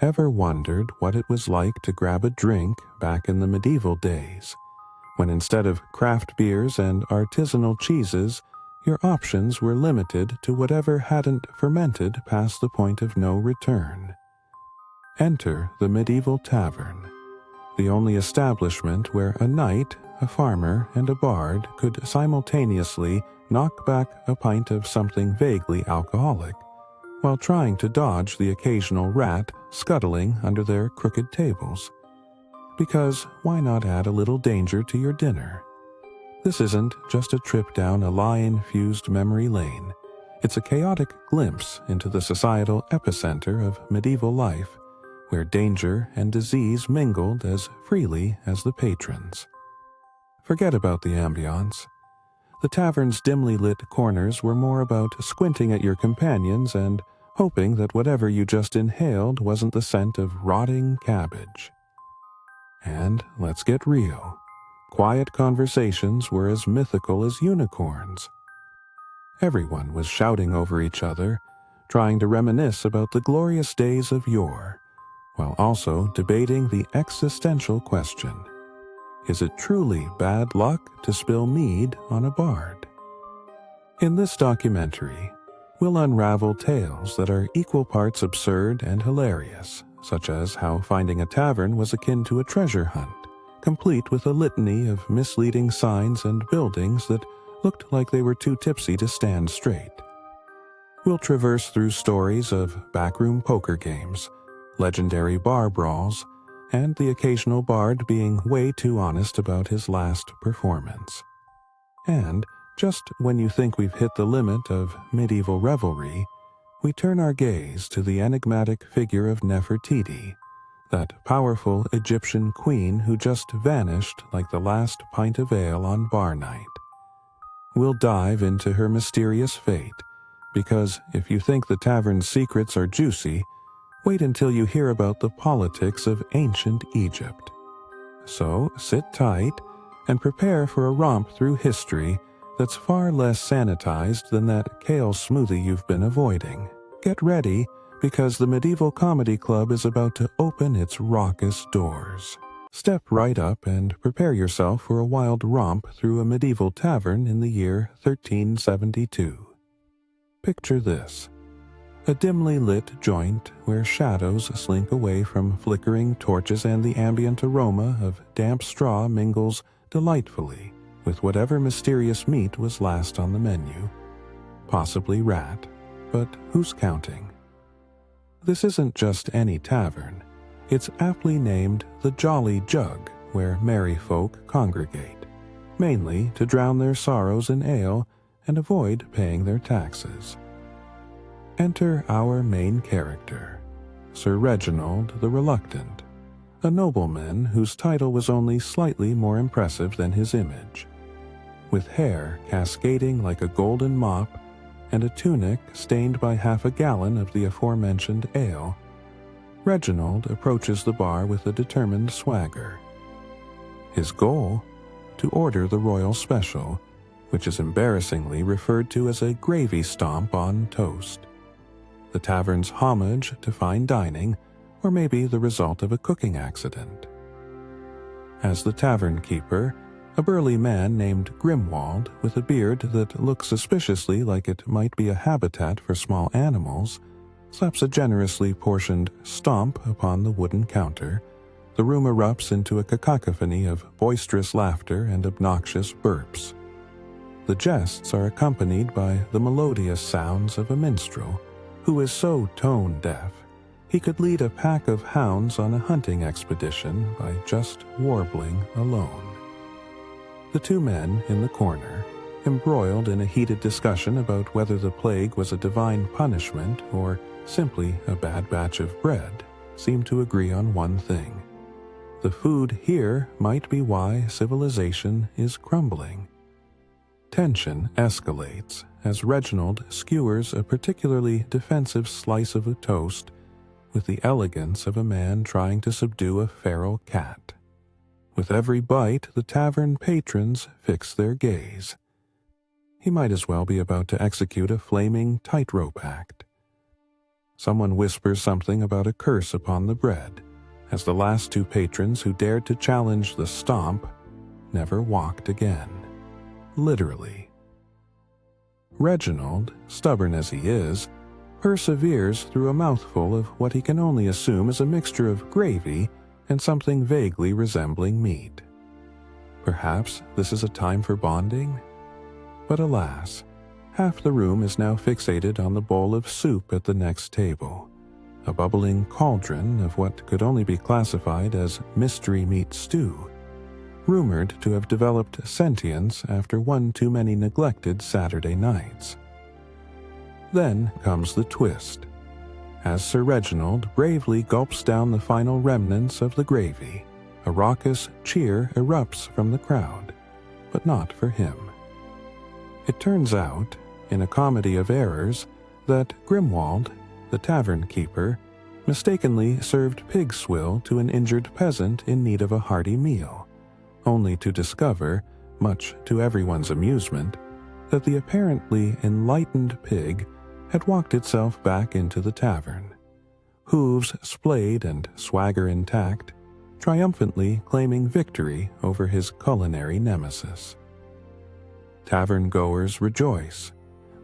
Ever wondered what it was like to grab a drink back in the medieval days, when instead of craft beers and artisanal cheeses, your options were limited to whatever hadn't fermented past the point of no return? Enter the medieval tavern, the only establishment where a knight, a farmer, and a bard could simultaneously knock back a pint of something vaguely alcoholic, while trying to dodge the occasional rat scuttling under their crooked tables. Because why not add a little danger to your dinner? This isn't just a trip down a lie-infused memory lane. It's a chaotic glimpse into the societal epicenter of medieval life, where danger and disease mingled as freely as the patrons. Forget about the ambiance. The tavern's dimly lit corners were more about squinting at your companions and hoping that whatever you just inhaled wasn't the scent of rotting cabbage. And let's get real. Quiet conversations were as mythical as unicorns. Everyone was shouting over each other, trying to reminisce about the glorious days of yore, while also debating the existential question: is it truly bad luck to spill mead on a bard? In this documentary, we'll unravel tales that are equal parts absurd and hilarious, such as how finding a tavern was akin to a treasure hunt, complete with a litany of misleading signs and buildings that looked like they were too tipsy to stand straight. We'll traverse through stories of backroom poker games, legendary bar brawls, and the occasional bard being way too honest about his last performance. And just when you think we've hit the limit of medieval revelry, we turn our gaze to the enigmatic figure of Nefertiti, that powerful Egyptian queen who just vanished like the last pint of ale on bar night. We'll dive into her mysterious fate, because if you think the tavern's secrets are juicy, wait until you hear about the politics of ancient Egypt. So sit tight and prepare for a romp through history that's far less sanitized than that kale smoothie you've been avoiding. Get ready, because the Medieval Comedy Club is about to open its raucous doors. Step right up and prepare yourself for a wild romp through a medieval tavern in the year 1372. Picture this: a dimly lit joint where shadows slink away from flickering torches and the ambient aroma of damp straw mingles delightfully with whatever mysterious meat was last on the menu. Possibly rat, but who's counting? This isn't just any tavern. It's aptly named the Jolly Jug, where merry folk congregate, mainly to drown their sorrows in ale and avoid paying their taxes. Enter our main character, Sir Reginald the Reluctant, a nobleman whose title was only slightly more impressive than his image. With hair cascading like a golden mop and a tunic stained by half a gallon of the aforementioned ale, Reginald approaches the bar with a determined swagger. His goal? To order the royal special, which is embarrassingly referred to as a gravy stomp on toast. The tavern's homage to fine dining, or maybe the result of a cooking accident. As the tavern keeper, a burly man named Grimwald, with a beard that looks suspiciously like it might be a habitat for small animals, slaps a generously portioned stomp upon the wooden counter, the room erupts into a cacophony of boisterous laughter and obnoxious burps. The jests are accompanied by the melodious sounds of a minstrel, who is so tone-deaf he could lead a pack of hounds on a hunting expedition by just warbling alone. The two men in the corner, embroiled in a heated discussion about whether the plague was a divine punishment or simply a bad batch of bread, seem to agree on one thing. The food here might be why civilization is crumbling. Tension escalates as Reginald skewers a particularly defensive slice of a toast with the elegance of a man trying to subdue a feral cat. With every bite, the tavern patrons fix their gaze. He might as well be about to execute a flaming tightrope act. Someone whispers something about a curse upon the bread, as the last two patrons who dared to challenge the stomp never walked again. Literally. Reginald, stubborn as he is, perseveres through a mouthful of what he can only assume is a mixture of gravy and something vaguely resembling meat. Perhaps this is a time for bonding? But alas, half the room is now fixated on the bowl of soup at the next table, a bubbling cauldron of what could only be classified as mystery meat stew, rumored to have developed sentience after one too many neglected Saturday nights. Then comes the twist, as Sir Reginald bravely gulps down the final remnants of the gravy. A raucous cheer erupts from the crowd, but not for him. It turns out, in a comedy of errors, that Grimwald, the tavern keeper, mistakenly served pig swill to an injured peasant in need of a hearty meal, only to discover, much to everyone's amusement, that the apparently enlightened pig had walked itself back into the tavern, hooves splayed and swagger intact, triumphantly claiming victory over his culinary nemesis. Tavern-goers rejoice.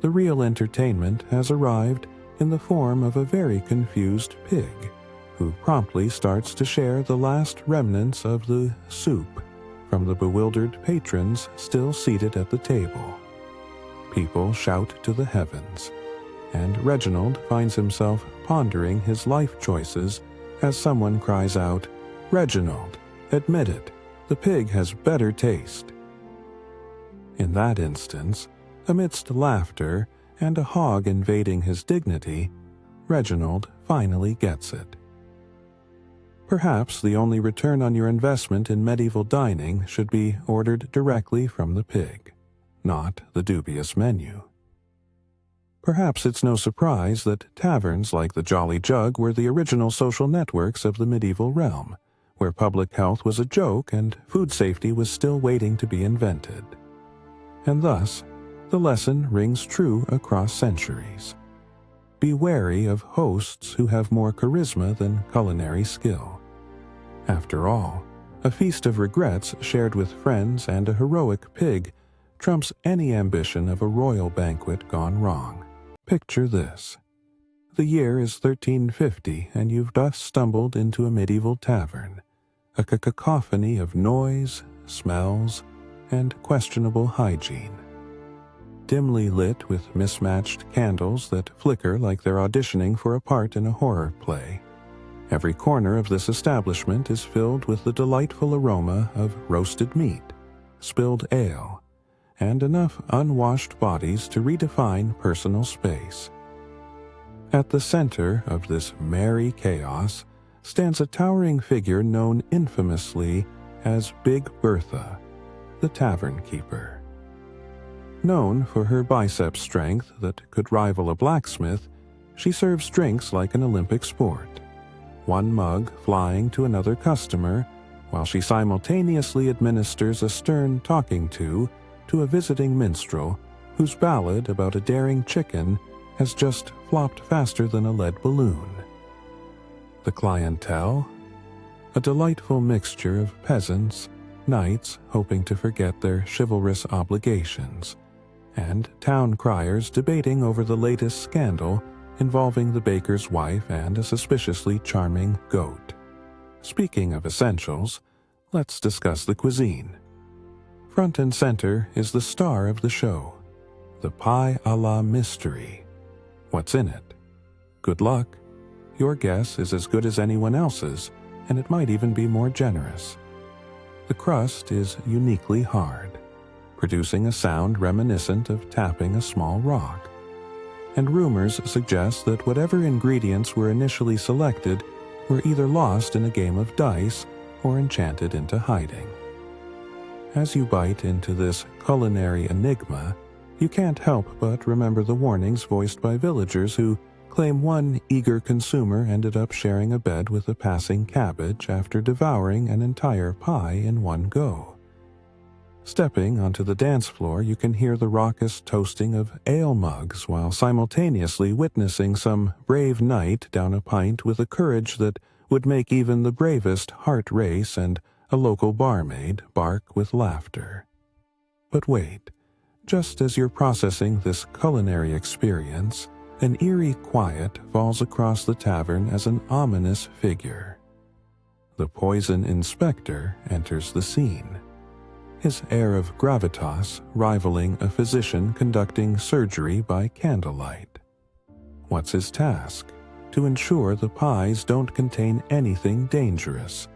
The real entertainment has arrived in the form of a very confused pig, who promptly starts to share the last remnants of the soup from the bewildered patrons still seated at the table. People shout to the heavens, and Reginald finds himself pondering his life choices as someone cries out, "Reginald, admit it, the pig has better taste." In that instance, amidst laughter and a hog invading his dignity, Reginald finally gets it. Perhaps the only return on your investment in medieval dining should be ordered directly from the pig, not the dubious menu. Perhaps it's no surprise that taverns like the Jolly Jug were the original social networks of the medieval realm, where public health was a joke and food safety was still waiting to be invented. And thus, the lesson rings true across centuries. Be wary of hosts who have more charisma than culinary skill. After all, a feast of regrets shared with friends and a heroic pig trumps any ambition of a royal banquet gone wrong. Picture this. The year is 1350 and you've thus stumbled into a medieval tavern, a cacophony of noise, smells, and questionable hygiene. Dimly lit with mismatched candles that flicker like they're auditioning for a part in a horror play, every corner of this establishment is filled with the delightful aroma of roasted meat, spilled ale, and enough unwashed bodies to redefine personal space. At the center of this merry chaos stands a towering figure known infamously as Big Bertha, the tavern keeper. Known for her bicep strength that could rival a blacksmith, she serves drinks like an Olympic sport, one mug flying to another customer, while she simultaneously administers a stern talking to a visiting minstrel whose ballad about a daring chicken has just flopped faster than a lead balloon. The clientele? A delightful mixture of peasants, knights hoping to forget their chivalrous obligations, and town criers debating over the latest scandal involving the baker's wife and a suspiciously charming goat. Speaking of essentials, let's discuss the cuisine. Front and center is the star of the show, the pie a la mystery. What's in it? Good luck. Your guess is as good as anyone else's, and it might even be more generous. The crust is uniquely hard, producing a sound reminiscent of tapping a small rock. And rumors suggest that whatever ingredients were initially selected were either lost in a game of dice or enchanted into hiding. As you bite into this culinary enigma, you can't help but remember the warnings voiced by villagers who claim one eager consumer ended up sharing a bed with a passing cabbage after devouring an entire pie in one go. Stepping onto the dance floor, you can hear the raucous toasting of ale mugs while simultaneously witnessing some brave knight down a pint with a courage that would make even the bravest heart race and a local barmaid bark with laughter. But wait, just as you're processing this culinary experience, an eerie quiet falls across the tavern as an ominous figure. The poison inspector enters the scene, his air of gravitas rivaling a physician conducting surgery by candlelight. What's his task? To ensure the pies don't contain anything dangerous,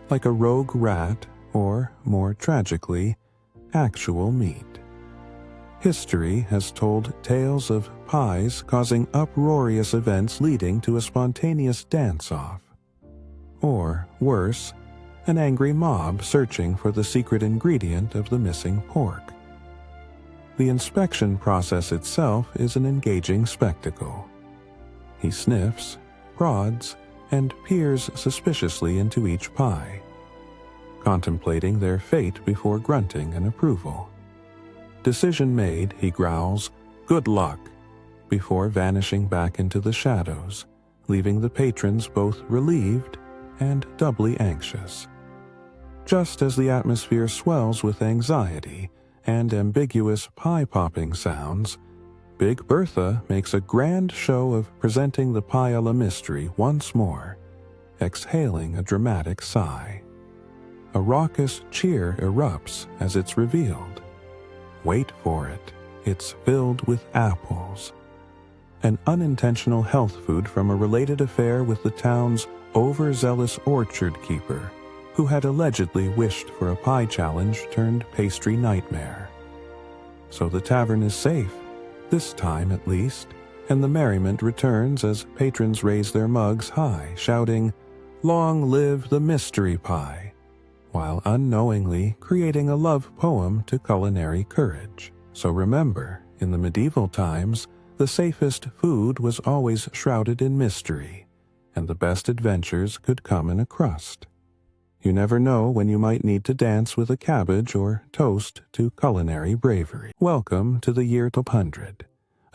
like a rogue rat or, more tragically, actual meat. History has told tales of pies causing uproarious events leading to a spontaneous dance-off. Or, worse, an angry mob searching for the secret ingredient of the missing pork. The inspection process itself is an engaging spectacle. He sniffs, prods, and peers suspiciously into each pie, contemplating their fate before grunting an approval. Decision made, he growls, "Good luck," before vanishing back into the shadows, leaving the patrons both relieved and doubly anxious. Just as the atmosphere swells with anxiety and ambiguous pie-popping sounds, Big Bertha makes a grand show of presenting the pie a la mystery once more, exhaling a dramatic sigh. A raucous cheer erupts as it's revealed. Wait for it, it's filled with apples. An unintentional health food from a related affair with the town's overzealous orchard keeper, who had allegedly wished for a pie challenge turned pastry nightmare. So the tavern is safe, this time at least, and the merriment returns as patrons raise their mugs high, shouting, "Long live the mystery pie," while unknowingly creating a love poem to culinary courage. So remember, in the medieval times, the safest food was always shrouded in mystery, and the best adventures could come in a crust. You never know when you might need to dance with a cabbage or toast to culinary bravery. Welcome to the year 1200,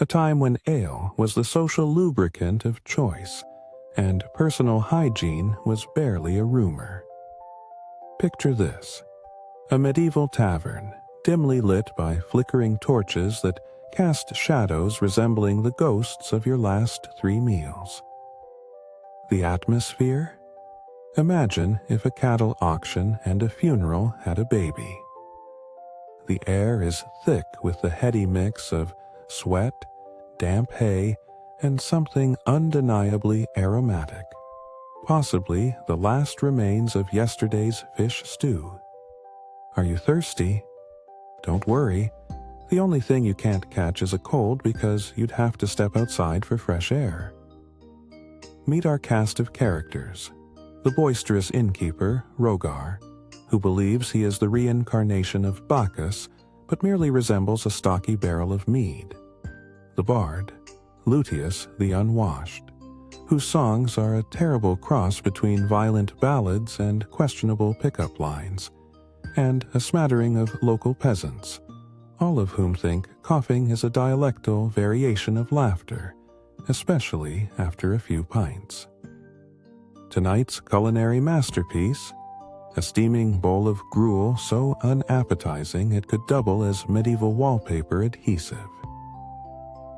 a time when ale was the social lubricant of choice, and personal hygiene was barely a rumor. Picture this: a medieval tavern, dimly lit by flickering torches that cast shadows resembling the ghosts of your last 3 meals. The atmosphere? Imagine if a cattle auction and a funeral had a baby. The air is thick with the heady mix of sweat, damp hay, and something undeniably aromatic, possibly the last remains of yesterday's fish stew. Are you thirsty? Don't worry, the only thing you can't catch is a cold because you'd have to step outside for fresh air. Meet our cast of characters. The boisterous innkeeper, Rogar, who believes he is the reincarnation of Bacchus, but merely resembles a stocky barrel of mead. The bard, Luteus the Unwashed, whose songs are a terrible cross between violent ballads and questionable pickup lines, and a smattering of local peasants, all of whom think coughing is a dialectal variation of laughter, especially after a few pints. Tonight's culinary masterpiece, a steaming bowl of gruel so unappetizing it could double as medieval wallpaper adhesive.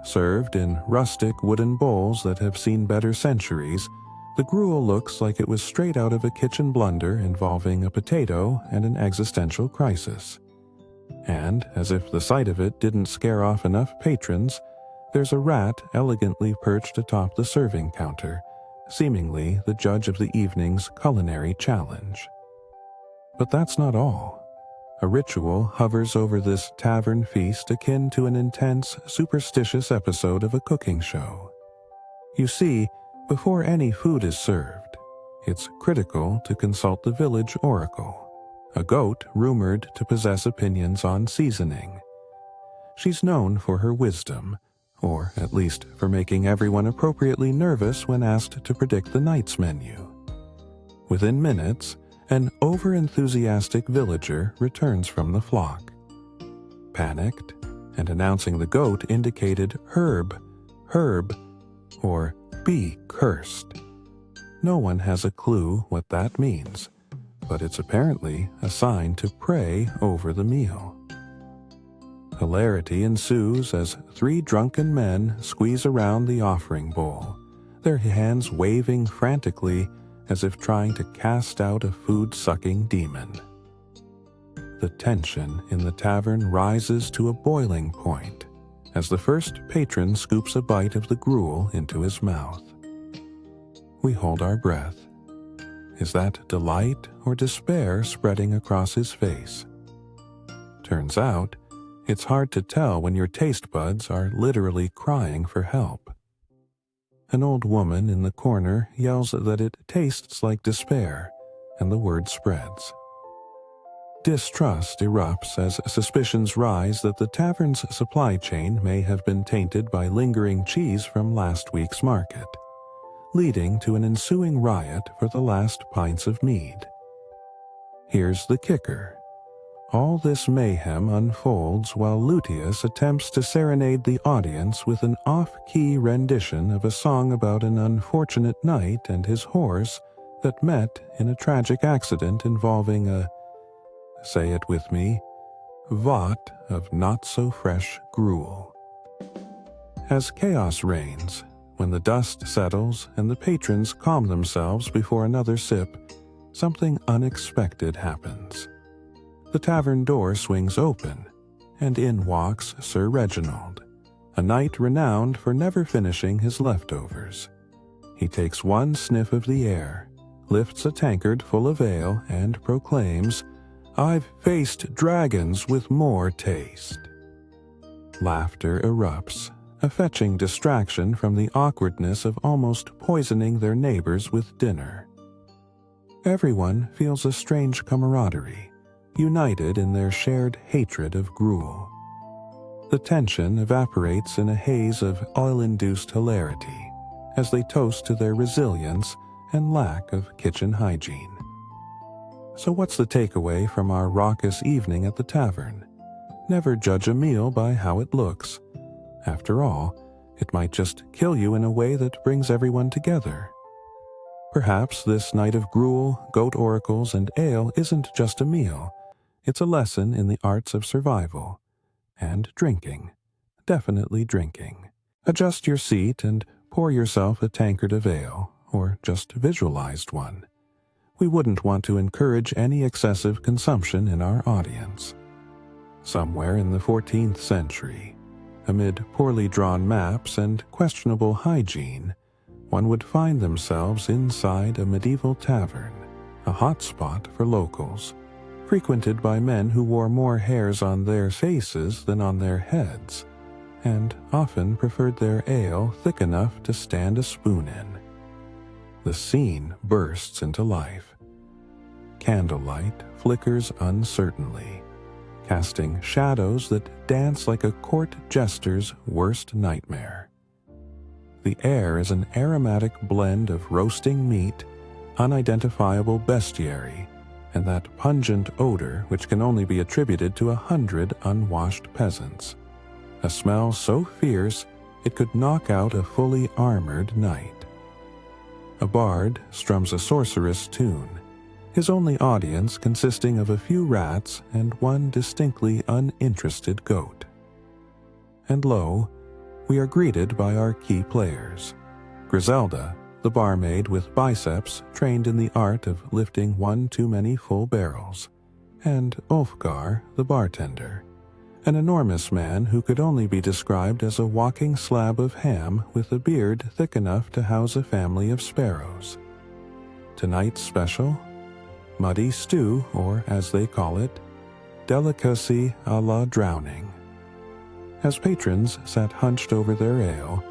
Served in rustic wooden bowls that have seen better centuries, the gruel looks like it was straight out of a kitchen blunder involving a potato and an existential crisis. And, as if the sight of it didn't scare off enough patrons, there's a rat elegantly perched atop the serving counter, seemingly the judge of the evening's culinary challenge. But that's not all. A ritual hovers over this tavern feast akin to an intense, superstitious episode of a cooking show. You see, before any food is served, it's critical to consult the village oracle, a goat rumored to possess opinions on seasoning. She's known for her wisdom, or at least for making everyone appropriately nervous when asked to predict the night's menu. Within minutes, an over-enthusiastic villager returns from the flock. Panicked, and announcing the goat indicated herb, herb, or be cursed. No one has a clue what that means, but it's apparently a sign to pray over the meal. Hilarity ensues as 3 drunken men squeeze around the offering bowl, their hands waving frantically as if trying to cast out a food-sucking demon. The tension in the tavern rises to a boiling point as the first patron scoops a bite of the gruel into his mouth. We hold our breath. Is that delight or despair spreading across his face? Turns out, it's hard to tell when your taste buds are literally crying for help. An old woman in the corner yells that it tastes like despair, and the word spreads. Distrust erupts as suspicions rise that the tavern's supply chain may have been tainted by lingering cheese from last week's market, leading to an ensuing riot for the last pints of mead. Here's the kicker. All this mayhem unfolds while Luteus attempts to serenade the audience with an off-key rendition of a song about an unfortunate knight and his horse that met in a tragic accident involving a, say it with me, vat of not-so-fresh gruel. As chaos reigns, when the dust settles and the patrons calm themselves before another sip, something unexpected happens. The tavern door swings open, and in walks Sir Reginald, a knight renowned for never finishing his leftovers. He takes one sniff of the air, lifts a tankard full of ale, and proclaims, "I've faced dragons with more taste." Laughter erupts, a fetching distraction from the awkwardness of almost poisoning their neighbors with dinner. Everyone feels a strange camaraderie, united in their shared hatred of gruel. The tension evaporates in a haze of oil-induced hilarity as they toast to their resilience and lack of kitchen hygiene. So what's the takeaway from our raucous evening at the tavern? Never judge a meal by how it looks. After all, it might just kill you in a way that brings everyone together. Perhaps this night of gruel, goat oracles, and ale isn't just a meal. It's a lesson in the arts of survival. And drinking. Definitely drinking. Adjust your seat and pour yourself a tankard of ale, or just visualized one. We wouldn't want to encourage any excessive consumption in our audience. Somewhere in the 14th century, amid poorly drawn maps and questionable hygiene, one would find themselves inside a medieval tavern, a hotspot for locals, frequented by men who wore more hairs on their faces than on their heads, and often preferred their ale thick enough to stand a spoon in. The scene bursts into life. Candlelight flickers uncertainly, casting shadows that dance like a court jester's worst nightmare. The air is an aromatic blend of roasting meat, unidentifiable bestiary, and that pungent odor which can only be attributed to 100 unwashed peasants. A smell so fierce it could knock out a fully armored knight. A bard strums a sorceress tune, his only audience consisting of a few rats and one distinctly uninterested goat. And lo, we are greeted by our key players. Griselda, the barmaid with biceps trained in the art of lifting one too many full barrels, and Ulfgar, the bartender, an enormous man who could only be described as a walking slab of ham with a beard thick enough to house a family of sparrows. Tonight's special? Muddy stew, or as they call it, delicacy a la drowning. As patrons sat hunched over their ale,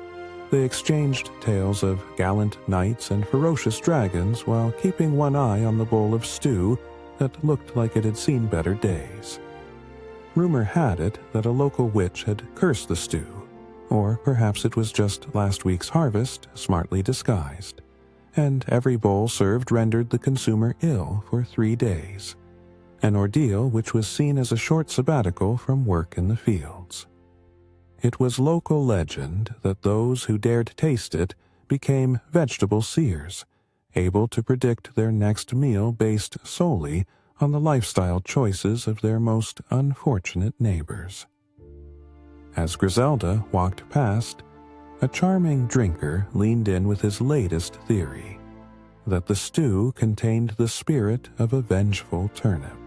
they exchanged tales of gallant knights and ferocious dragons while keeping one eye on the bowl of stew that looked like it had seen better days. Rumor had it that a local witch had cursed the stew, or perhaps it was just last week's harvest smartly disguised, and every bowl served rendered the consumer ill for 3 days, an ordeal which was seen as a short sabbatical from work in the fields. It was local legend that those who dared taste it became vegetable seers, able to predict their next meal based solely on the lifestyle choices of their most unfortunate neighbors. As Griselda walked past, a charming drinker leaned in with his latest theory, that the stew contained the spirit of a vengeful turnip.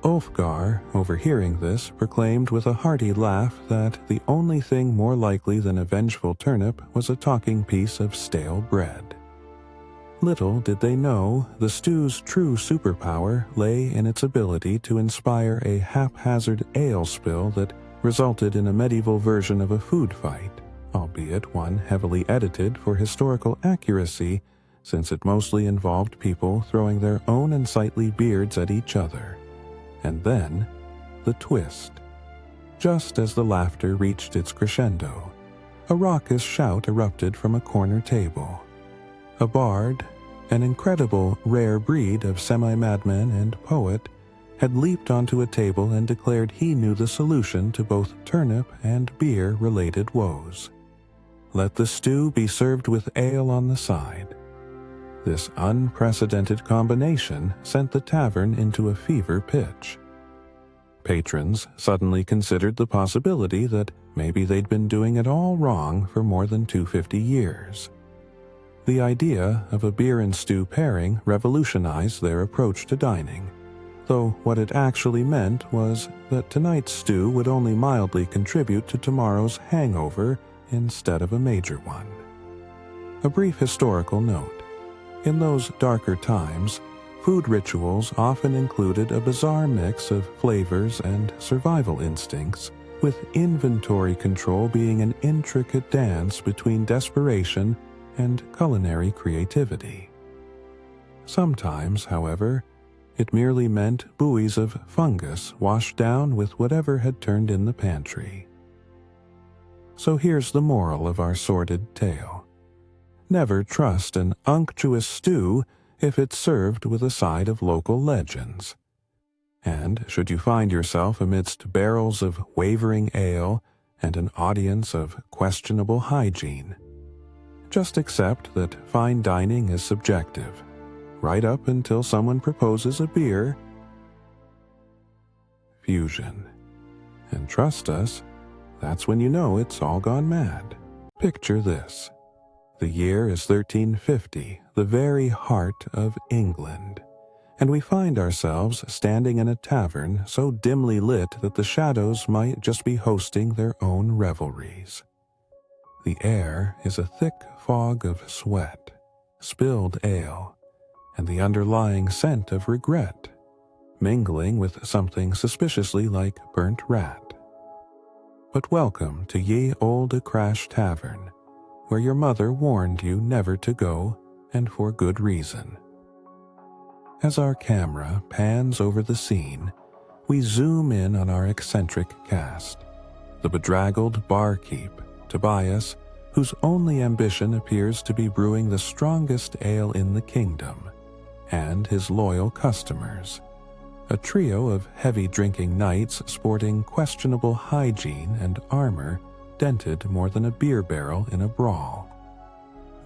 Ulfgar, overhearing this, proclaimed with a hearty laugh that the only thing more likely than a vengeful turnip was a talking piece of stale bread. Little did they know the stew's true superpower lay in its ability to inspire a haphazard ale spill that resulted in a medieval version of a food fight, albeit one heavily edited for historical accuracy, since it mostly involved people throwing their own unsightly beards at each other. And then, the twist. Just as the laughter reached its crescendo, a raucous shout erupted from a corner table. A bard, an incredible rare breed of semi-madman and poet, had leaped onto a table and declared he knew the solution to both turnip and beer-related woes. Let the stew be served with ale on the side. This unprecedented combination sent the tavern into a fever pitch. Patrons suddenly considered the possibility that maybe they'd been doing it all wrong for more than 250 years. The idea of a beer and stew pairing revolutionized their approach to dining, though what it actually meant was that tonight's stew would only mildly contribute to tomorrow's hangover instead of a major one. A brief historical note. In those darker times, food rituals often included a bizarre mix of flavors and survival instincts, with inventory control being an intricate dance between desperation and culinary creativity. Sometimes, however, it merely meant buoys of fungus washed down with whatever had turned in the pantry. So here's the moral of our sordid tale. Never trust an unctuous stew if it's served with a side of local legends. And should you find yourself amidst barrels of wavering ale and an audience of questionable hygiene, just accept that fine dining is subjective, right up until someone proposes a beer fusion. And trust us, that's when you know it's all gone mad. Picture this. The year is 1350, the very heart of England, and we find ourselves standing in a tavern so dimly lit that the shadows might just be hosting their own revelries. The air is a thick fog of sweat, spilled ale, and the underlying scent of regret, mingling with something suspiciously like burnt rat. But welcome to Ye Olde Crash Tavern, where your mother warned you never to go, and for good reason. As our camera pans over the scene, we zoom in on our eccentric cast, the bedraggled barkeep, Tobias, whose only ambition appears to be brewing the strongest ale in the kingdom, and his loyal customers, a trio of heavy-drinking knights sporting questionable hygiene and armor dented more than a beer barrel in a brawl.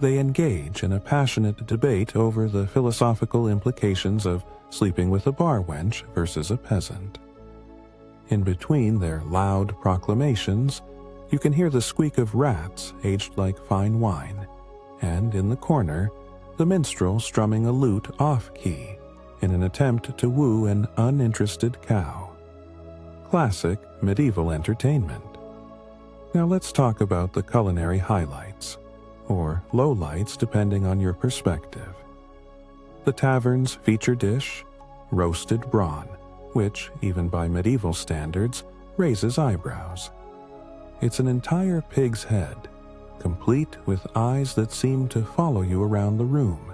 They engage in a passionate debate over the philosophical implications of sleeping with a bar wench versus a peasant. In between their loud proclamations, you can hear the squeak of rats aged like fine wine, and in the corner, the minstrel strumming a lute off-key in an attempt to woo an uninterested cow. Classic medieval entertainment. Now let's talk about the culinary highlights, or lowlights depending on your perspective. The tavern's feature dish, roasted brawn, which, even by medieval standards, raises eyebrows. It's an entire pig's head, complete with eyes that seem to follow you around the room,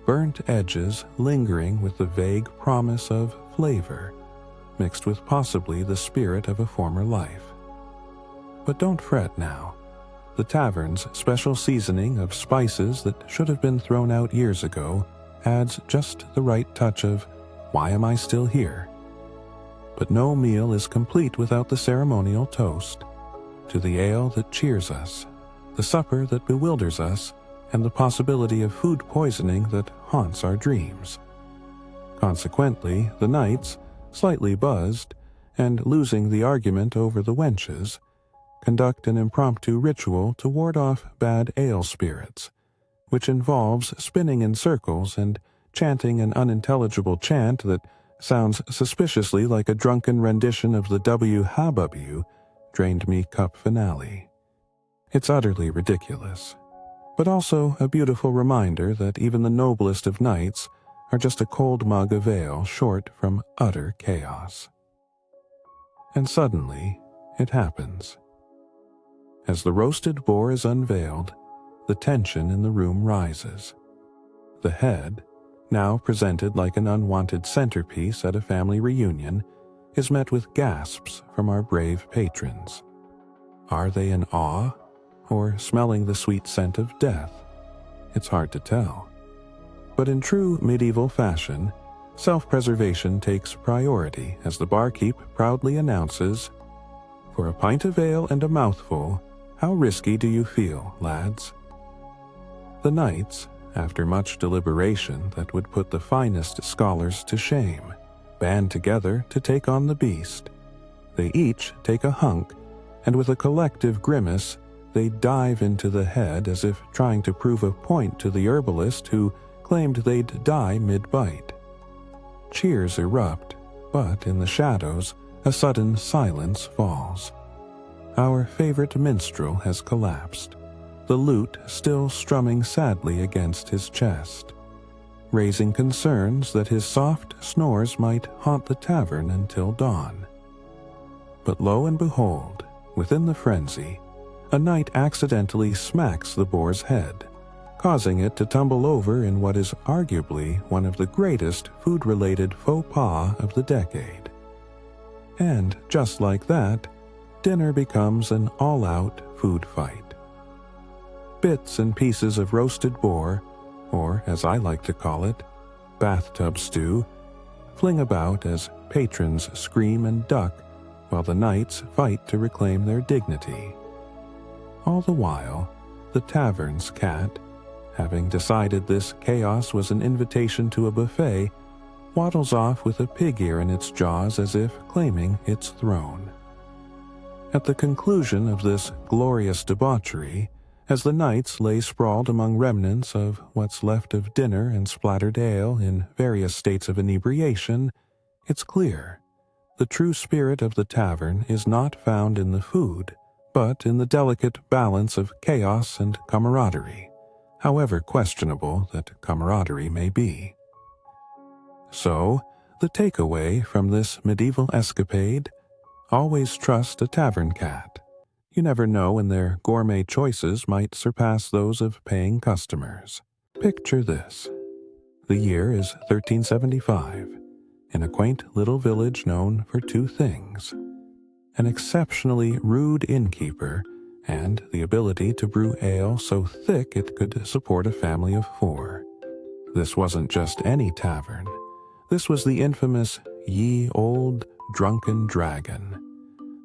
burnt edges lingering with the vague promise of flavor, mixed with possibly the spirit of a former life. But don't fret now. The tavern's special seasoning of spices that should have been thrown out years ago adds just the right touch of, why am I still here? But no meal is complete without the ceremonial toast to the ale that cheers us, the supper that bewilders us, and the possibility of food poisoning that haunts our dreams. Consequently, the knights, slightly buzzed, and losing the argument over the wenches, conduct an impromptu ritual to ward off bad ale spirits, which involves spinning in circles and chanting an unintelligible chant that sounds suspiciously like a drunken rendition of the W-Ha-W Drained Me Cup finale. It's utterly ridiculous, but also a beautiful reminder that even the noblest of knights are just a cold mug of ale short from utter chaos. And suddenly, it happens. As the roasted boar is unveiled, the tension in the room rises. The head, now presented like an unwanted centerpiece at a family reunion, is met with gasps from our brave patrons. Are they in awe, or smelling the sweet scent of death? It's hard to tell. But in true medieval fashion, self-preservation takes priority as the barkeep proudly announces, "For a pint of ale and a mouthful, how risky do you feel, lads?" The knights, after much deliberation that would put the finest scholars to shame, band together to take on the beast. They each take a hunk, and with a collective grimace, they dive into the head as if trying to prove a point to the herbalist who claimed they'd die mid-bite. Cheers erupt, but in the shadows, a sudden silence falls. Our favorite minstrel has collapsed, the lute still strumming sadly against his chest, raising concerns that his soft snores might haunt the tavern until dawn. But lo and behold, within the frenzy, a knight accidentally smacks the boar's head, causing it to tumble over in what is arguably one of the greatest food-related faux pas of the decade. And just like that, dinner becomes an all-out food fight. Bits and pieces of roasted boar, or as I like to call it, bathtub stew, fling about as patrons scream and duck while the knights fight to reclaim their dignity. All the while, the tavern's cat, having decided this chaos was an invitation to a buffet, waddles off with a pig ear in its jaws as if claiming its throne. At the conclusion of this glorious debauchery, as the knights lay sprawled among remnants of what's left of dinner and splattered ale in various states of inebriation, it's clear. The true spirit of the tavern is not found in the food, but in the delicate balance of chaos and camaraderie, however questionable that camaraderie may be. So, the takeaway from this medieval escapade: always trust a tavern cat. You never know when their gourmet choices might surpass those of paying customers. Picture this. The year is 1375, in a quaint little village known for two things: an exceptionally rude innkeeper and the ability to brew ale so thick it could support a family of 4. This wasn't just any tavern. This was the infamous Ye Old Drunken Dragon,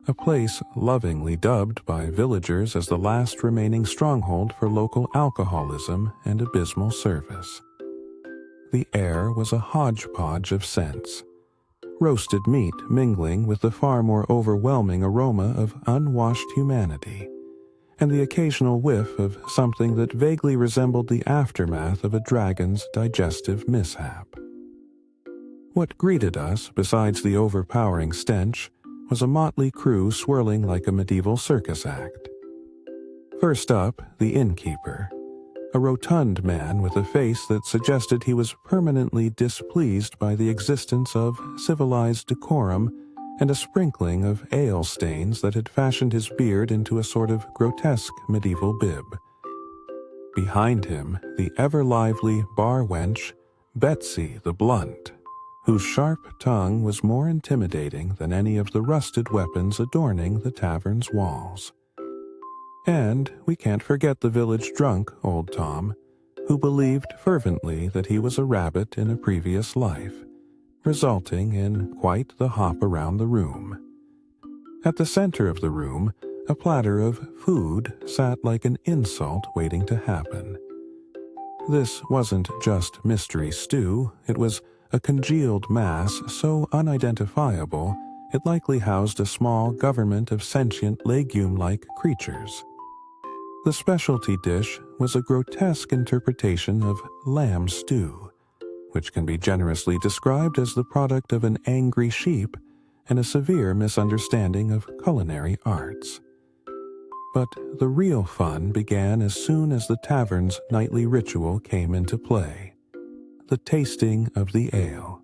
a place lovingly dubbed by villagers as the last remaining stronghold for local alcoholism and abysmal service. The air was a hodgepodge of scents, roasted meat mingling with the far more overwhelming aroma of unwashed humanity, and the occasional whiff of something that vaguely resembled the aftermath of a dragon's digestive mishap. What greeted us, besides the overpowering stench, was a motley crew swirling like a medieval circus act. First up, the innkeeper, a rotund man with a face that suggested he was permanently displeased by the existence of civilized decorum and a sprinkling of ale stains that had fashioned his beard into a sort of grotesque medieval bib. Behind him, the ever-lively bar wench, Betsy the Blunt, whose sharp tongue was more intimidating than any of the rusted weapons adorning the tavern's walls. And we can't forget the village drunk, Old Tom, who believed fervently that he was a rabbit in a previous life, resulting in quite the hop around the room. At the center of the room, a platter of food sat like an insult waiting to happen. This wasn't just mystery stew, it was a congealed mass so unidentifiable it likely housed a small government of sentient legume-like creatures. The specialty dish was a grotesque interpretation of lamb stew, which can be generously described as the product of an angry sheep and a severe misunderstanding of culinary arts. But the real fun began as soon as the tavern's nightly ritual came into play: the tasting of the ale.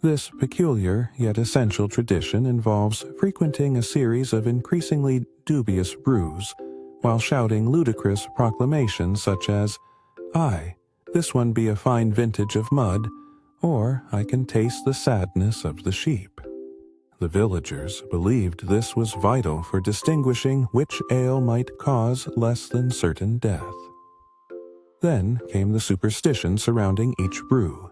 This peculiar yet essential tradition involves frequenting a series of increasingly dubious brews while shouting ludicrous proclamations such as, "Aye, this one be a fine vintage of mud," or "I can taste the sadness of the sheep." The villagers believed this was vital for distinguishing which ale might cause less than certain death. Then came the superstition surrounding each brew.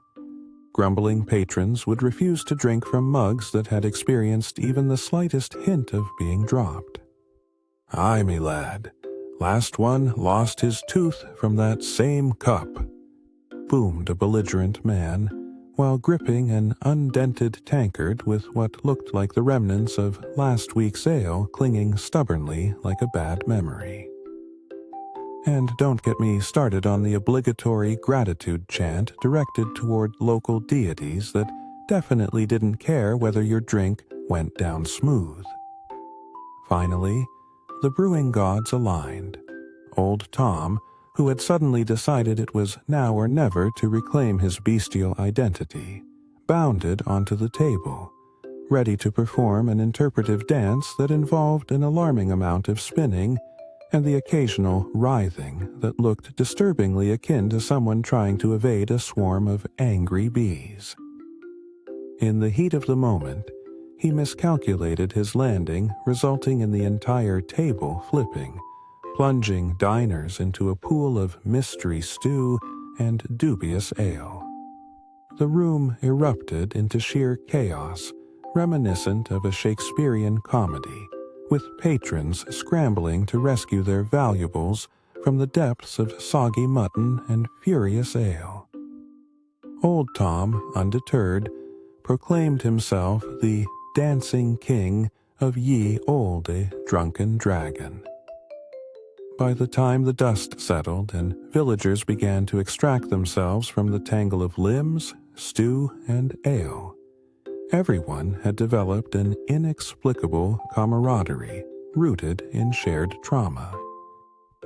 Grumbling patrons would refuse to drink from mugs that had experienced even the slightest hint of being dropped. "Aye, me lad, last one lost his tooth from that same cup," boomed a belligerent man, while gripping an undented tankard with what looked like the remnants of last week's ale clinging stubbornly like a bad memory. And don't get me started on the obligatory gratitude chant directed toward local deities that definitely didn't care whether your drink went down smooth. Finally, the brewing gods aligned. Old Tom, who had suddenly decided it was now or never to reclaim his bestial identity, bounded onto the table, ready to perform an interpretive dance that involved an alarming amount of spinning and the occasional writhing that looked disturbingly akin to someone trying to evade a swarm of angry bees. In the heat of the moment, he miscalculated his landing, resulting in the entire table flipping, plunging diners into a pool of mystery stew and dubious ale. The room erupted into sheer chaos, reminiscent of a Shakespearean comedy, with patrons scrambling to rescue their valuables from the depths of soggy mutton and furious ale. Old Tom, undeterred, proclaimed himself the dancing king of ye olde drunken dragon. By the time the dust settled and villagers began to extract themselves from the tangle of limbs, stew, and ale, everyone had developed an inexplicable camaraderie rooted in shared trauma,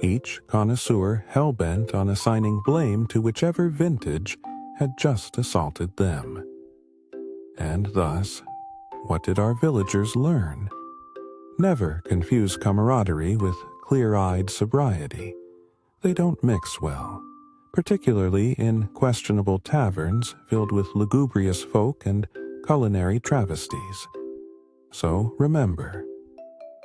each connoisseur hell-bent on assigning blame to whichever vintage had just assaulted them. And thus, what did our villagers learn? Never confuse camaraderie with clear-eyed sobriety. They don't mix well, particularly in questionable taverns filled with lugubrious folk and culinary travesties. So remember,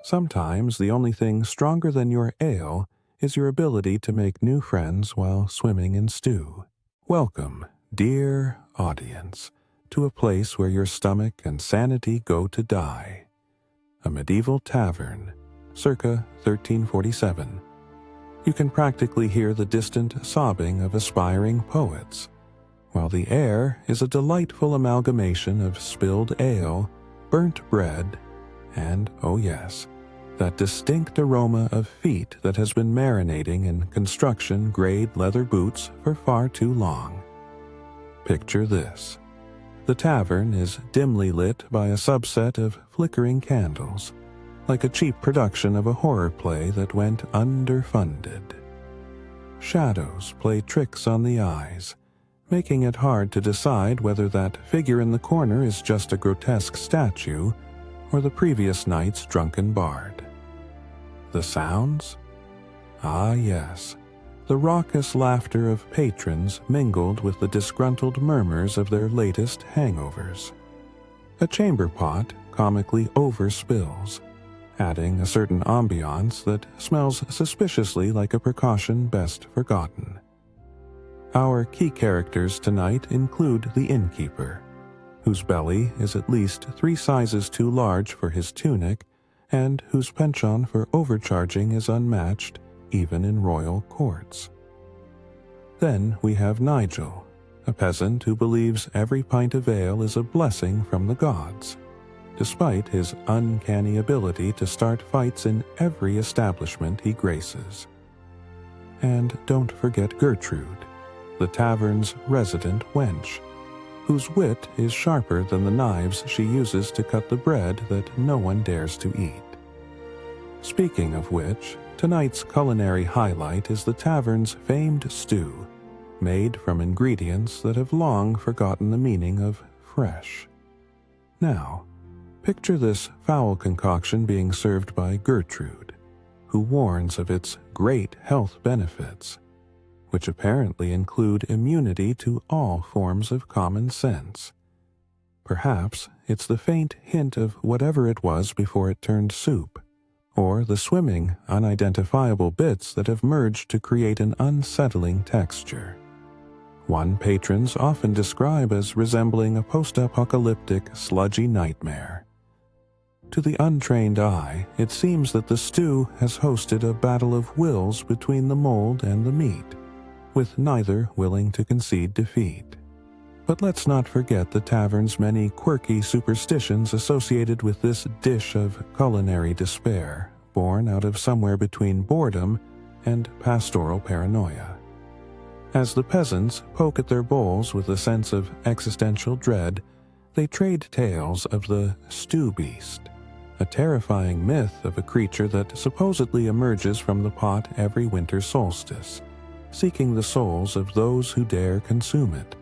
sometimes the only thing stronger than your ale is your ability to make new friends while swimming in stew. Welcome, dear audience, to a place where your stomach and sanity go to die. A medieval tavern, circa 1347. You can practically hear the distant sobbing of aspiring poets, while the air is a delightful amalgamation of spilled ale, burnt bread, and, oh yes, that distinct aroma of feet that has been marinating in construction-grade leather boots for far too long. Picture this. The tavern is dimly lit by a subset of flickering candles, like a cheap production of a horror play that went underfunded. Shadows play tricks on the eyes, making it hard to decide whether that figure in the corner is just a grotesque statue or the previous night's drunken bard. The sounds? Ah yes, the raucous laughter of patrons mingled with the disgruntled murmurs of their latest hangovers. A chamber pot comically overspills, adding a certain ambiance that smells suspiciously like a precaution best forgotten. Our key characters tonight include the innkeeper, whose belly is at least 3 sizes too large for his tunic, and whose penchant for overcharging is unmatched even in royal courts. Then we have Nigel, a peasant who believes every pint of ale is a blessing from the gods, despite his uncanny ability to start fights in every establishment he graces. And don't forget Gertrude, the tavern's resident wench, whose wit is sharper than the knives she uses to cut the bread that no one dares to eat. Speaking of which, tonight's culinary highlight is the tavern's famed stew, made from ingredients that have long forgotten the meaning of fresh. Now, picture this foul concoction being served by Gertrude, who warns of its great health benefits, which apparently include immunity to all forms of common sense. Perhaps it's the faint hint of whatever it was before it turned soup, or the swimming, unidentifiable bits that have merged to create an unsettling texture. One patrons often describe as resembling a post-apocalyptic, sludgy nightmare. To the untrained eye, it seems that the stew has hosted a battle of wills between the mold and the meat, with neither willing to concede defeat. But let's not forget the tavern's many quirky superstitions associated with this dish of culinary despair, born out of somewhere between boredom and pastoral paranoia. As the peasants poke at their bowls with a sense of existential dread, they trade tales of the stew beast, a terrifying myth of a creature that supposedly emerges from the pot every winter solstice, seeking the souls of those who dare consume it.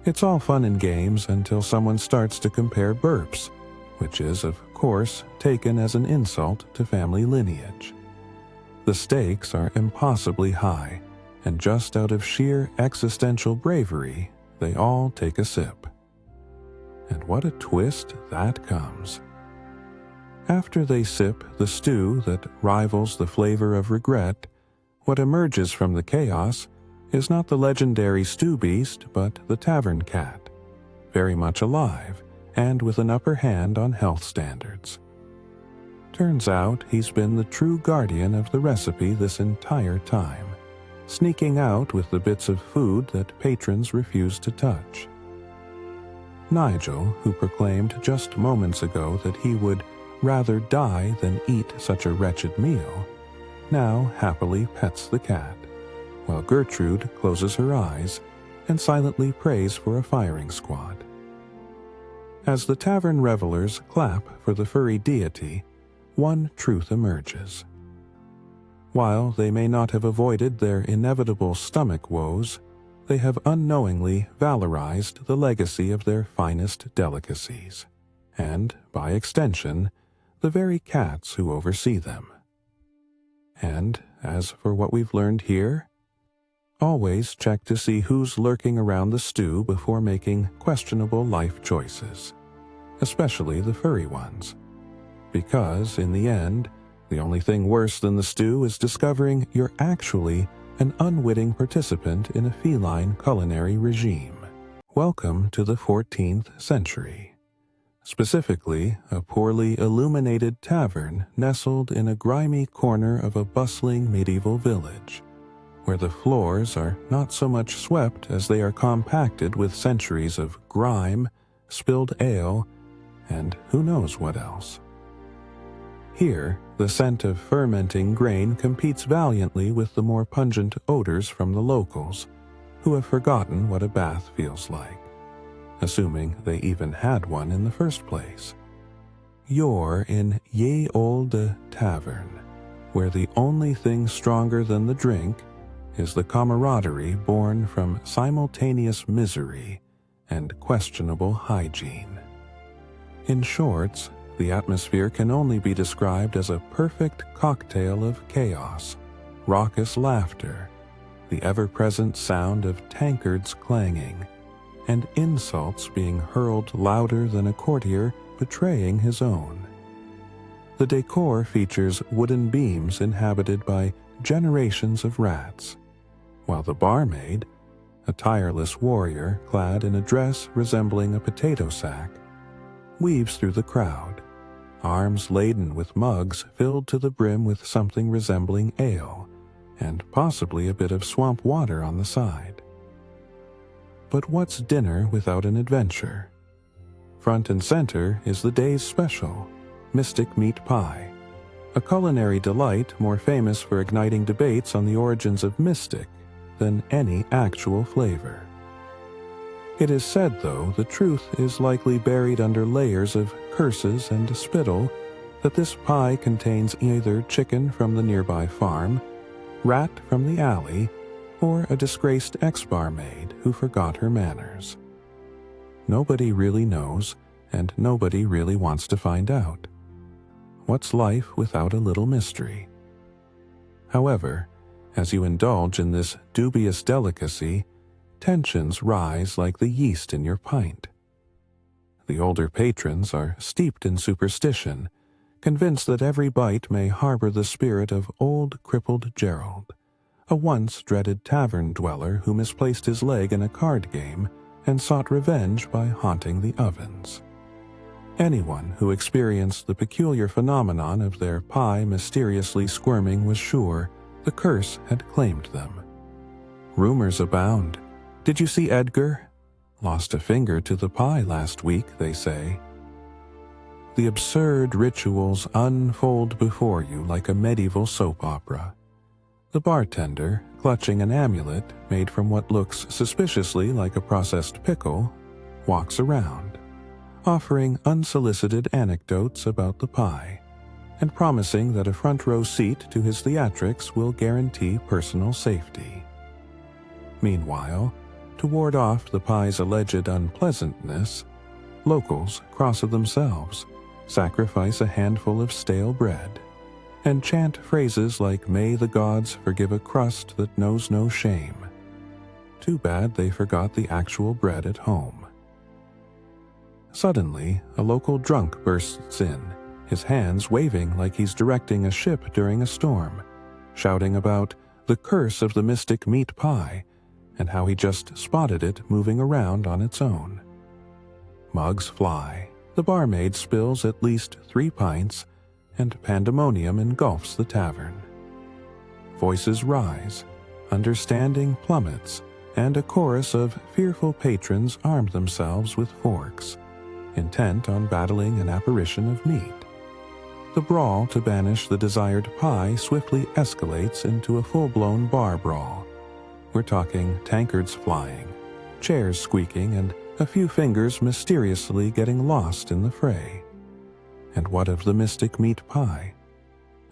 It's all fun and games until someone starts to compare burps, which is, of course, taken as an insult to family lineage. The stakes are impossibly high, and just out of sheer existential bravery, they all take a sip. And what a twist that comes. After they sip the stew that rivals the flavor of regret, what emerges from the chaos is not the legendary stew beast, but the tavern cat, very much alive and with an upper hand on health standards. Turns out he's been the true guardian of the recipe this entire time, sneaking out with the bits of food that patrons refuse to touch. Nigel, who proclaimed just moments ago that he would rather die than eat such a wretched meal, now happily pets the cat, while Gertrude closes her eyes and silently prays for a firing squad. As the tavern revelers clap for the furry deity, one truth emerges. While they may not have avoided their inevitable stomach woes, they have unknowingly valorized the legacy of their finest delicacies, and, by extension, the very cats who oversee them. And as for what we've learned here, always check to see who's lurking around the stew before making questionable life choices, especially the furry ones. Because, in the end, the only thing worse than the stew is discovering you're actually an unwitting participant in a feline culinary regime. Welcome to the 14th century. Specifically, a poorly illuminated tavern nestled in a grimy corner of a bustling medieval village, where the floors are not so much swept as they are compacted with centuries of grime, spilled ale, and who knows what else. Here, the scent of fermenting grain competes valiantly with the more pungent odors from the locals, who have forgotten what a bath feels like, assuming they even had one in the first place. You're in Ye Olde Tavern, where the only thing stronger than the drink is the camaraderie born from simultaneous misery and questionable hygiene. In shorts, the atmosphere can only be described as a perfect cocktail of chaos, raucous laughter, the ever-present sound of tankards clanging, and insults being hurled louder than a courtier betraying his own. The decor features wooden beams inhabited by generations of rats, while the barmaid, a tireless warrior clad in a dress resembling a potato sack, weaves through the crowd, arms laden with mugs filled to the brim with something resembling ale, and possibly a bit of swamp water on the side. But what's dinner without an adventure? Front and center is the day's special, mystic meat pie, a culinary delight more famous for igniting debates on the origins of mystic than any actual flavor. It is said, though, the truth is likely buried under layers of curses and spittle, that this pie contains either chicken from the nearby farm, rat from the alley, or a disgraced ex-barmaid who forgot her manners. Nobody really knows, and nobody really wants to find out. What's life without a little mystery? However, as you indulge in this dubious delicacy, tensions rise like the yeast in your pint. The older patrons are steeped in superstition, convinced that every bite may harbor the spirit of old crippled Gerald, a once dreaded tavern dweller who misplaced his leg in a card game and sought revenge by haunting the ovens. Anyone who experienced the peculiar phenomenon of their pie mysteriously squirming was sure the curse had claimed them. Rumors abound. Did you see Edgar? Lost a finger to the pie last week, they say. The absurd rituals unfold before you like a medieval soap opera. The bartender, clutching an amulet made from what looks suspiciously like a processed pickle, walks around, offering unsolicited anecdotes about the pie, and promising that a front-row seat to his theatrics will guarantee personal safety. Meanwhile, to ward off the pie's alleged unpleasantness, locals cross themselves, sacrifice a handful of stale bread, and chant phrases like "May the gods forgive a crust that knows no shame." Too bad they forgot the actual bread at home. Suddenly, a local drunk bursts in, his hands waving like he's directing a ship during a storm, shouting about the curse of the mystic meat pie and how he just spotted it moving around on its own. Mugs fly, the barmaid spills at least 3 pints, and pandemonium engulfs the tavern. Voices rise, understanding plummets, and a chorus of fearful patrons arm themselves with forks, intent on battling an apparition of meat. The brawl to banish the desired pie swiftly escalates into a full-blown bar brawl. We're talking tankards flying, chairs squeaking, and a few fingers mysteriously getting lost in the fray. And what of the mystic meat pie?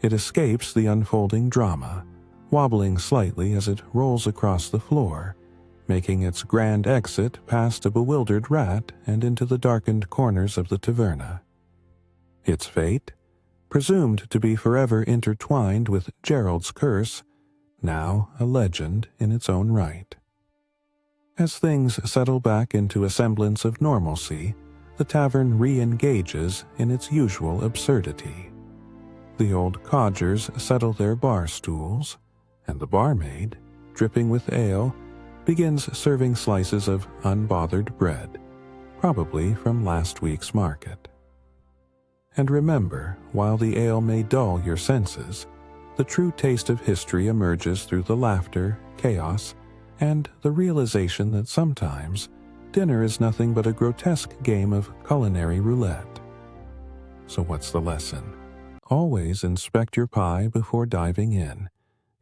It escapes the unfolding drama, wobbling slightly as it rolls across the floor, making its grand exit past a bewildered rat and into the darkened corners of the taverna. Its fate, presumed to be forever intertwined with Gerald's curse, now a legend in its own right. As things settle back into a semblance of normalcy, the tavern re-engages in its usual absurdity. The old codgers settle their bar stools, and the barmaid, dripping with ale, begins serving slices of unbothered bread, probably from last week's market. And remember, while the ale may dull your senses, the true taste of history emerges through the laughter, chaos, and the realization that sometimes dinner is nothing but a grotesque game of culinary roulette. So what's the lesson? Always inspect your pie before diving in.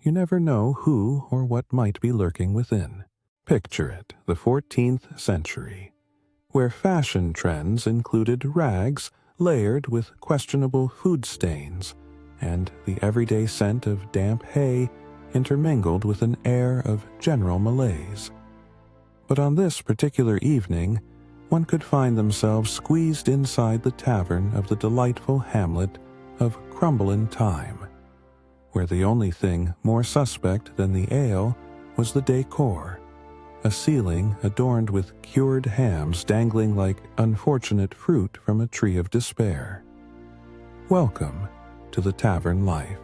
You never know who or what might be lurking within. Picture it, the 14th century, where fashion trends included rags layered with questionable food stains, and the everyday scent of damp hay intermingled with an air of general malaise. But on this particular evening, one could find themselves squeezed inside the tavern of the delightful hamlet of Crumblin' Time, where the only thing more suspect than the ale was the decor, a ceiling adorned with cured hams dangling like unfortunate fruit from a tree of despair. Welcome to the tavern life,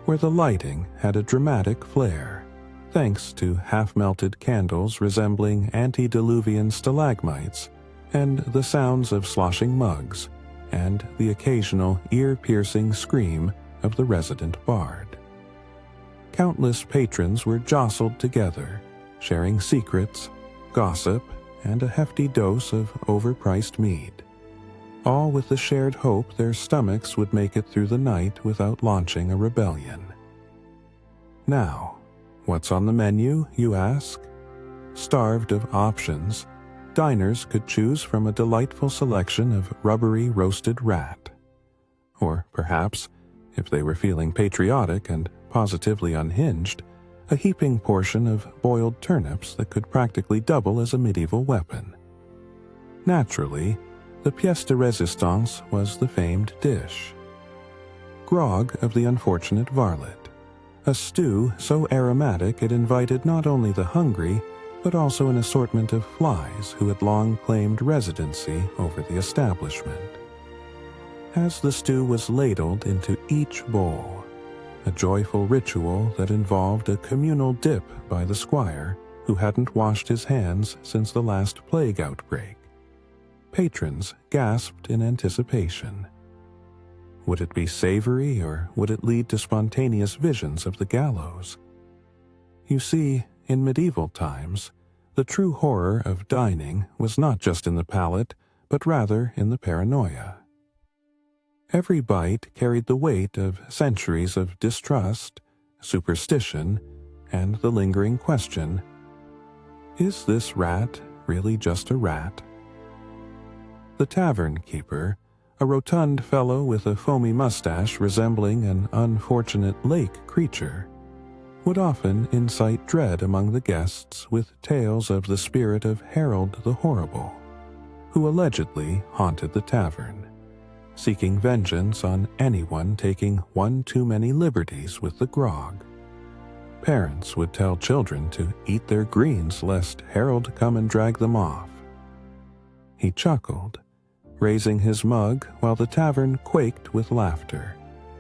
where the lighting had a dramatic flair, thanks to half-melted candles resembling antediluvian stalagmites, and the sounds of sloshing mugs, and the occasional ear-piercing scream of the resident bard. Countless patrons were jostled together, sharing secrets, gossip, and a hefty dose of overpriced mead, all with the shared hope their stomachs would make it through the night without launching a rebellion. Now, what's on the menu, you ask? Starved of options, diners could choose from a delightful selection of rubbery roasted rat. Or perhaps, if they were feeling patriotic and positively unhinged, a heaping portion of boiled turnips that could practically double as a medieval weapon. Naturally, the pièce de résistance was the famed dish. Grog of the unfortunate varlet, a stew so aromatic it invited not only the hungry, but also an assortment of flies who had long claimed residency over the establishment. As the stew was ladled into each bowl, a joyful ritual that involved a communal dip by the squire, who hadn't washed his hands since the last plague outbreak, patrons gasped in anticipation. Would it be savory, or would it lead to spontaneous visions of the gallows? You see, in medieval times, the true horror of dining was not just in the palate, but rather in the paranoia. Every bite carried the weight of centuries of distrust, superstition, and the lingering question, is this rat really just a rat? The tavern keeper, a rotund fellow with a foamy mustache resembling an unfortunate lake creature, would often incite dread among the guests with tales of the spirit of Harold the Horrible, who allegedly haunted the tavern, seeking vengeance on anyone taking one too many liberties with the grog. Parents would tell children to eat their greens lest Harold come and drag them off. He chuckled, raising his mug while the tavern quaked with laughter,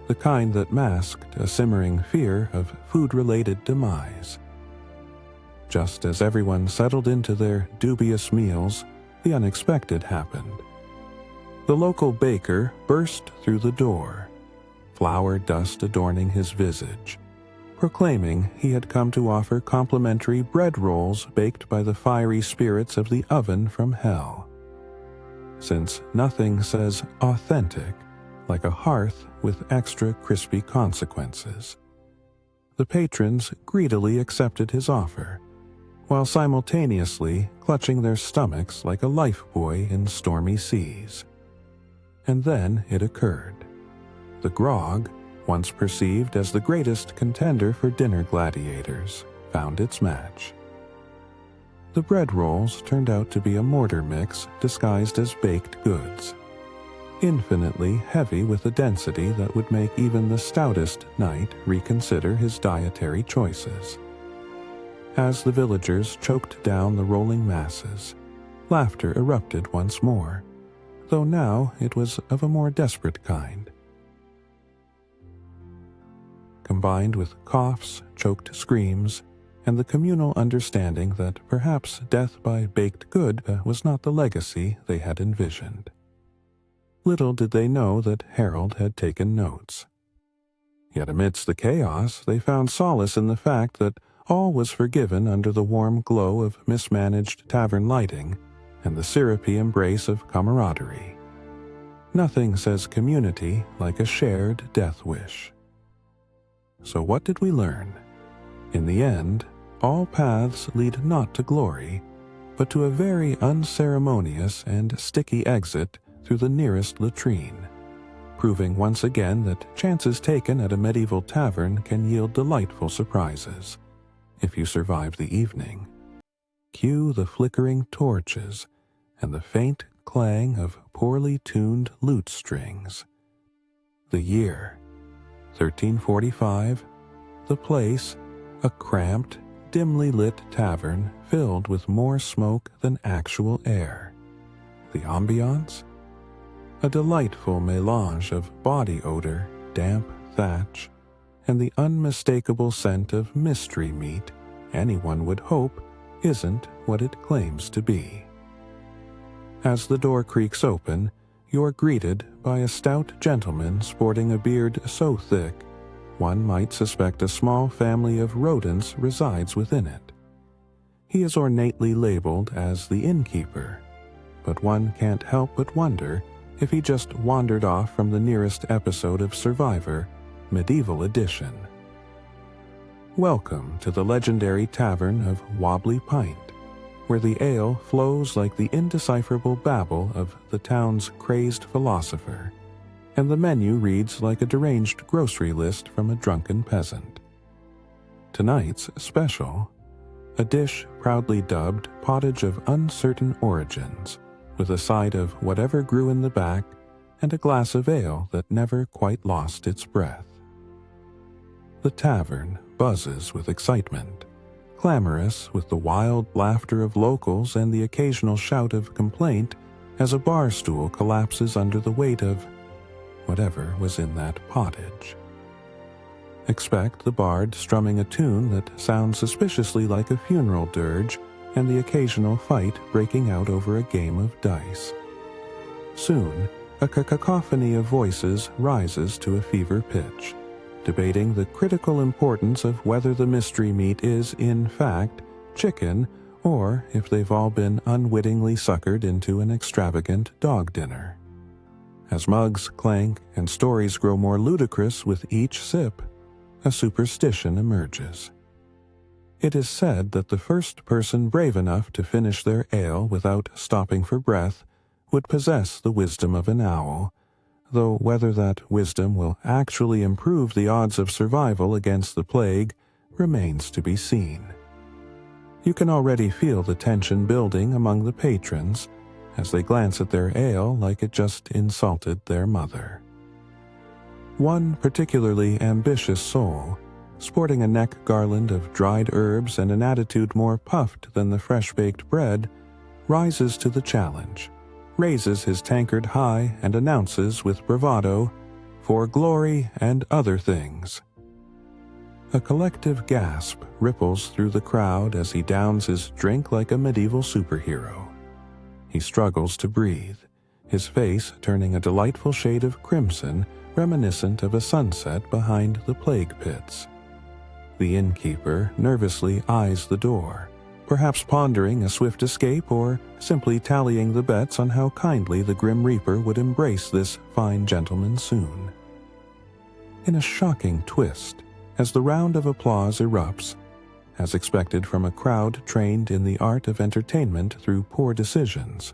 the kind that masked a simmering fear of food-related demise. Just as everyone settled into their dubious meals, the unexpected happened. The local baker burst through the door, flour dust adorning his visage, proclaiming he had come to offer complimentary bread rolls baked by the fiery spirits of the oven from hell. Since nothing says authentic like a hearth with extra crispy consequences, the patrons greedily accepted his offer, while simultaneously clutching their stomachs like a lifebuoy in stormy seas. And then it occurred. The grog, once perceived as the greatest contender for dinner gladiators, found its match. The bread rolls turned out to be a mortar mix disguised as baked goods, infinitely heavy with a density that would make even the stoutest knight reconsider his dietary choices. As the villagers choked down the rolling masses, laughter erupted once more, though now it was of a more desperate kind. Combined with coughs, choked screams, and the communal understanding that perhaps death by baked good was not the legacy they had envisioned. Little did they know that Harold had taken notes. Yet amidst the chaos, they found solace in the fact that all was forgiven under the warm glow of mismanaged tavern lighting and the syrupy embrace of camaraderie. Nothing says community like a shared death wish. So what did we learn? In the end, all paths lead not to glory, but to a very unceremonious and sticky exit through the nearest latrine, proving once again that chances taken at a medieval tavern can yield delightful surprises, if you survive the evening. Cue the flickering torches and the faint clang of poorly tuned lute strings. The year, 1345, the place, a cramped, dimly lit tavern filled with more smoke than actual air. The ambiance? A delightful melange of body odor damp thatch, and the unmistakable scent of mystery meat anyone would hope isn't what it claims to be. As the door creaks open, you're greeted by a stout gentleman sporting a beard so thick one might suspect a small family of rodents resides within it. He is ornately labeled as the innkeeper, but one can't help but wonder if he just wandered off from the nearest episode of Survivor, Medieval Edition. Welcome to the legendary tavern of Wobbly Pint, where the ale flows like the indecipherable babble of the town's crazed philosopher, and the menu reads like a deranged grocery list from a drunken peasant. Tonight's special, a dish proudly dubbed pottage of uncertain origins, with a side of whatever grew in the back and a glass of ale that never quite lost its breath. The tavern buzzes with excitement, clamorous with the wild laughter of locals and the occasional shout of complaint as a bar stool collapses under the weight of whatever was in that pottage. Expect the bard strumming a tune that sounds suspiciously like a funeral dirge and the occasional fight breaking out over a game of dice. Soon, a cacophony of voices rises to a fever pitch, debating the critical importance of whether the mystery meat is, in fact, chicken, or if they've all been unwittingly suckered into an extravagant dog dinner. As mugs clank and stories grow more ludicrous with each sip, a superstition emerges. It is said that the first person brave enough to finish their ale without stopping for breath would possess the wisdom of an owl, though whether that wisdom will actually improve the odds of survival against the plague remains to be seen. You can already feel the tension building among the patrons as they glance at their ale like it just insulted their mother. One particularly ambitious soul, sporting a neck garland of dried herbs and an attitude more puffed than the fresh-baked bread, rises to the challenge, raises his tankard high and announces with bravado, "For glory and other things." A collective gasp ripples through the crowd as he downs his drink like a medieval superhero. He struggles to breathe, his face turning a delightful shade of crimson reminiscent of a sunset behind the plague pits. The innkeeper nervously eyes the door, perhaps pondering a swift escape or simply tallying the bets on how kindly the Grim Reaper would embrace this fine gentleman soon. In a shocking twist, as the round of applause erupts, as expected from a crowd trained in the art of entertainment through poor decisions,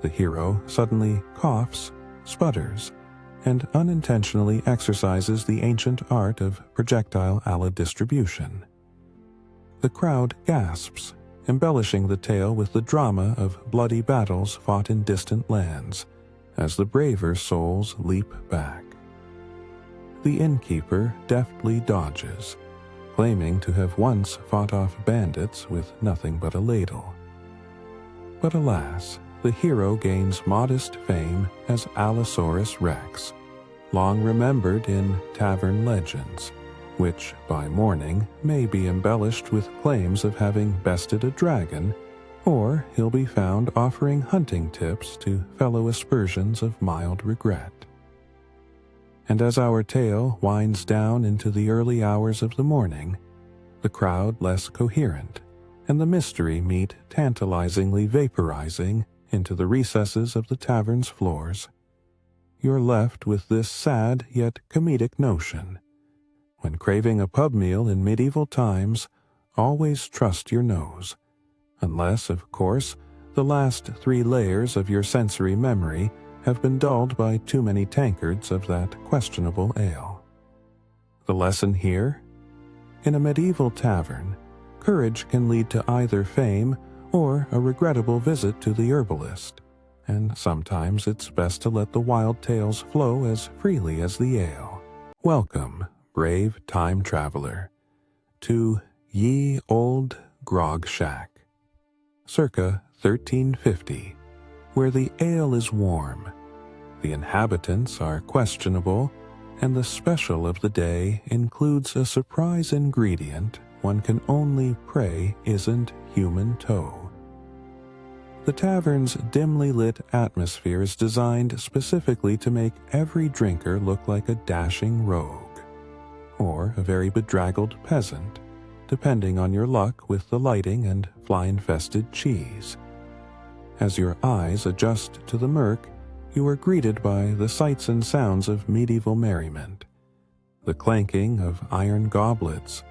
the hero suddenly coughs, sputters, and unintentionally exercises the ancient art of projectile distribution. The crowd gasps, embellishing the tale with the drama of bloody battles fought in distant lands, as the braver souls leap back. The innkeeper deftly dodges, claiming to have once fought off bandits with nothing but a ladle. But alas, the hero gains modest fame as Allosaurus Rex, long remembered in tavern legends, which by morning may be embellished with claims of having bested a dragon, or he'll be found offering hunting tips to fellow aspersions of mild regret. And as our tale winds down into the early hours of the morning, the crowd less coherent, and the mystery meat tantalizingly vaporizing into the recesses of the tavern's floors, you're left with this sad yet comedic notion. When craving a pub meal in medieval times, always trust your nose, unless, of course, the last 3 layers of your sensory memory have been dulled by too many tankards of that questionable ale. The lesson here? In a medieval tavern, courage can lead to either fame or a regrettable visit to the herbalist, and sometimes it's best to let the wild tales flow as freely as the ale. Welcome, brave time traveler, to Ye Old Grog Shack, circa 1350, where the ale is warm, the inhabitants are questionable, and the special of the day includes a surprise ingredient one can only pray isn't human toe. The tavern's dimly lit atmosphere is designed specifically to make every drinker look like a dashing rogue, or a very bedraggled peasant, depending on your luck with the lighting and fly-infested cheese. As your eyes adjust to the murk, you are greeted by the sights and sounds of medieval merriment, the clanking of iron goblets,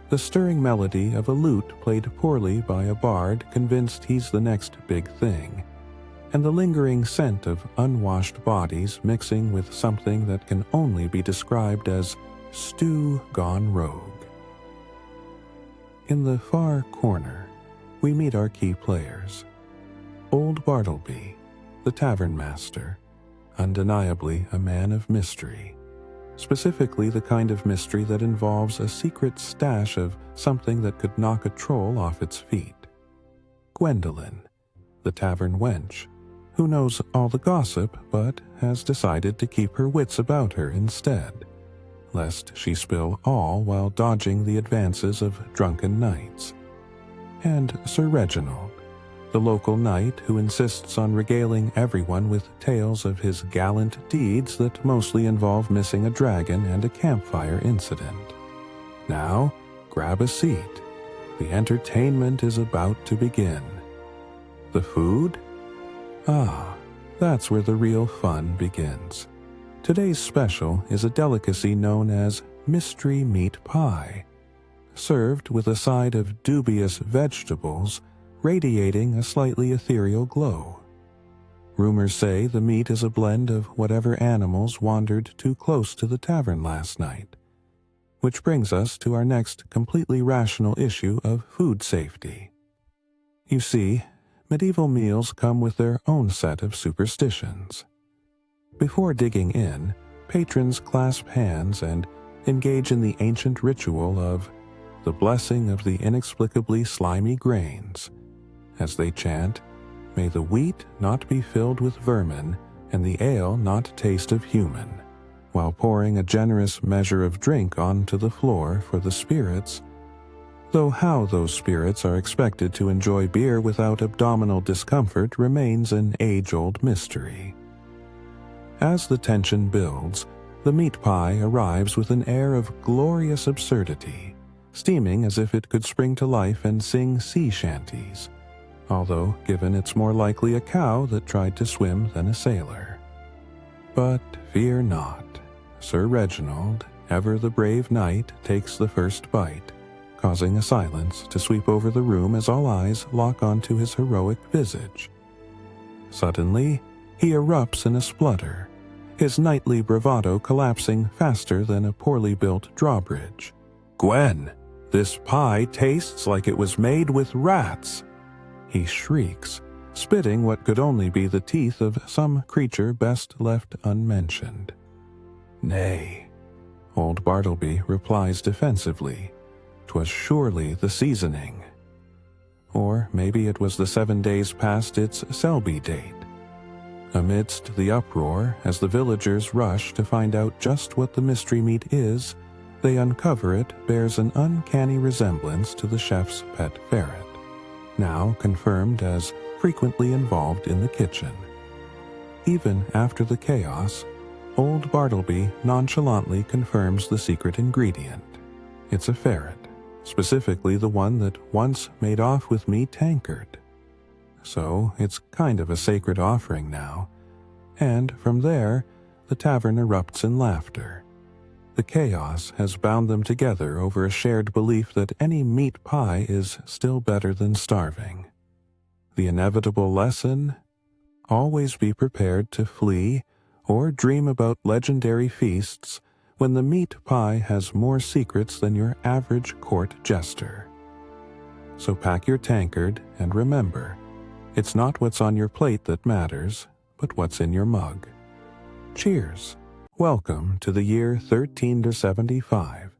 the stirring melody of a lute played poorly by a bard convinced he's the next big thing, and the lingering scent of unwashed bodies mixing with something that can only be described as stew gone rogue. In the far corner, we meet our key players. Old Bartleby, the tavern master, undeniably a man of mystery, specifically the kind of mystery that involves a secret stash of something that could knock a troll off its feet. Gwendolen, the tavern wench, who knows all the gossip but has decided to keep her wits about her instead, lest she spill all while dodging the advances of drunken knights. And Sir Reginald, the local knight who insists on regaling everyone with tales of his gallant deeds that mostly involve missing a dragon and a campfire incident. Now, grab a seat. The entertainment is about to begin. The food? Ah, that's where the real fun begins. Today's special is a delicacy known as mystery meat pie, served with a side of dubious vegetables radiating a slightly ethereal glow. Rumors say the meat is a blend of whatever animals wandered too close to the tavern last night. Which brings us to our next completely rational issue of food safety. You see, medieval meals come with their own set of superstitions. Before digging in, patrons clasp hands and engage in the ancient ritual of the blessing of the inexplicably slimy grains, as they chant, "May the wheat not be filled with vermin, and the ale not taste of human," while pouring a generous measure of drink onto the floor for the spirits, though how those spirits are expected to enjoy beer without abdominal discomfort remains an age-old mystery. As the tension builds, the meat pie arrives with an air of glorious absurdity, steaming as if it could spring to life and sing sea shanties, although given it's more likely a cow that tried to swim than a sailor. But fear not. Sir Reginald, ever the brave knight, takes the first bite, causing a silence to sweep over the room as all eyes lock onto his heroic visage. Suddenly, he erupts in a splutter, his knightly bravado collapsing faster than a poorly built drawbridge. "Gwen, this pie tastes like it was made with rats!" he shrieks, spitting what could only be the teeth of some creature best left unmentioned. "Nay," old Bartleby replies defensively, "'twas surely the seasoning." Or maybe it was the 7 days past its Selby date. Amidst the uproar, as the villagers rush to find out just what the mystery meat is, they uncover it bears an uncanny resemblance to the chef's pet ferret, now confirmed as frequently involved in the kitchen. Even after the chaos, old Bartleby nonchalantly confirms the secret ingredient. It's a ferret, specifically the one that once made off with me tankard. So it's kind of a sacred offering now, and from there, the tavern erupts in laughter. The chaos has bound them together over a shared belief that any meat pie is still better than starving. The inevitable lesson? Always be prepared to flee or dream about legendary feasts when the meat pie has more secrets than your average court jester. So pack your tankard and remember, it's not what's on your plate that matters, but what's in your mug. Cheers! Welcome to the year 1375,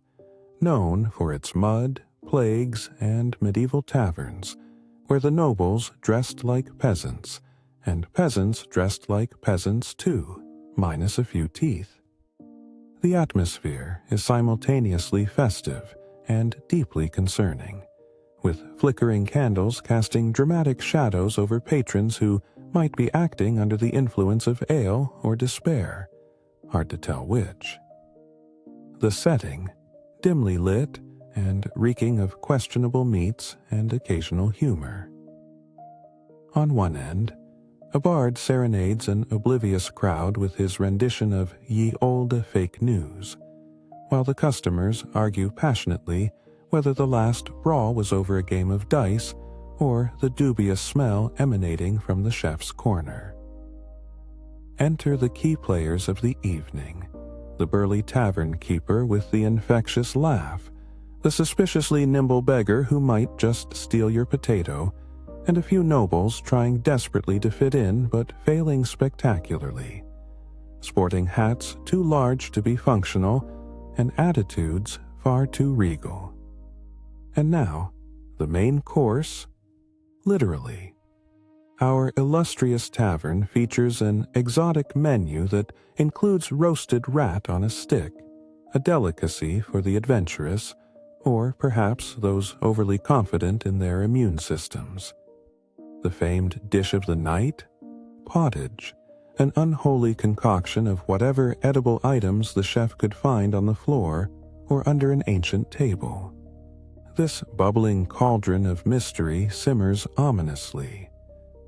known for its mud, plagues, and medieval taverns, where the nobles dressed like peasants, and peasants dressed like peasants too, minus a few teeth. The atmosphere is simultaneously festive and deeply concerning, with flickering candles casting dramatic shadows over patrons who might be acting under the influence of ale or despair, hard to tell which. The setting, dimly lit and reeking of questionable meats and occasional humor. On one end, a bard serenades an oblivious crowd with his rendition of Ye Olde Fake News, while the customers argue passionately whether the last brawl was over a game of dice or the dubious smell emanating from the chef's corner. Enter the key players of the evening, the burly tavern keeper with the infectious laugh, the suspiciously nimble beggar who might just steal your potato, and a few nobles trying desperately to fit in but failing spectacularly, sporting hats too large to be functional and attitudes far too regal. And now, the main course, literally. Our illustrious tavern features an exotic menu that includes roasted rat on a stick, a delicacy for the adventurous, or perhaps those overly confident in their immune systems. The famed dish of the night? Pottage, an unholy concoction of whatever edible items the chef could find on the floor or under an ancient table. This bubbling cauldron of mystery simmers ominously,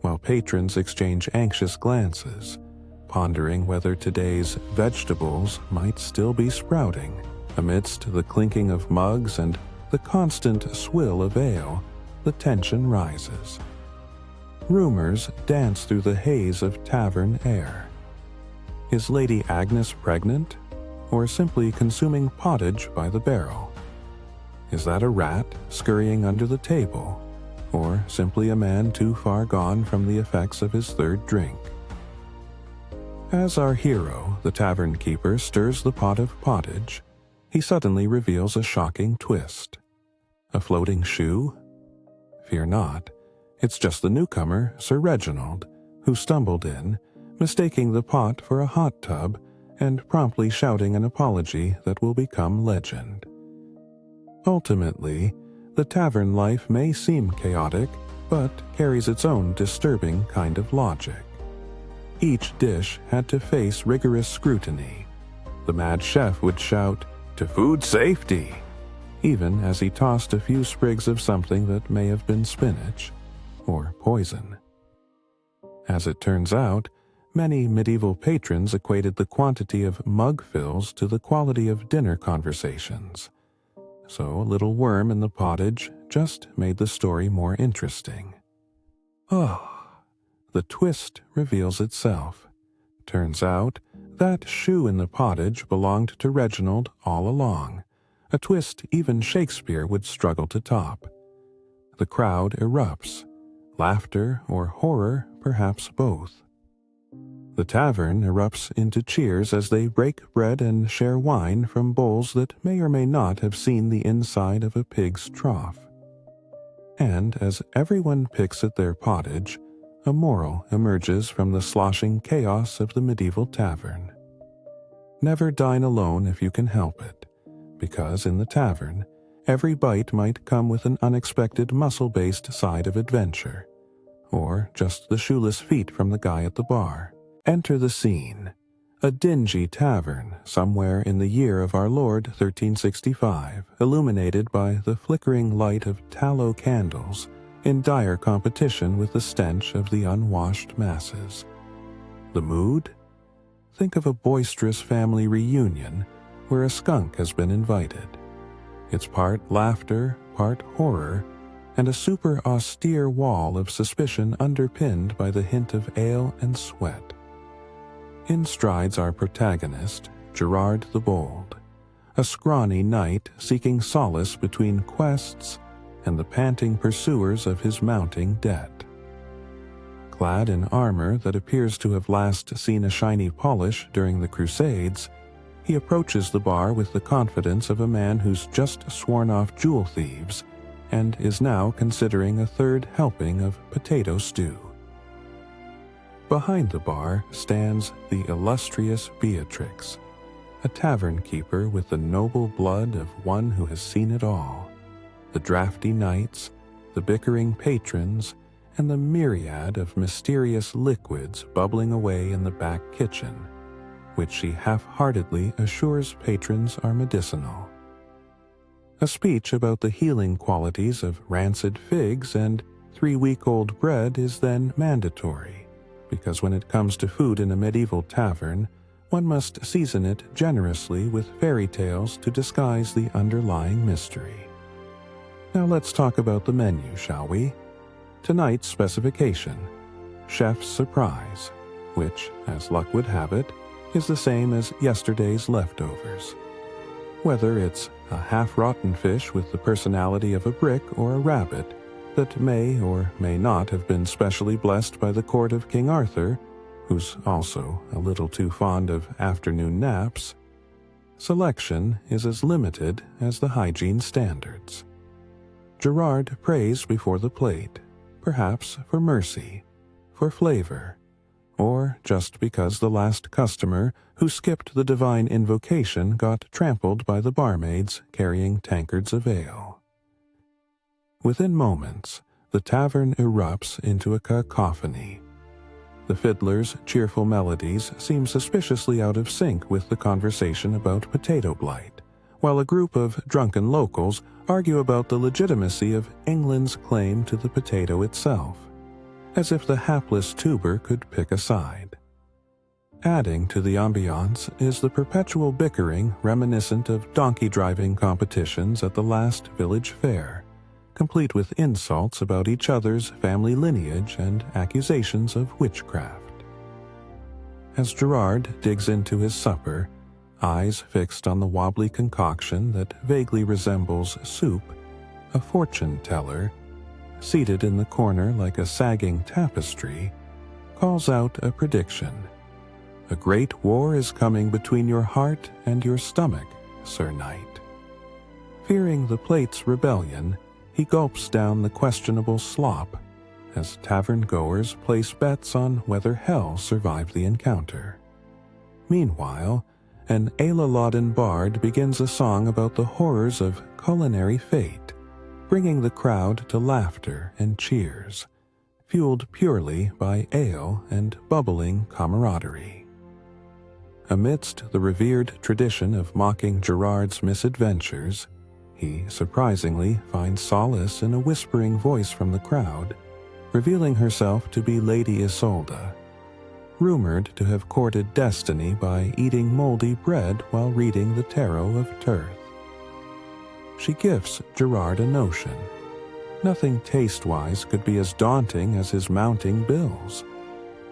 while patrons exchange anxious glances, pondering whether today's vegetables might still be sprouting. Amidst the clinking of mugs and the constant swill of ale, the tension rises. Rumors dance through the haze of tavern air. Is Lady Agnes pregnant, or simply consuming pottage by the barrel? Is that a rat scurrying under the table, or simply a man too far gone from the effects of his third drink? As our hero, the tavern keeper, stirs the pot of pottage, he suddenly reveals a shocking twist. A floating shoe? Fear not. It's just the newcomer, Sir Reginald, who stumbled in, mistaking the pot for a hot tub and promptly shouting an apology that will become legend. Ultimately, the tavern life may seem chaotic, but carries its own disturbing kind of logic. Each dish had to face rigorous scrutiny. The mad chef would shout, "To food safety!" even as he tossed a few sprigs of something that may have been spinach or poison. As it turns out, many medieval patrons equated the quantity of mug fills to the quality of dinner conversations. So a little worm in the pottage just made the story more interesting. The twist reveals itself. Turns out, that shoe in the pottage belonged to Reginald all along, a twist even Shakespeare would struggle to top. The crowd erupts, laughter or horror, perhaps both. The tavern erupts into cheers as they break bread and share wine from bowls that may or may not have seen the inside of a pig's trough. And as everyone picks at their pottage, a moral emerges from the sloshing chaos of the medieval tavern. Never dine alone if you can help it, because in the tavern, every bite might come with an unexpected muscle-based side of adventure, or just the shoeless feet from the guy at the bar. Enter the scene, a dingy tavern somewhere in the year of our Lord 1365, illuminated by the flickering light of tallow candles, in dire competition with the stench of the unwashed masses. The mood? Think of a boisterous family reunion where a skunk has been invited. It's part laughter, part horror, and a super austere wall of suspicion underpinned by the hint of ale and sweat. In strides our protagonist, Gerard the Bold, a scrawny knight seeking solace between quests and the panting pursuers of his mounting debt. Clad in armor that appears to have last seen a shiny polish during the Crusades, he approaches the bar with the confidence of a man who's just sworn off jewel thieves and is now considering a third helping of potato stew. Behind the bar stands the illustrious Beatrix, a tavern keeper with the noble blood of one who has seen it all, the drafty nights, the bickering patrons, and the myriad of mysterious liquids bubbling away in the back kitchen, which she half-heartedly assures patrons are medicinal. A speech about the healing qualities of rancid figs and 3-week-old bread is then mandatory, because when it comes to food in a medieval tavern, one must season it generously with fairy tales to disguise the underlying mystery. Now let's talk about the menu, shall we? Tonight's specification: Chef's Surprise, which, as luck would have it, is the same as yesterday's leftovers. Whether it's a half-rotten fish with the personality of a brick or a rabbit that may or may not have been specially blessed by the court of King Arthur, who's also a little too fond of afternoon naps, selection is as limited as the hygiene standards. Gerard prays before the plate, perhaps for mercy, for flavor, or just because the last customer who skipped the divine invocation got trampled by the barmaids carrying tankards of ale. Within moments, the tavern erupts into a cacophony. The fiddler's cheerful melodies seem suspiciously out of sync with the conversation about potato blight, while a group of drunken locals argue about the legitimacy of England's claim to the potato itself, as if the hapless tuber could pick a side. Adding to the ambiance is the perpetual bickering reminiscent of donkey-driving competitions at the last village fair, complete with insults about each other's family lineage and accusations of witchcraft. As Gerard digs into his supper, eyes fixed on the wobbly concoction that vaguely resembles soup, a fortune-teller, seated in the corner like a sagging tapestry, calls out a prediction. A great war is coming between your heart and your stomach, Sir Knight. Fearing the plate's rebellion, he gulps down the questionable slop as tavern-goers place bets on whether hell survived the encounter. Meanwhile, an Ayla-laden bard begins a song about the horrors of culinary fate, bringing the crowd to laughter and cheers, fueled purely by ale and bubbling camaraderie. Amidst the revered tradition of mocking Gerard's misadventures, he surprisingly finds solace in a whispering voice from the crowd, revealing herself to be Lady Isolde, rumored to have courted destiny by eating moldy bread while reading the Tarot of Turth. She gifts Gerard a notion. Nothing taste-wise could be as daunting as his mounting bills.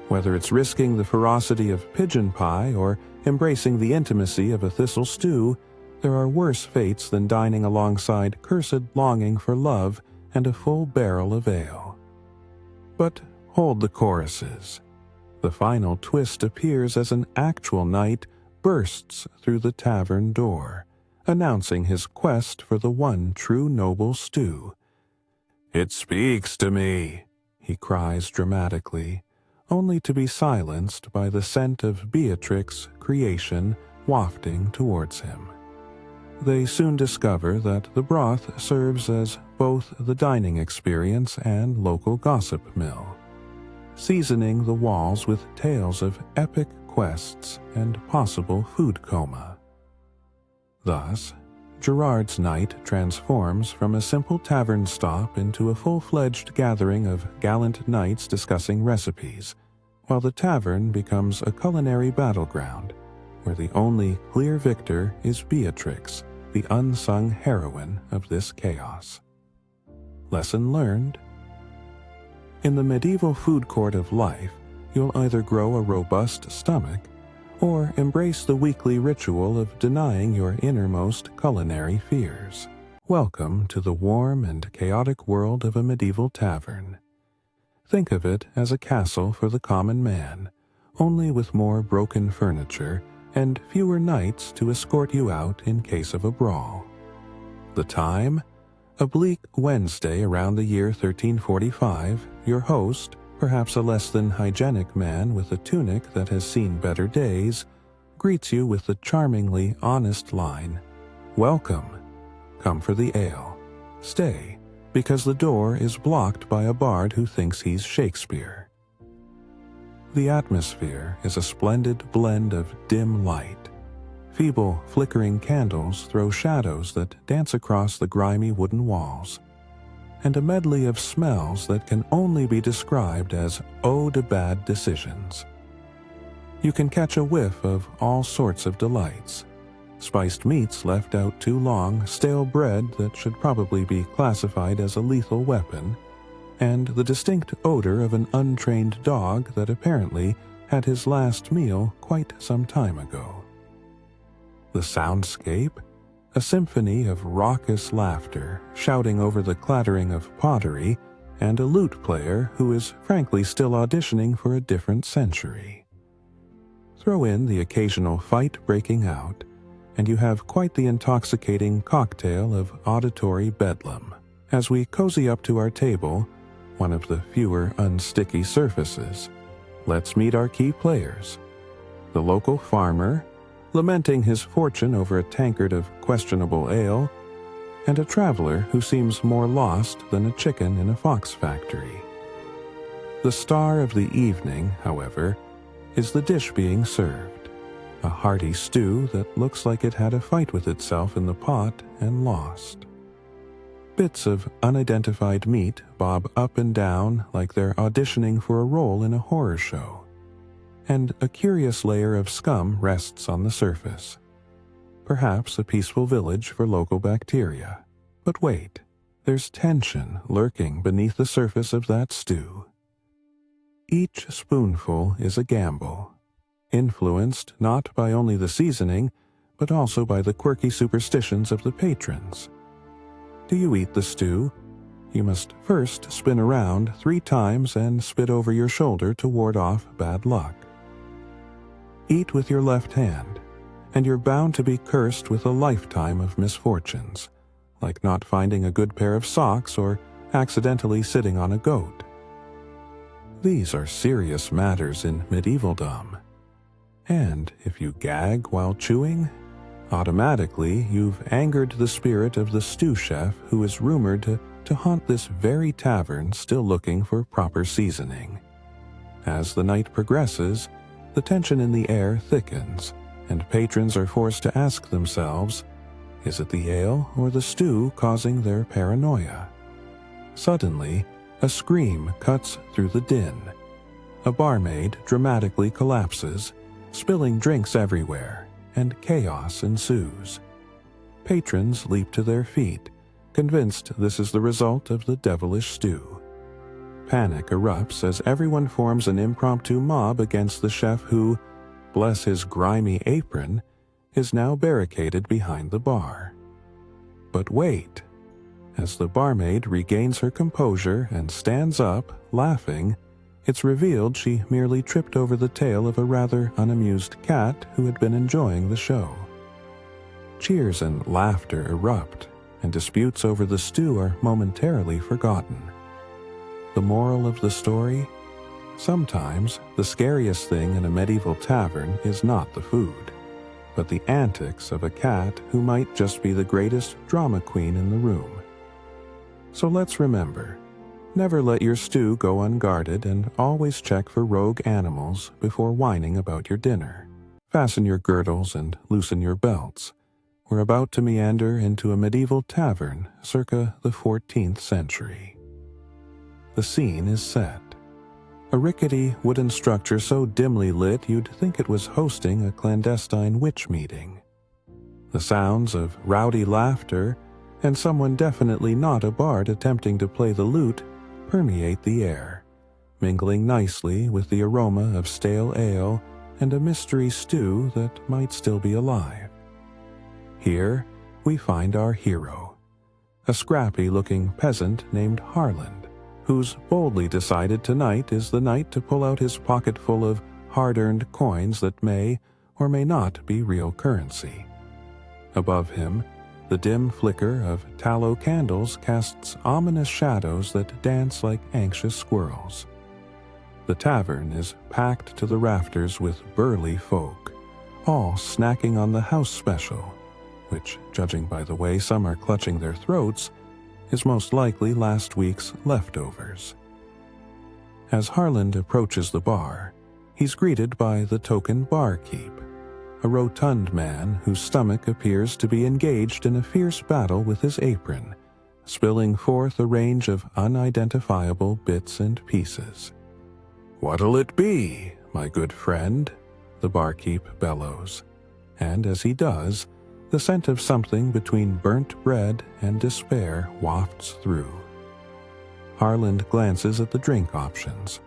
Whether it's risking the ferocity of pigeon pie or embracing the intimacy of a thistle stew, there are worse fates than dining alongside cursed longing for love and a full barrel of ale. But hold the choruses. The final twist appears as an actual knight bursts through the tavern door, announcing his quest for the one true noble stew. "It speaks to me," he cries dramatically, only to be silenced by the scent of Beatrix creation wafting towards him. They soon discover that the broth serves as both the dining experience and local gossip mill, seasoning the walls with tales of epic quests and possible food coma. Thus, Gerard's night transforms from a simple tavern stop into a full-fledged gathering of gallant knights discussing recipes, while the tavern becomes a culinary battleground, where the only clear victor is Beatrix, the unsung heroine of this chaos. Lesson learned? In the medieval food court of life, you'll either grow a robust stomach or embrace the weekly ritual of denying your innermost culinary fears. Welcome to the warm and chaotic world of a medieval tavern. Think of it as a castle for the common man, only with more broken furniture and fewer knights to escort you out in case of a brawl. The time? A bleak Wednesday around the year 1345, your host, perhaps a less than hygienic man with a tunic that has seen better days, greets you with the charmingly honest line, "Welcome. Come for the ale. Stay, because the door is blocked by a bard who thinks he's Shakespeare." The atmosphere is a splendid blend of dim light. Feeble, flickering candles throw shadows that dance across the grimy wooden walls, and a medley of smells that can only be described as ode to bad decisions. You can catch a whiff of all sorts of delights: spiced meats left out too long, stale bread that should probably be classified as a lethal weapon, and the distinct odor of an untrained dog that apparently had his last meal quite some time ago. The soundscape? A symphony of raucous laughter, shouting over the clattering of pottery, and a lute player who is frankly still auditioning for a different century. Throw in the occasional fight breaking out, and you have quite the intoxicating cocktail of auditory bedlam. As we cozy up to our table, one of the fewer unsticky surfaces, let's meet our key players. The local farmer, lamenting his fortune over a tankard of questionable ale, and a traveler who seems more lost than a chicken in a fox factory. The star of the evening, however, is the dish being served, a hearty stew that looks like it had a fight with itself in the pot and lost. Bits of unidentified meat bob up and down like they're auditioning for a role in a horror show, and a curious layer of scum rests on the surface. Perhaps a peaceful village for local bacteria. But wait, there's tension lurking beneath the surface of that stew. Each spoonful is a gamble, influenced not by only the seasoning, but also by the quirky superstitions of the patrons. Do you eat the stew? You must first spin around 3 times and spit over your shoulder to ward off bad luck. Eat with your left hand, and you're bound to be cursed with a lifetime of misfortunes, like not finding a good pair of socks or accidentally sitting on a goat. These are serious matters in medievaldom. And if you gag while chewing, automatically you've angered the spirit of the stew chef who is rumored to haunt this very tavern still looking for proper seasoning. As the night progresses, the tension in the air thickens, and patrons are forced to ask themselves, is it the ale or the stew causing their paranoia? Suddenly, a scream cuts through the din. A barmaid dramatically collapses, spilling drinks everywhere, and chaos ensues. Patrons leap to their feet, convinced this is the result of the devilish stew. Panic erupts as everyone forms an impromptu mob against the chef who, bless his grimy apron, is now barricaded behind the bar. But wait! As the barmaid regains her composure and stands up, laughing, it's revealed she merely tripped over the tail of a rather unamused cat who had been enjoying the show. Cheers and laughter erupt, and disputes over the stew are momentarily forgotten. The moral of the story? Sometimes the scariest thing in a medieval tavern is not the food, but the antics of a cat who might just be the greatest drama queen in the room. So let's remember, never let your stew go unguarded, and always check for rogue animals before whining about your dinner. Fasten your girdles and loosen your belts. We're about to meander into a medieval tavern circa the 14th century. The scene is set. A rickety wooden structure so dimly lit you'd think it was hosting a clandestine witch meeting. The sounds of rowdy laughter, and someone definitely not a bard attempting to play the lute, permeate the air, mingling nicely with the aroma of stale ale and a mystery stew that might still be alive. Here we find our hero, a scrappy-looking peasant named Harland, who's boldly decided tonight is the night to pull out his pocket full of hard-earned coins that may or may not be real currency. Above him, the dim flicker of tallow candles casts ominous shadows that dance like anxious squirrels. The tavern is packed to the rafters with burly folk, all snacking on the house special, which, judging by the way some are clutching their throats, is most likely last week's leftovers. As Harland approaches the bar, he's greeted by the token barkeep, a rotund man whose stomach appears to be engaged in a fierce battle with his apron, spilling forth a range of unidentifiable bits and pieces. "What'll it be, my good friend?" the barkeep bellows, and as he does, the scent of something between burnt bread and despair wafts through. Harland glances at the drink options.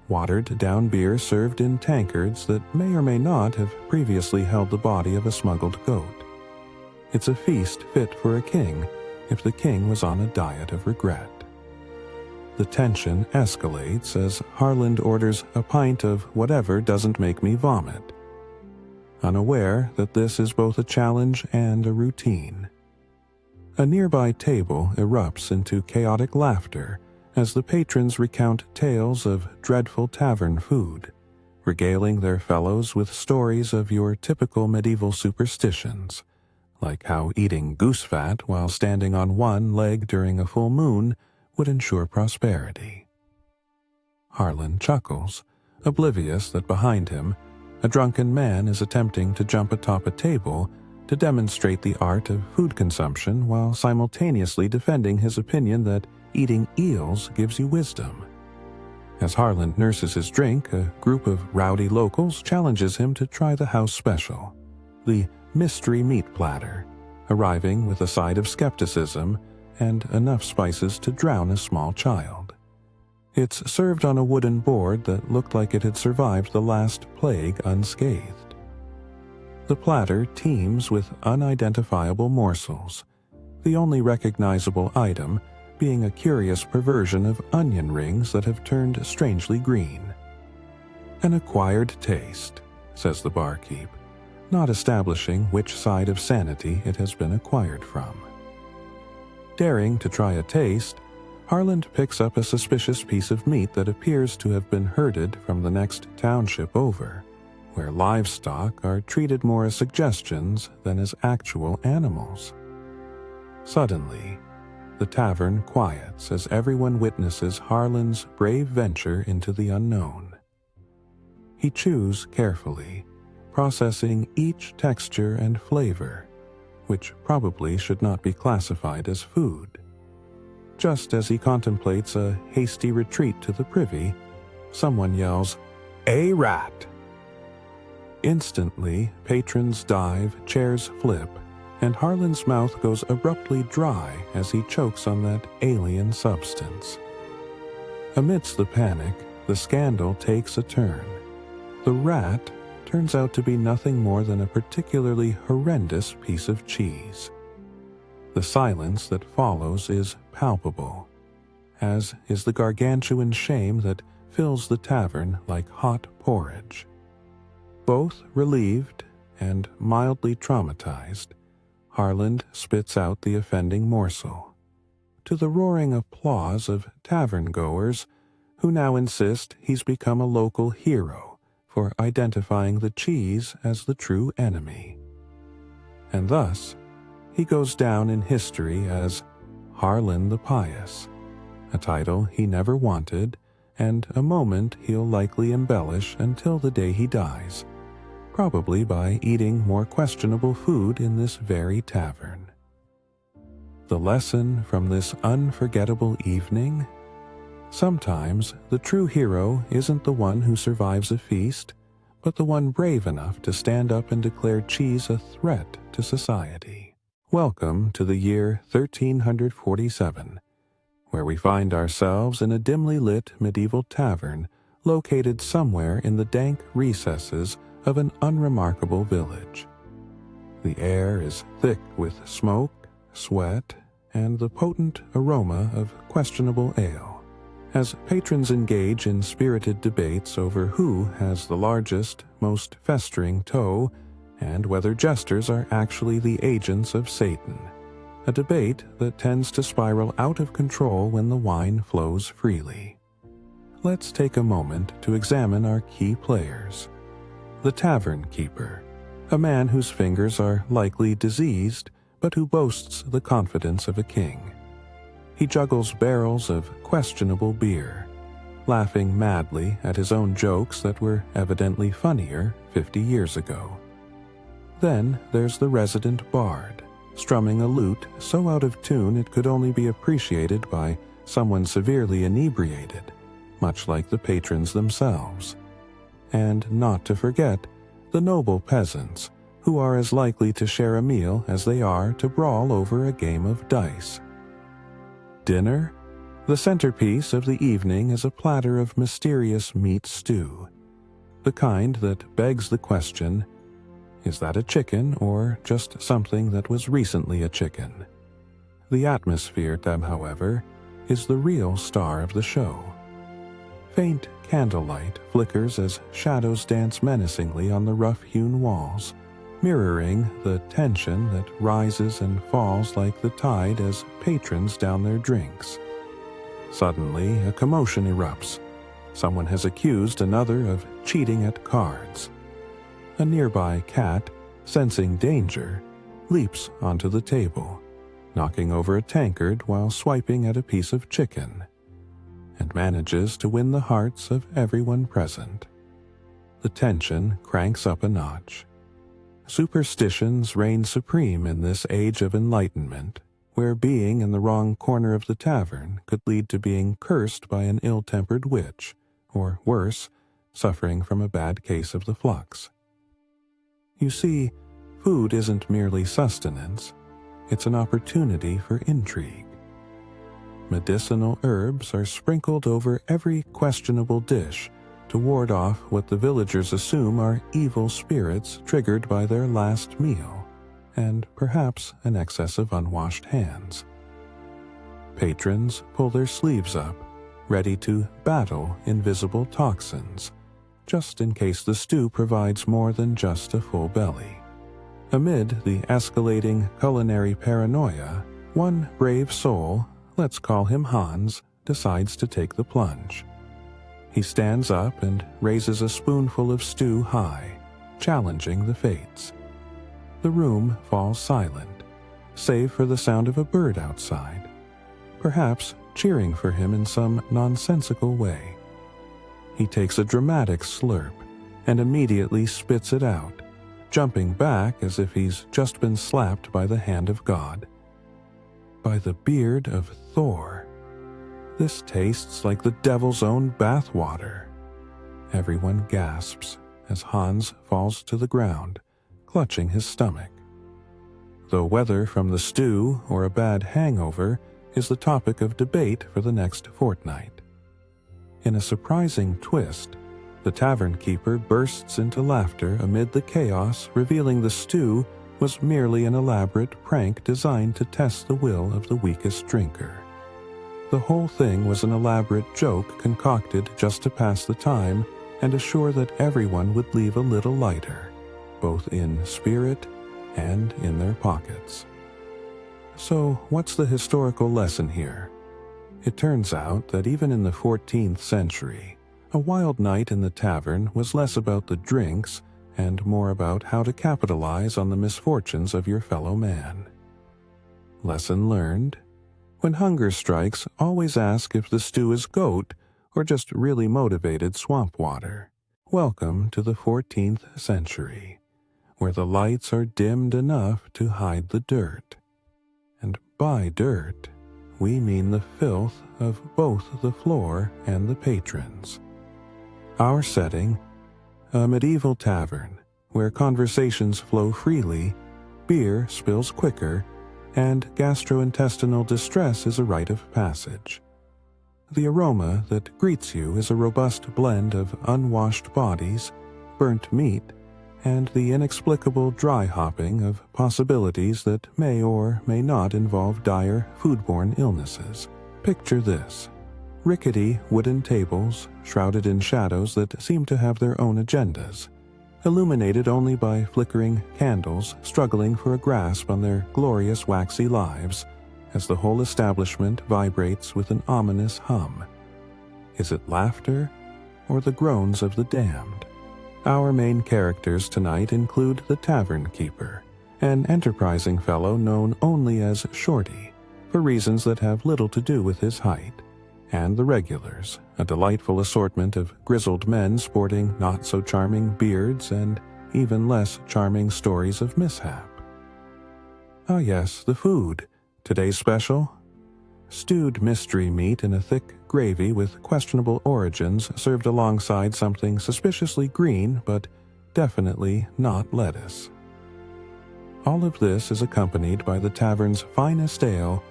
Watered-down beer served in tankards that may or may not have previously held the body of a smuggled goat. It's a feast fit for a king if the king was on a diet of regret. The tension escalates as Harland orders a pint of whatever doesn't make me vomit, unaware that this is both a challenge and a routine. A nearby table erupts into chaotic laughter as the patrons recount tales of dreadful tavern food, regaling their fellows with stories of your typical medieval superstitions, like how eating goose fat while standing on one leg during a full moon would ensure prosperity. Harland chuckles, oblivious that behind him, a drunken man is attempting to jump atop a table to demonstrate the art of food consumption while simultaneously defending his opinion that eating eels gives you wisdom. As Harland nurses his drink, a group of rowdy locals challenges him to try the house special, the mystery meat platter, arriving with a side of skepticism and enough spices to drown a small child. It's served on a wooden board that looked like it had survived the last plague unscathed. The platter teems with unidentifiable morsels, the only recognizable item being a curious perversion of onion rings that have turned strangely green. "An acquired taste," says the barkeep, not establishing which side of sanity it has been acquired from. Daring to try a taste, Harland picks up a suspicious piece of meat that appears to have been herded from the next township over, where livestock are treated more as suggestions than as actual animals. Suddenly, the tavern quiets as everyone witnesses Harland's brave venture into the unknown. He chews carefully, processing each texture and flavor, which probably should not be classified as food. Just as he contemplates a hasty retreat to the privy, someone yells, "A rat!" Instantly, patrons dive, chairs flip, and Harland's mouth goes abruptly dry as he chokes on that alien substance. Amidst the panic, the scandal takes a turn. The rat turns out to be nothing more than a particularly horrendous piece of cheese. The silence that follows is palpable, as is the gargantuan shame that fills the tavern like hot porridge. Both relieved and mildly traumatized, Harland spits out the offending morsel, to the roaring applause of tavern-goers who now insist he's become a local hero for identifying the cheese as the true enemy. And thus, he goes down in history as Harland the Pious, a title he never wanted and a moment he'll likely embellish until the day he dies, probably by eating more questionable food in this very tavern. The lesson from this unforgettable evening? Sometimes the true hero isn't the one who survives a feast, but the one brave enough to stand up and declare cheese a threat to society. Welcome to the year 1347, where we find ourselves in a dimly lit medieval tavern located somewhere in the dank recesses of an unremarkable village. The air is thick with smoke, sweat, and the potent aroma of questionable ale, as patrons engage in spirited debates over who has the largest, most festering toe, and whether jesters are actually the agents of Satan, a debate that tends to spiral out of control when the wine flows freely. Let's take a moment to examine our key players. The tavern keeper, a man whose fingers are likely diseased, but who boasts the confidence of a king. He juggles barrels of questionable beer, laughing madly at his own jokes that were evidently funnier 50 years ago. Then there's the resident bard, strumming a lute so out of tune it could only be appreciated by someone severely inebriated, much like the patrons themselves. And not to forget the noble peasants, who are as likely to share a meal as they are to brawl over a game of dice. Dinner? The centerpiece of the evening is a platter of mysterious meat stew, the kind that begs the question, is that a chicken or just something that was recently a chicken? The atmosphere, however, is the real star of the show. Faint candlelight flickers as shadows dance menacingly on the rough-hewn walls, mirroring the tension that rises and falls like the tide as patrons down their drinks. Suddenly, a commotion erupts. Someone has accused another of cheating at cards. A nearby cat, sensing danger, leaps onto the table, knocking over a tankard while swiping at a piece of chicken, and manages to win the hearts of everyone present. The tension cranks up a notch. Superstitions reign supreme in this age of enlightenment, where being in the wrong corner of the tavern could lead to being cursed by an ill-tempered witch, or worse, suffering from a bad case of the flux. You see, food isn't merely sustenance, it's an opportunity for intrigue. Medicinal herbs are sprinkled over every questionable dish to ward off what the villagers assume are evil spirits triggered by their last meal, and perhaps an excess of unwashed hands. Patrons pull their sleeves up, ready to battle invisible toxins, just in case the stew provides more than just a full belly. Amid the escalating culinary paranoia, one brave soul, let's call him Hans, decides to take the plunge. He stands up and raises a spoonful of stew high, challenging the fates. The room falls silent, save for the sound of a bird outside, perhaps cheering for him in some nonsensical way. He takes a dramatic slurp and immediately spits it out, jumping back as if he's just been slapped by the hand of God. By the beard of Thor, this tastes like the devil's own bathwater. Everyone gasps as Hans falls to the ground, clutching his stomach. Though whether from the stew or a bad hangover is the topic of debate for the next fortnight. In a surprising twist, the tavern keeper bursts into laughter amid the chaos, revealing the stew was merely an elaborate prank designed to test the will of the weakest drinker. The whole thing was an elaborate joke concocted just to pass the time and assure that everyone would leave a little lighter, both in spirit and in their pockets. So, what's the historical lesson here? It turns out that even in the 14th century, a wild night in the tavern was less about the drinks and more about how to capitalize on the misfortunes of your fellow man. Lesson learned: when hunger strikes, always ask if the stew is goat or just really motivated swamp water. Welcome to the 14th century, where the lights are dimmed enough to hide the dirt. And by dirt, we mean the filth of both the floor and the patrons. Our setting: a medieval tavern, where conversations flow freely, beer spills quicker, and gastrointestinal distress is a rite of passage. The aroma that greets you is a robust blend of unwashed bodies, burnt meat, and the inexplicable dry hopping of possibilities that may or may not involve dire foodborne illnesses. Picture this: rickety wooden tables, shrouded in shadows that seem to have their own agendas, illuminated only by flickering candles struggling for a grasp on their glorious waxy lives, as the whole establishment vibrates with an ominous hum. Is it laughter or the groans of the damned? Our main characters tonight include the tavern keeper, an enterprising fellow known only as Shorty, for reasons that have little to do with his height, and the regulars, a delightful assortment of grizzled men sporting not-so-charming beards and even less charming stories of mishap. Ah yes, the food. Today's special? Stewed mystery meat in a thick gravy with questionable origins served alongside something suspiciously green but definitely not lettuce. All of this is accompanied by the tavern's finest ale,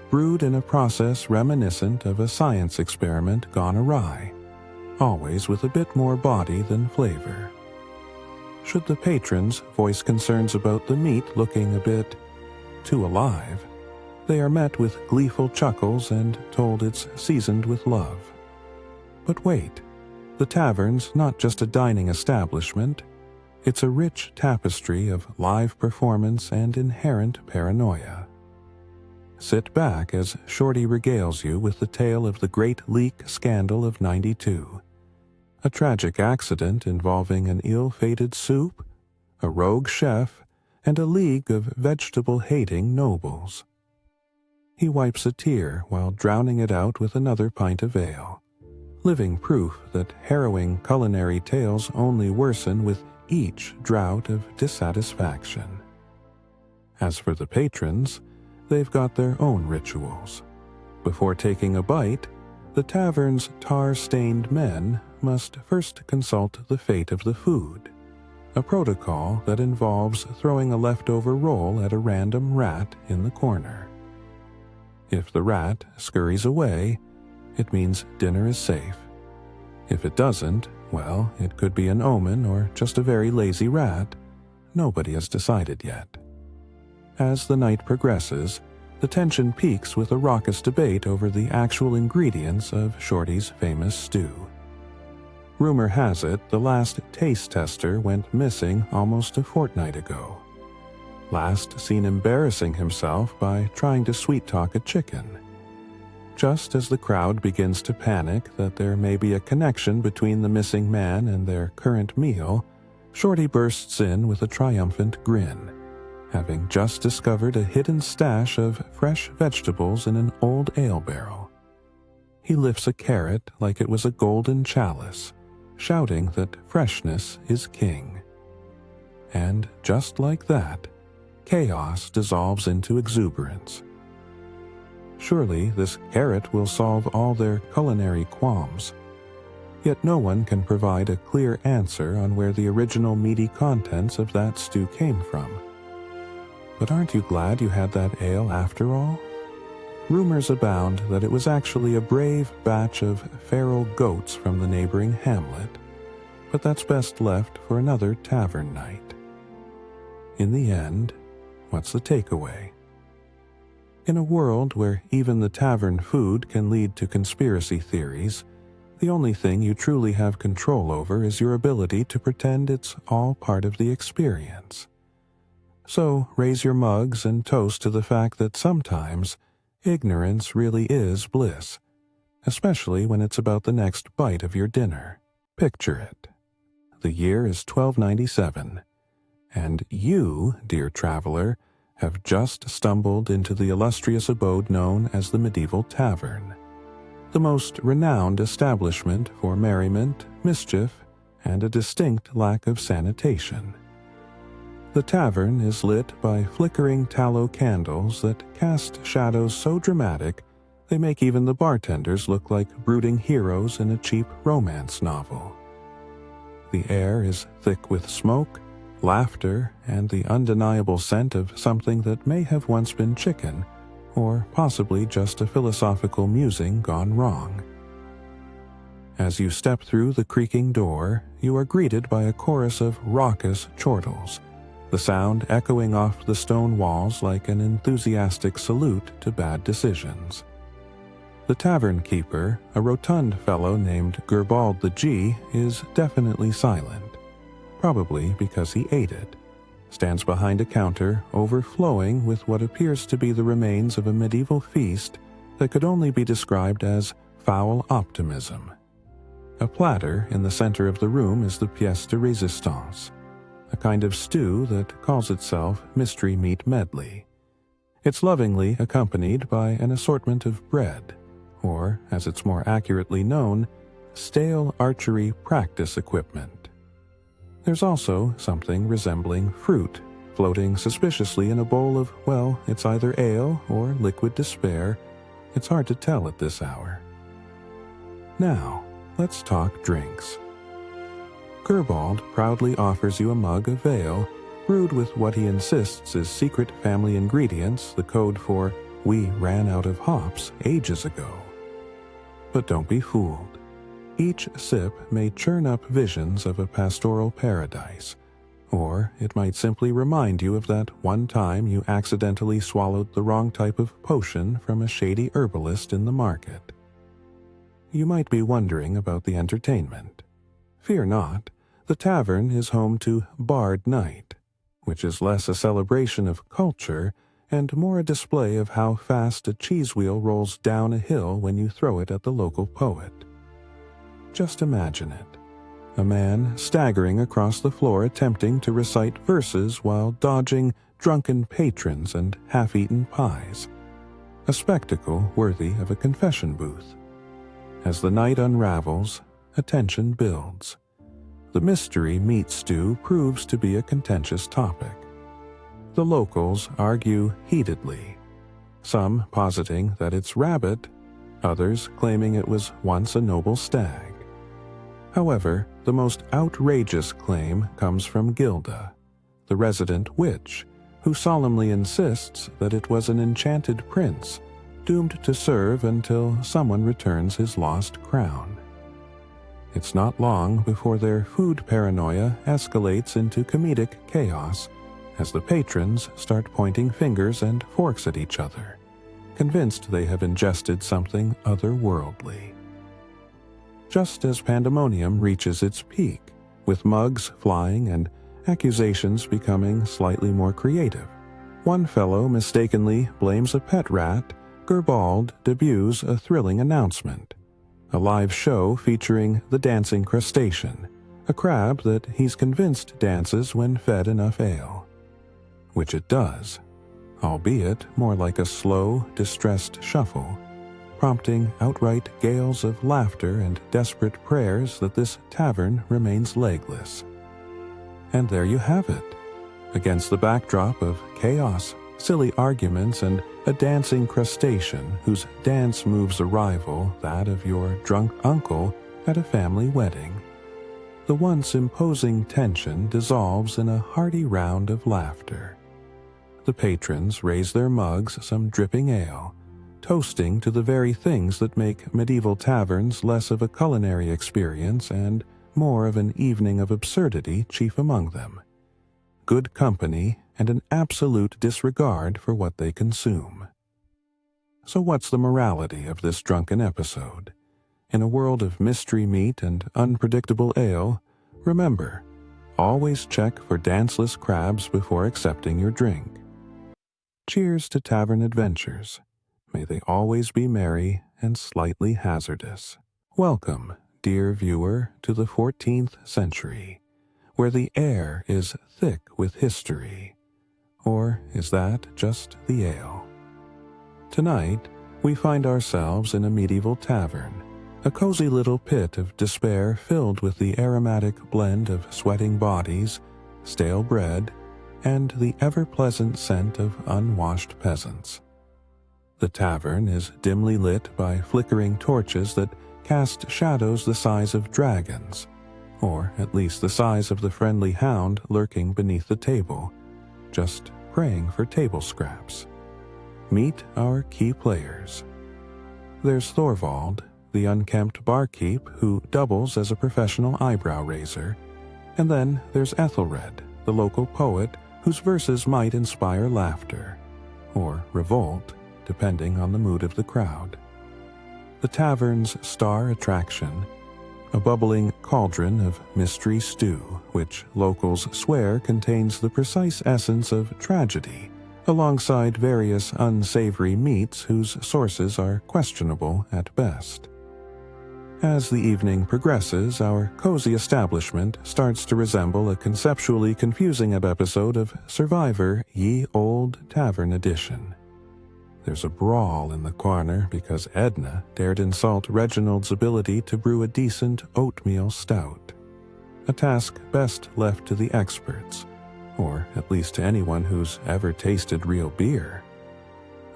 brewed in a process reminiscent of a science experiment gone awry, always with a bit more body than flavor. Should the patrons voice concerns about the meat looking a bit too alive, they are met with gleeful chuckles and told it's seasoned with love. But wait, the tavern's not just a dining establishment, it's a rich tapestry of live performance and inherent paranoia. Sit back as Shorty regales you with the tale of the Great Leak Scandal of '92, a tragic accident involving an ill-fated soup, a rogue chef, and a league of vegetable-hating nobles. He wipes a tear while drowning it out with another pint of ale, living proof that harrowing culinary tales only worsen with each draught of dissatisfaction. As for the patrons, they've got their own rituals. Before taking a bite, the tavern's tar-stained men must first consult the fate of the food, a protocol that involves throwing a leftover roll at a random rat in the corner. If the rat scurries away, it means dinner is safe. If it doesn't, well, it could be an omen or just a very lazy rat. Nobody has decided yet. As the night progresses, the tension peaks with a raucous debate over the actual ingredients of Shorty's famous stew. Rumor has it the last taste tester went missing almost a fortnight ago, last seen embarrassing himself by trying to sweet-talk a chicken. Just as the crowd begins to panic that there may be a connection between the missing man and their current meal, Shorty bursts in with a triumphant grin, having just discovered a hidden stash of fresh vegetables in an old ale barrel. He lifts a carrot like it was a golden chalice, shouting that freshness is king. And just like that, chaos dissolves into exuberance. Surely this carrot will solve all their culinary qualms. Yet no one can provide a clear answer on where the original meaty contents of that stew came from. But aren't you glad you had that ale after all? Rumors abound that it was actually a brave batch of feral goats from the neighboring hamlet, but that's best left for another tavern night. In the end, what's the takeaway? In a world where even the tavern food can lead to conspiracy theories, the only thing you truly have control over is your ability to pretend it's all part of the experience. So raise your mugs and toast to the fact that sometimes ignorance really is bliss, especially when it's about the next bite of your dinner. Picture it. The year is 1297, and you, dear traveler, have just stumbled into the illustrious abode known as the Medieval Tavern, the most renowned establishment for merriment, mischief, and a distinct lack of sanitation. The tavern is lit by flickering tallow candles that cast shadows so dramatic they make even the bartenders look like brooding heroes in a cheap romance novel. The air is thick with smoke, laughter, and the undeniable scent of something that may have once been chicken, or possibly just a philosophical musing gone wrong. As you step through the creaking door, you are greeted by a chorus of raucous chortles, the sound echoing off the stone walls like an enthusiastic salute to bad decisions. The tavern keeper, a rotund fellow named Gerbald the G, is definitely silent, probably because he ate it, stands behind a counter overflowing with what appears to be the remains of a medieval feast that could only be described as foul optimism. A platter in the center of the room is the pièce de résistance, a kind of stew that calls itself mystery meat medley. It's lovingly accompanied by an assortment of bread, or, as it's more accurately known, stale archery practice equipment. There's also something resembling fruit floating suspiciously in a bowl of, well, it's either ale or liquid despair. It's hard to tell at this hour. Now, let's talk drinks. Gerbald proudly offers you a mug of ale, brewed with what he insists is secret family ingredients, the code for "we ran out of hops ages ago." But don't be fooled. Each sip may churn up visions of a pastoral paradise, or it might simply remind you of that one time you accidentally swallowed the wrong type of potion from a shady herbalist in the market. You might be wondering about the entertainment. Fear not, the tavern is home to Bard Night, which is less a celebration of culture and more a display of how fast a cheese wheel rolls down a hill when you throw it at the local poet. Just imagine it. A man staggering across the floor attempting to recite verses while dodging drunken patrons and half-eaten pies. A spectacle worthy of a confession booth. As the night unravels, attention builds. The mystery meat stew proves to be a contentious topic. The locals argue heatedly, some positing that it's rabbit, others claiming it was once a noble stag. However, the most outrageous claim comes from Gilda, the resident witch, who solemnly insists that it was an enchanted prince, doomed to serve until someone returns his lost crown. It's not long before their food paranoia escalates into comedic chaos as the patrons start pointing fingers and forks at each other, convinced they have ingested something otherworldly. Just as pandemonium reaches its peak, with mugs flying and accusations becoming slightly more creative, one fellow mistakenly blames a pet rat, Gerbald debuts a thrilling announcement. A live show featuring the dancing crustacean, a crab that he's convinced dances when fed enough ale. Which it does, albeit more like a slow, distressed shuffle, prompting outright gales of laughter and desperate prayers that this tavern remains legless. And there you have it. Against the backdrop of chaos, silly arguments, and a dancing crustacean whose dance moves a rival that of your drunk uncle at a family wedding, the once imposing tension dissolves in a hearty round of laughter. The patrons raise their mugs some dripping ale, toasting to the very things that make medieval taverns less of a culinary experience and more of an evening of absurdity chief among them. Good company and an absolute disregard for what they consume. So what's the morality of this drunken episode? In a world of mystery meat and unpredictable ale, remember, always check for danceless crabs before accepting your drink. Cheers to tavern adventures. May they always be merry and slightly hazardous. Welcome, dear viewer, to the 14th century, where the air is thick with history. Or is that just the ale? Tonight, we find ourselves in a medieval tavern, a cozy little pit of despair filled with the aromatic blend of sweating bodies, stale bread, and the ever-pleasant scent of unwashed peasants. The tavern is dimly lit by flickering torches that cast shadows the size of dragons, or at least the size of the friendly hound lurking beneath the table, just praying for table scraps. Meet our key players. There's Thorvald, the unkempt barkeep who doubles as a professional eyebrow raiser, and then there's Ethelred, the local poet whose verses might inspire laughter, or revolt, depending on the mood of the crowd. The tavern's star attraction, a bubbling cauldron of mystery stew, which locals swear contains the precise essence of tragedy, alongside various unsavory meats whose sources are questionable at best. As the evening progresses, our cozy establishment starts to resemble a conceptually confusing episode of Survivor Ye Olde Tavern Edition. There's a brawl in the corner because Edna dared insult Reginald's ability to brew a decent oatmeal stout, a task best left to the experts, or at least to anyone who's ever tasted real beer.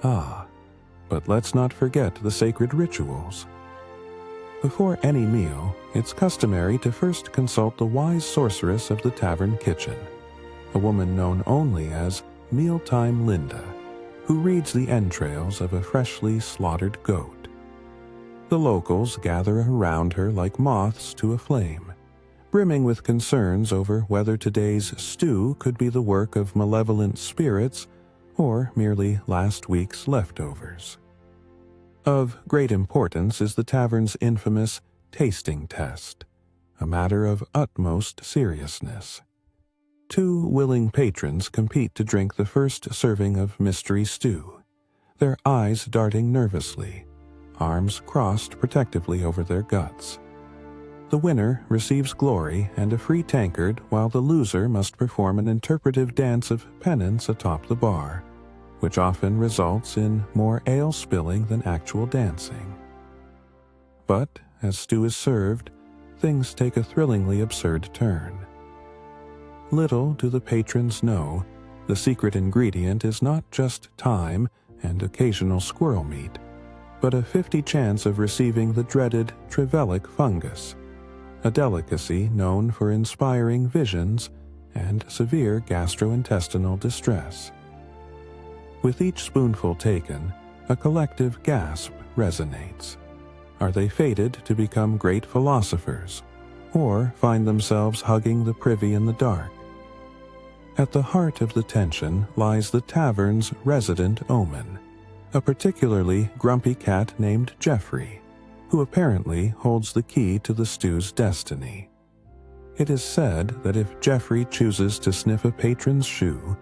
But let's not forget the sacred rituals. Before any meal, it's customary to first consult the wise sorceress of the tavern kitchen, a woman known only as Mealtime Linda, who reads the entrails of a freshly slaughtered goat. The locals gather around her like moths to a flame, brimming with concerns over whether today's stew could be the work of malevolent spirits or merely last week's leftovers. Of great importance is the tavern's infamous tasting test, a matter of utmost seriousness. 2 willing patrons compete to drink the first serving of mystery stew, their eyes darting nervously, arms crossed protectively over their guts. The winner receives glory and a free tankard, while the loser must perform an interpretive dance of penance atop the bar, which often results in more ale spilling than actual dancing. But as stew is served, things take a thrillingly absurd turn. Little do the patrons know, the secret ingredient is not just thyme and occasional squirrel meat, but a 50 chance of receiving the dreaded trevelic fungus, a delicacy known for inspiring visions and severe gastrointestinal distress. With each spoonful taken, a collective gasp resonates. Are they fated to become great philosophers, or find themselves hugging the privy in the dark? At the heart of the tension lies the tavern's resident omen, a particularly grumpy cat named Jeffrey, who apparently holds the key to the stew's destiny. It is said that if Jeffrey chooses to sniff a patron's shoe,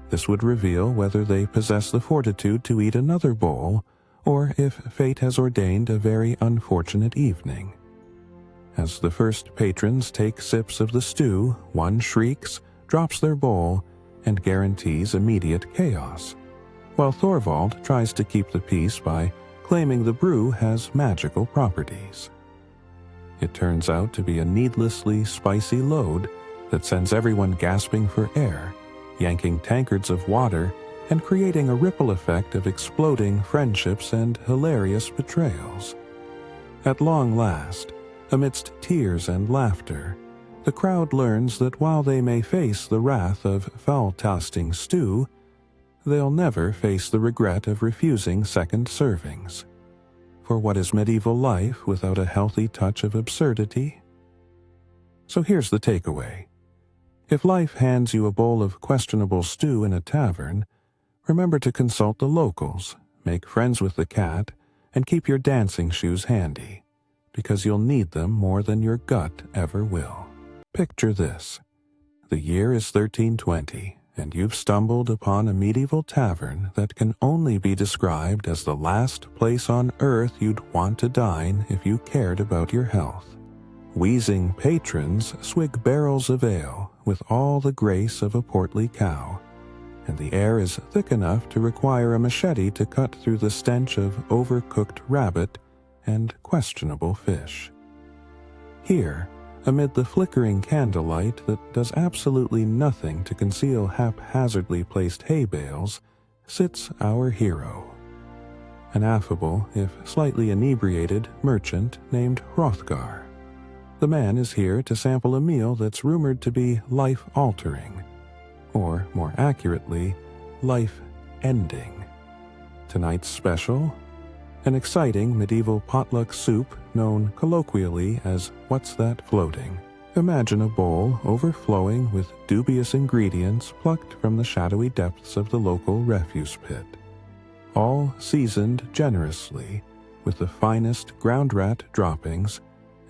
this would reveal whether they possess the fortitude to eat another bowl, or if fate has ordained a very unfortunate evening. As the first patrons take sips of the stew, one shrieks, drops their bowl, and guarantees immediate chaos, while Thorvald tries to keep the peace by claiming the brew has magical properties. It turns out to be a needlessly spicy load that sends everyone gasping for air, yanking tankards of water and creating a ripple effect of exploding friendships and hilarious betrayals. At long last, amidst tears and laughter, the crowd learns that while they may face the wrath of foul-tasting stew, they'll never face the regret of refusing second servings. For what is medieval life without a healthy touch of absurdity? So here's the takeaway. If life hands you a bowl of questionable stew in a tavern, remember to consult the locals, make friends with the cat, and keep your dancing shoes handy, because you'll need them more than your gut ever will. Picture this. The year is 1320, and you've stumbled upon a medieval tavern that can only be described as the last place on earth you'd want to dine if you cared about your health. Wheezing patrons swig barrels of ale with all the grace of a portly cow, and the air is thick enough to require a machete to cut through the stench of overcooked rabbit and questionable fish. Here, amid the flickering candlelight that does absolutely nothing to conceal haphazardly placed hay bales, sits our hero, an affable, if slightly inebriated, merchant named Hrothgar. The man is here to sample a meal that's rumored to be life-altering, or more accurately, life-ending. Tonight's special? An exciting medieval potluck soup known colloquially as "What's That Floating?" Imagine a bowl overflowing with dubious ingredients plucked from the shadowy depths of the local refuse pit, all seasoned generously with the finest ground rat droppings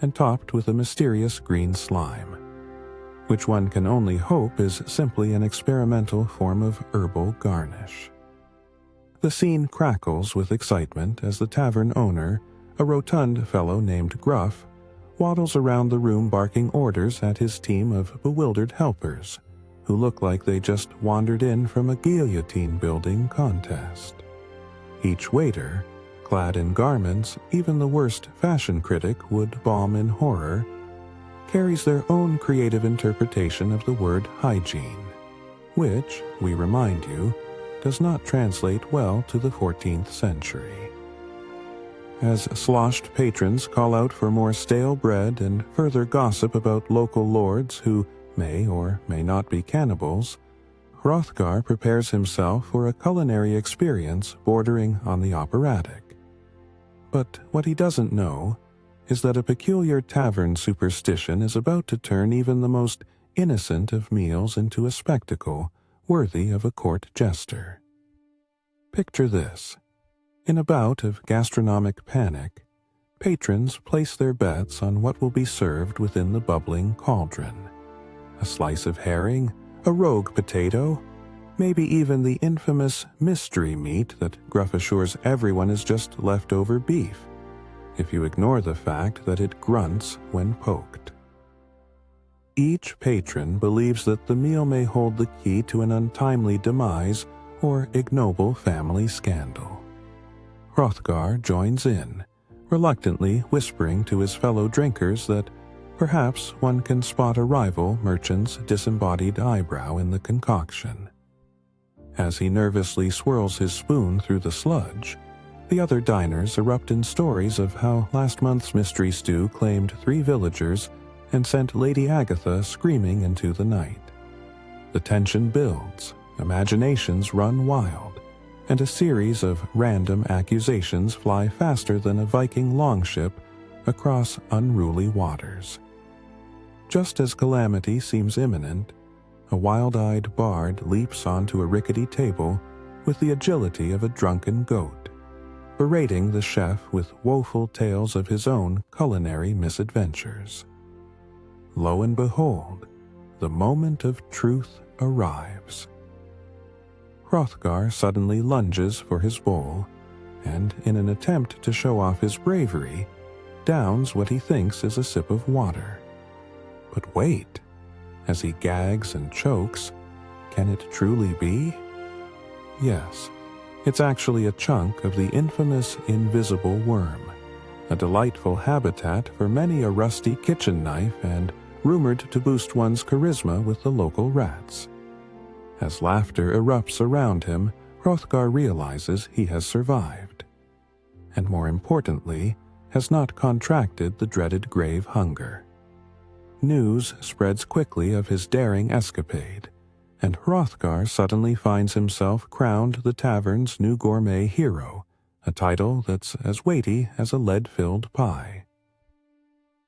and topped with a mysterious green slime, which one can only hope is simply an experimental form of herbal garnish. The scene crackles with excitement as the tavern owner, A rotund fellow named Gruff waddles around the room barking orders at his team of bewildered helpers, who look like they just wandered in from a guillotine building contest. Each waiter, clad in garments even the worst fashion critic would balm in horror, carries their own creative interpretation of the word hygiene, which, we remind you, does not translate well to the 14th century. As sloshed patrons call out for more stale bread and further gossip about local lords who may or may not be cannibals, Hrothgar prepares himself for a culinary experience bordering on the operatic. But what he doesn't know is that a peculiar tavern superstition is about to turn even the most innocent of meals into a spectacle worthy of a court jester. Picture this. In a bout of gastronomic panic, patrons place their bets on what will be served within the bubbling cauldron. A slice of herring, a rogue potato, maybe even the infamous mystery meat that Gruff assures everyone is just leftover beef, if you ignore the fact that it grunts when poked. Each patron believes that the meal may hold the key to an untimely demise or ignoble family scandal. Hrothgar joins in, reluctantly whispering to his fellow drinkers that perhaps one can spot a rival merchant's disembodied eyebrow in the concoction. As he nervously swirls his spoon through the sludge, the other diners erupt in stories of how last month's mystery stew claimed 3 villagers and sent Lady Agatha screaming into the night. The tension builds, imaginations run wild, and a series of random accusations fly faster than a Viking longship across unruly waters. Just as calamity seems imminent, a wild-eyed bard leaps onto a rickety table with the agility of a drunken goat, berating the chef with woeful tales of his own culinary misadventures. Lo and behold, the moment of truth arrives. Hrothgar suddenly lunges for his bowl, and in an attempt to show off his bravery, downs what he thinks is a sip of water. But wait, as he gags and chokes, can it truly be? Yes, it's actually a chunk of the infamous invisible worm, a delightful habitat for many a rusty kitchen knife and rumored to boost one's charisma with the local rats. As laughter erupts around him, Hrothgar realizes he has survived, and more importantly, has not contracted the dreaded grave hunger. News spreads quickly of his daring escapade, and Hrothgar suddenly finds himself crowned the tavern's new gourmet hero, a title that's as weighty as a lead-filled pie.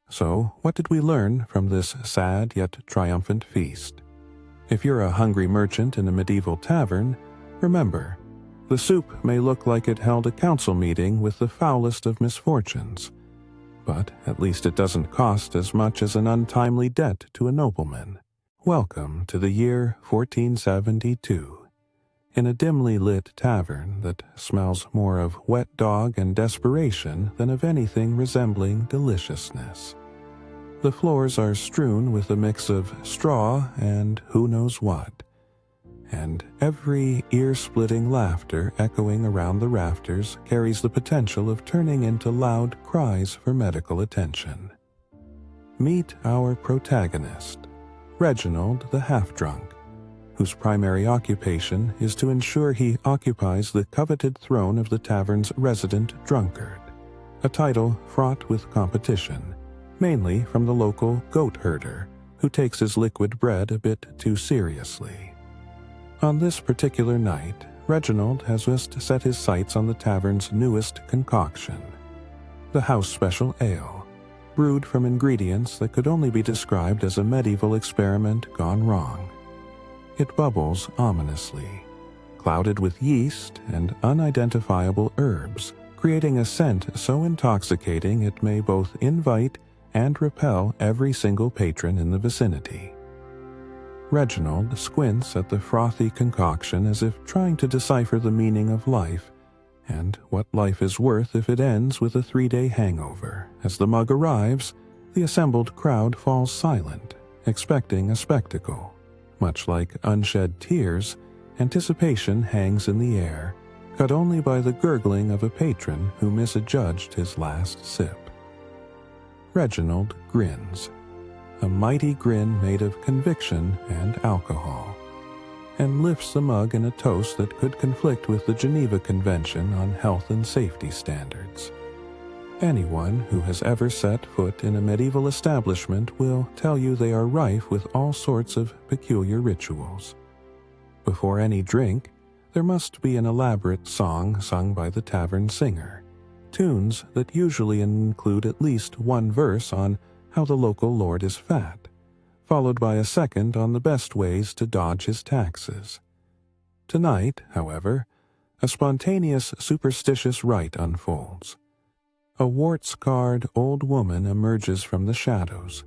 So, what did we learn from this sad yet triumphant feast? If you're a hungry merchant in a medieval tavern, remember, the soup may look like it held a council meeting with the foulest of misfortunes, but at least it doesn't cost as much as an untimely debt to a nobleman. Welcome to the year 1472, in a dimly lit tavern that smells more of wet dog and desperation than of anything resembling deliciousness. The floors are strewn with a mix of straw and who knows what, and every ear-splitting laughter echoing around the rafters carries the potential of turning into loud cries for medical attention. Meet our protagonist, Reginald the half-drunk, whose primary occupation is to ensure he occupies the coveted throne of the tavern's resident drunkard, a title fraught with competition, mainly from the local goat herder, who takes his liquid bread a bit too seriously. On this particular night, Reginald has just set his sights on the tavern's newest concoction, the house special ale, brewed from ingredients that could only be described as a medieval experiment gone wrong. It bubbles ominously, clouded with yeast and unidentifiable herbs, creating a scent so intoxicating it may both invite and repel every single patron in the vicinity. Reginald squints at the frothy concoction as if trying to decipher the meaning of life, And what life is worth if it ends with a 3-day hangover? As the mug arrives, the assembled crowd falls silent, expecting a spectacle. Much like unshed tears, anticipation hangs in the air, cut only by the gurgling of a patron who misadjudged his last sip. Reginald grins, a mighty grin made of conviction and alcohol, and lifts the mug in a toast that could conflict with the Geneva Convention on Health and Safety Standards. Anyone who has ever set foot in a medieval establishment will tell you they are rife with all sorts of peculiar rituals. Before any drink, there must be an elaborate song sung by the tavern singer, tunes that usually include at least one verse on how the local lord is fat, followed by a second on the best ways to dodge his taxes. Tonight, however, a spontaneous superstitious rite unfolds. A wart-scarred old woman emerges from the shadows,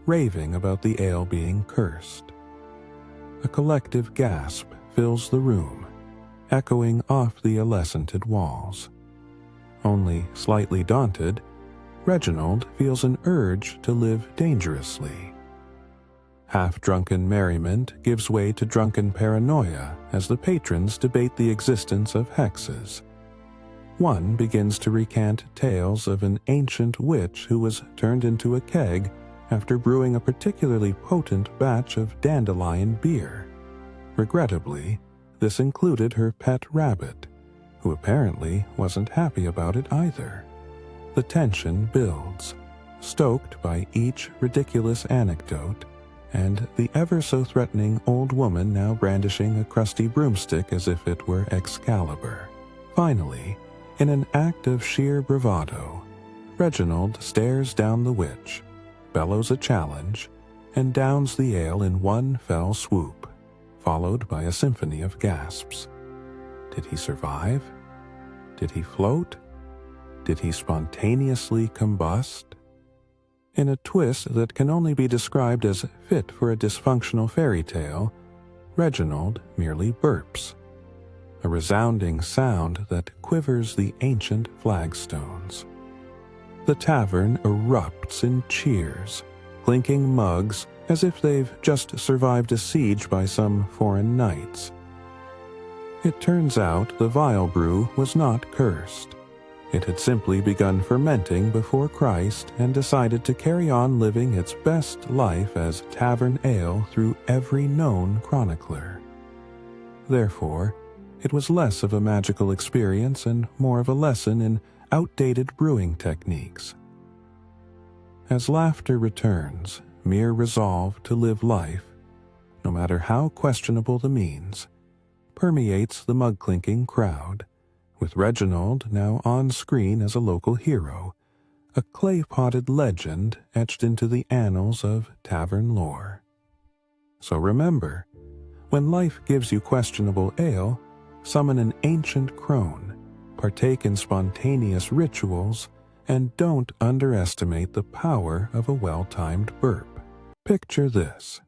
raving about the ale being cursed. A collective gasp fills the room, echoing off the alescented walls. Only slightly daunted, Reginald feels an urge to live dangerously. Half-drunken merriment gives way to drunken paranoia as the patrons debate the existence of hexes. One begins to recant tales of an ancient witch who was turned into a keg after brewing a particularly potent batch of dandelion beer. Regrettably, this included her pet rabbit, who apparently wasn't happy about it either. The tension builds, stoked by each ridiculous anecdote, and the ever-so-threatening old woman now brandishing a crusty broomstick as if it were Excalibur. Finally, in an act of sheer bravado, Reginald stares down the witch, bellows a challenge, and downs the ale in one fell swoop, followed by a symphony of gasps. Did he survive? Did he float? Did he spontaneously combust? In a twist that can only be described as fit for a dysfunctional fairy tale, Reginald merely burps, a resounding sound that quivers the ancient flagstones. The tavern erupts in cheers, clinking mugs as if they've just survived a siege by some foreign knights. It turns out the vile brew was not cursed. It had simply begun fermenting before Christ and decided to carry on living its best life as tavern ale through every known chronicler. Therefore, it was less of a magical experience and more of a lesson in outdated brewing techniques. As laughter returns, mere resolve to live life, no matter how questionable the means, permeates the mug-clinking crowd, with Reginald now on screen as a local hero, a clay-potted legend etched into the annals of tavern lore. So remember, when life gives you questionable ale, summon an ancient crone, partake in spontaneous rituals, and don't underestimate the power of a well-timed burp. Picture this.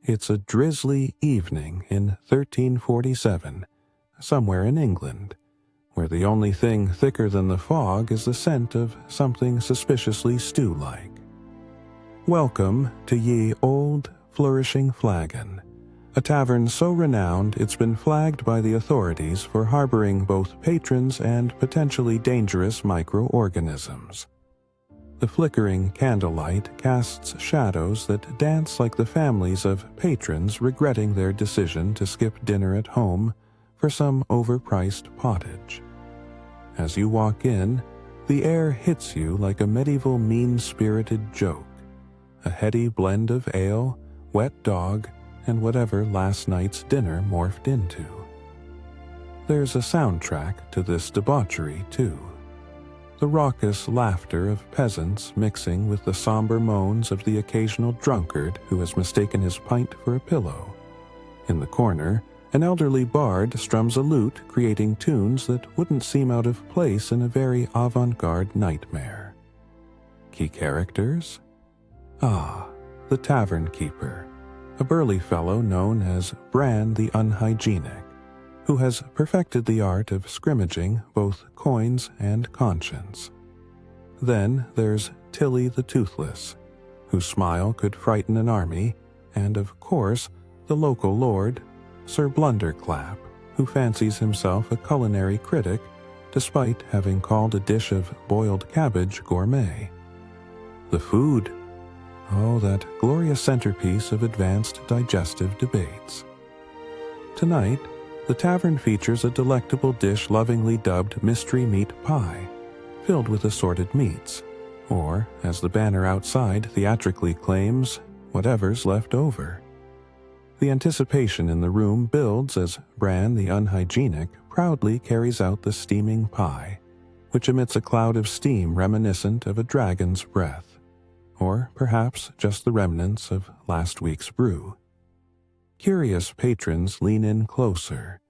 It's a drizzly evening in 1347, somewhere in England, where the only thing thicker than the fog is the scent of something suspiciously stew-like. Welcome to Ye Old Flourishing Flagon, a tavern so renowned it's been flagged by the authorities for harboring both patrons and potentially dangerous microorganisms. The flickering candlelight casts shadows that dance like the families of patrons regretting their decision to skip dinner at home for some overpriced pottage. As you walk in, the air hits you like a medieval mean-spirited joke, a heady blend of ale, wet dog, and whatever last night's dinner morphed into. There's a soundtrack to this debauchery, too. The raucous laughter of peasants mixing with the somber moans of the occasional drunkard who has mistaken his pint for a pillow. In the corner, an elderly bard strums a lute, creating tunes that wouldn't seem out of place in a very avant-garde nightmare. Key characters? The tavern keeper, a burly fellow known as Bran the Unhygienic, who has perfected the art of scrimmaging both coins and conscience. Then there's Tilly the Toothless, whose smile could frighten an army, and of course, the local lord, Sir Blunderclap, who fancies himself a culinary critic despite having called a dish of boiled cabbage gourmet. The food, oh, that glorious centerpiece of advanced digestive debates. Tonight, the tavern features a delectable dish lovingly dubbed Mystery Meat Pie, filled with assorted meats, or, as the banner outside theatrically claims, whatever's left over. The anticipation in the room builds as Bran the Unhygienic proudly carries out the steaming pie, which emits a cloud of steam reminiscent of a dragon's breath, or perhaps just the remnants of last week's brew. Curious patrons lean in closer,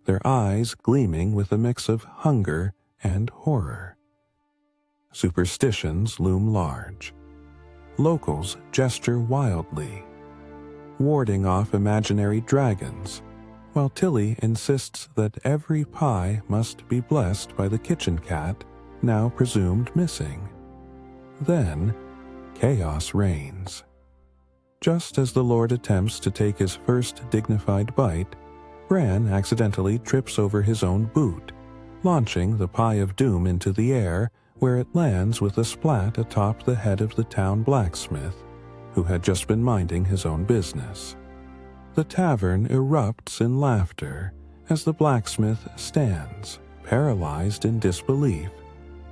their eyes gleaming with a mix of hunger and horror. Superstitions loom large. Locals gesture wildly, warding off imaginary dragons, while Tilly insists that every pie must be blessed by the kitchen cat, now presumed missing. Then, chaos reigns. Just as the Lord attempts to take his first dignified bite, Bran accidentally trips over his own boot, launching the pie of doom into the air, where it lands with a splat atop the head of the town blacksmith, who had just been minding his own business. The tavern erupts in laughter as the blacksmith stands, paralyzed in disbelief,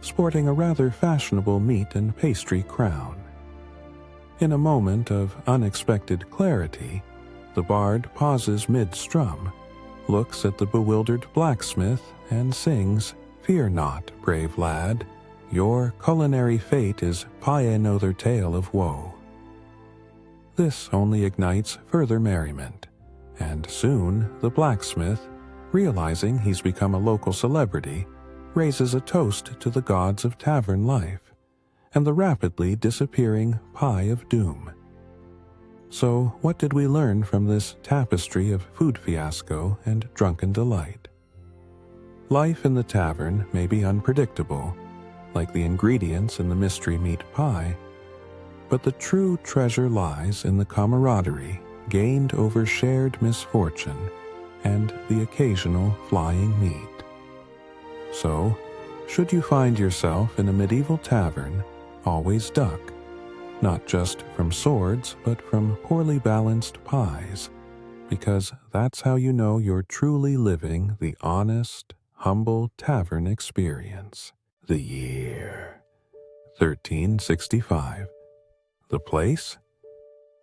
sporting a rather fashionable meat and pastry crown. In a moment of unexpected clarity, the bard pauses mid-strum, looks at the bewildered blacksmith, and sings, "Fear not, brave lad, your culinary fate is pie another tale of woe." This only ignites further merriment, and soon the blacksmith, realizing he's become a local celebrity, raises a toast to the gods of tavern life and the rapidly disappearing pie of doom. So, what did we learn from this tapestry of food fiasco and drunken delight? Life in the tavern may be unpredictable, like the ingredients in the mystery meat pie, but the true treasure lies in the camaraderie gained over shared misfortune and the occasional flying meat. So, should you find yourself in a medieval tavern, always duck, not just from swords, but from poorly balanced pies, because that's how you know you're truly living the honest, humble tavern experience. The year 1365. The place?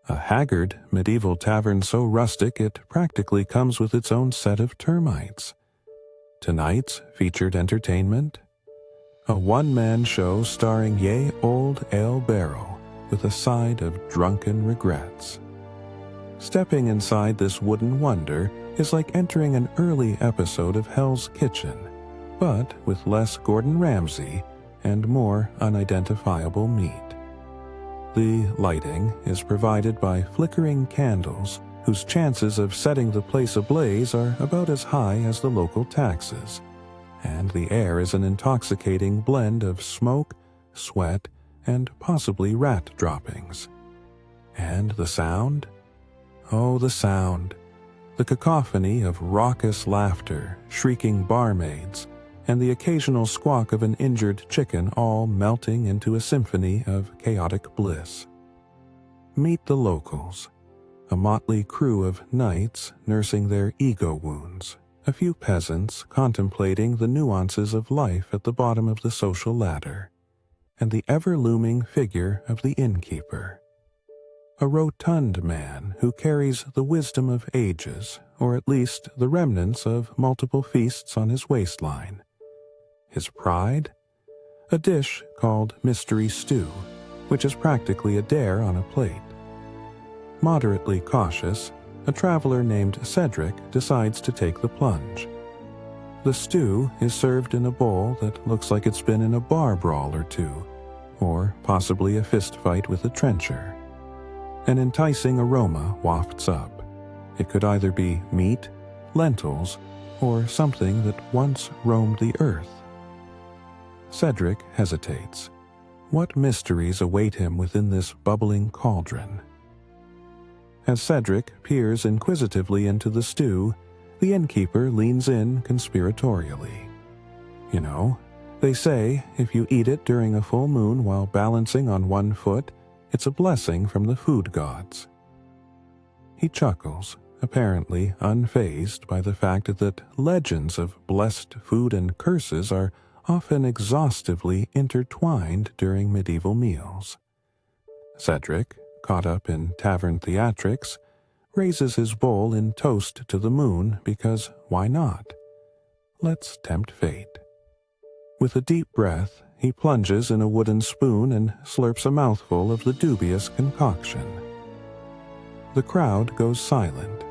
A haggard medieval tavern so rustic it practically comes with its own set of termites. Tonight's featured entertainment? A one-man show starring ye old ale barrel with a side of drunken regrets. Stepping inside this wooden wonder is like entering an early episode of Hell's Kitchen, but with less Gordon Ramsay and more unidentifiable meat. The lighting is provided by flickering candles whose chances of setting the place ablaze are about as high as the local taxes, and the air is an intoxicating blend of smoke, sweat, and possibly rat droppings. And the sound? Oh, the sound. The cacophony of raucous laughter, shrieking barmaids, and the occasional squawk of an injured chicken all melting into a symphony of chaotic bliss. Meet the locals, a motley crew of knights nursing their ego wounds, a few peasants contemplating the nuances of life at the bottom of the social ladder, and the ever-looming figure of the innkeeper. A rotund man who carries the wisdom of ages, or at least the remnants of multiple feasts on his waistline. His pride? A dish called mystery stew, which is practically a dare on a plate. Moderately cautious, a traveler named Cedric decides to take the plunge. The stew is served in a bowl that looks like it's been in a bar brawl or two, or possibly a fist fight with a trencher. An enticing aroma wafts up. It could either be meat, lentils, or something that once roamed the earth? Cedric hesitates. What mysteries await him within this bubbling cauldron? As Cedric peers inquisitively into the stew, the innkeeper leans in conspiratorially. You know, they say if you eat it during a full moon while balancing on one foot, it's a blessing from the food gods. He chuckles, apparently unfazed by the fact that legends of blessed food and curses are often exhaustively intertwined during medieval meals. Cedric, caught up in tavern theatrics, raises his bowl in toast to the moon because why not? Let's tempt fate. With a deep breath, he plunges in a wooden spoon and slurps a mouthful of the dubious concoction. The crowd goes silent,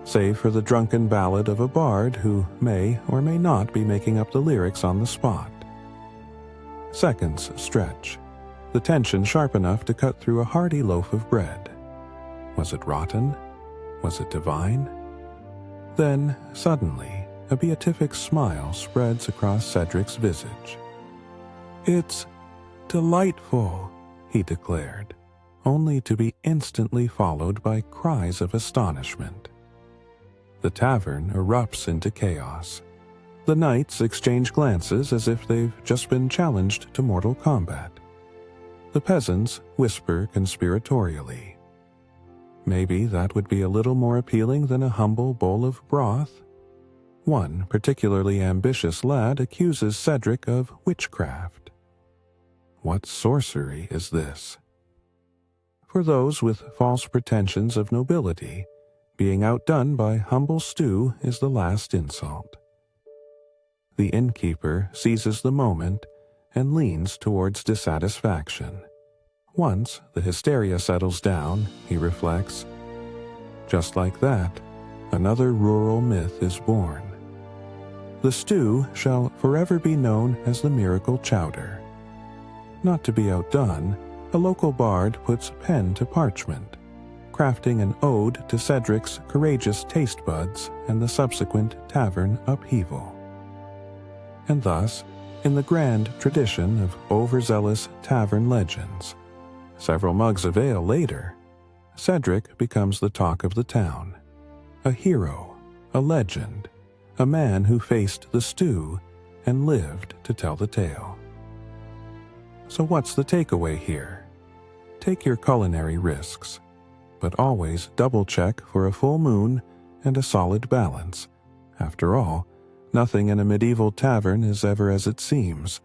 save for the drunken ballad of a bard who may or may not be making up the lyrics on the spot. Seconds stretch, the tension sharp enough to cut through a hearty loaf of bread. Was it rotten? Was it divine? Then, suddenly, a beatific smile spreads across Cedric's visage. "It's delightful," he declared, only to be instantly followed by cries of astonishment. The tavern erupts into chaos. The knights exchange glances as if they've just been challenged to mortal combat. The peasants whisper conspiratorially. Maybe that would be a little more appealing than a humble bowl of broth. One particularly ambitious lad accuses Cedric of witchcraft. What sorcery is this? For those with false pretensions of nobility, being outdone by humble stew is the last insult. The innkeeper seizes the moment and leans towards dissatisfaction. Once the hysteria settles down, he reflects, just like that, another rural myth is born. The stew shall forever be known as the miracle chowder. Not to be outdone, a local bard puts pen to parchment, crafting an ode to Cedric's courageous taste buds and the subsequent tavern upheaval. And thus, in the grand tradition of overzealous tavern legends, several mugs of ale later, Cedric becomes the talk of the town. A hero, a legend, a man who faced the stew and lived to tell the tale. So what's the takeaway here? Take your culinary risks, but always double-check for a full moon and a solid balance. After all, nothing in a medieval tavern is ever as it seems,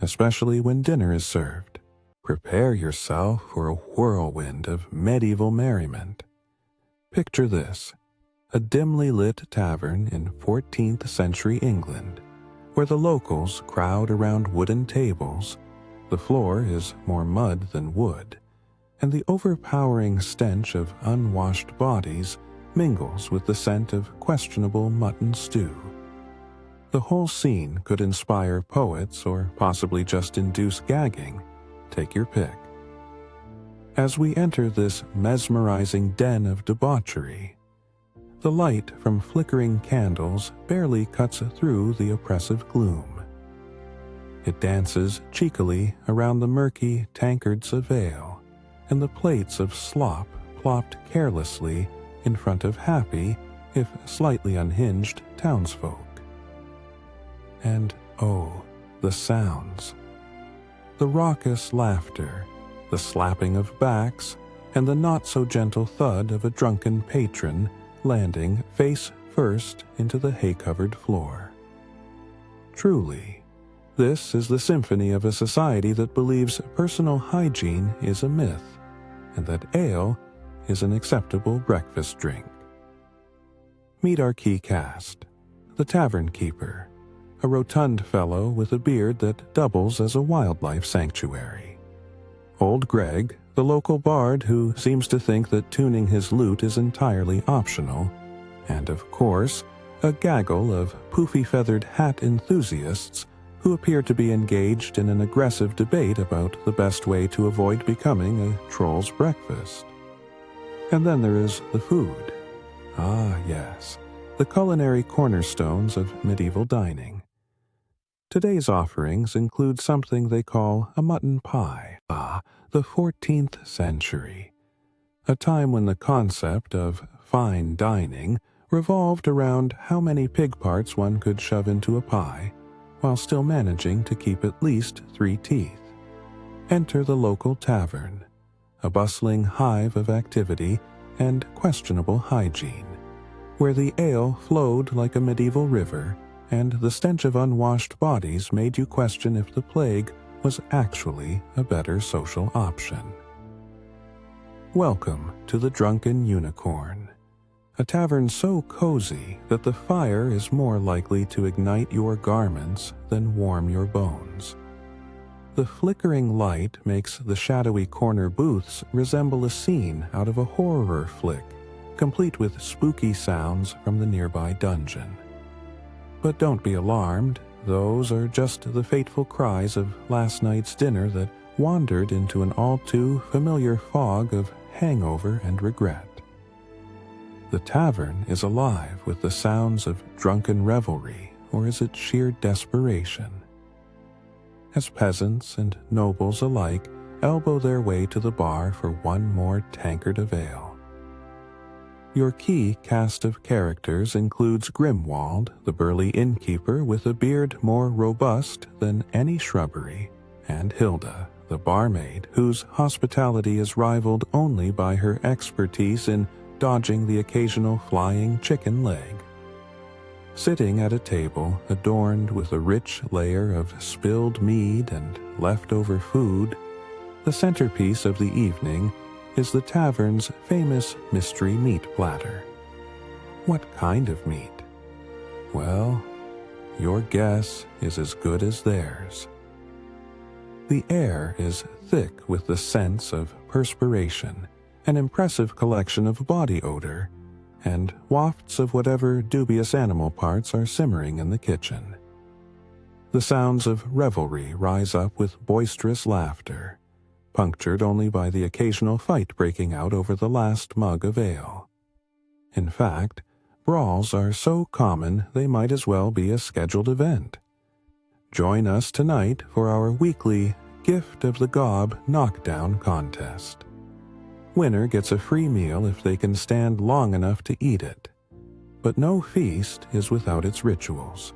especially when dinner is served. Prepare yourself for a whirlwind of medieval merriment. Picture this, a dimly lit tavern in 14th century England, where the locals crowd around wooden tables, the floor is more mud than wood, and the overpowering stench of unwashed bodies mingles with the scent of questionable mutton stew. The whole scene could inspire poets or possibly just induce gagging. Take your pick. As we enter this mesmerizing den of debauchery, the light from flickering candles barely cuts through the oppressive gloom. It dances cheekily around the murky tankards of ale and the plates of slop plopped carelessly in front of happy, if slightly unhinged, townsfolk. And oh, the sounds. The raucous laughter, the slapping of backs, and the not-so-gentle thud of a drunken patron landing face first into the hay-covered floor. Truly, this is the symphony of a society that believes personal hygiene is a myth, and that ale is an acceptable breakfast drink. Meet our key cast, the tavern keeper, a rotund fellow with a beard that doubles as a wildlife sanctuary. Old Greg, the local bard who seems to think that tuning his lute is entirely optional, and of course, a gaggle of poofy-feathered hat enthusiasts who appear to be engaged in an aggressive debate about the best way to avoid becoming a troll's breakfast. And then there is the food. Ah, yes, the culinary cornerstones of medieval dining. Today's offerings include something they call a mutton pie. The 14th century, a time when the concept of fine dining revolved around how many pig parts one could shove into a pie while still managing to keep at least 3 teeth. Enter the local tavern, a bustling hive of activity and questionable hygiene, where the ale flowed like a medieval river and the stench of unwashed bodies made you question if the plague was actually a better social option. Welcome to the Drunken Unicorn, a tavern so cozy that the fire is more likely to ignite your garments than warm your bones. The flickering light makes the shadowy corner booths resemble a scene out of a horror flick, complete with spooky sounds from the nearby dungeon. But don't be alarmed, those are just the fateful cries of last night's dinner that wandered into an all-too-familiar fog of hangover and regret. The tavern is alive with the sounds of drunken revelry, or is it sheer desperation? As peasants and nobles alike elbow their way to the bar for one more tankard of ale. Your key cast of characters includes Grimwald, the burly innkeeper with a beard more robust than any shrubbery, and Hilda, the barmaid whose hospitality is rivaled only by her expertise in dodging the occasional flying chicken leg. Sitting at a table adorned with a rich layer of spilled mead and leftover food, the centerpiece of the evening is the tavern's famous mystery meat platter. What kind of meat? Well, your guess is as good as theirs. The air is thick with the sense of perspiration, an impressive collection of body odor, and wafts of whatever dubious animal parts are simmering in the kitchen. The sounds of revelry rise up with boisterous laughter, punctured only by the occasional fight breaking out over the last mug of ale. In fact, brawls are so common they might as well be a scheduled event. Join us tonight for our weekly Gift of the Gob knockdown contest. Winner gets a free meal if they can stand long enough to eat it. But no feast is without its rituals.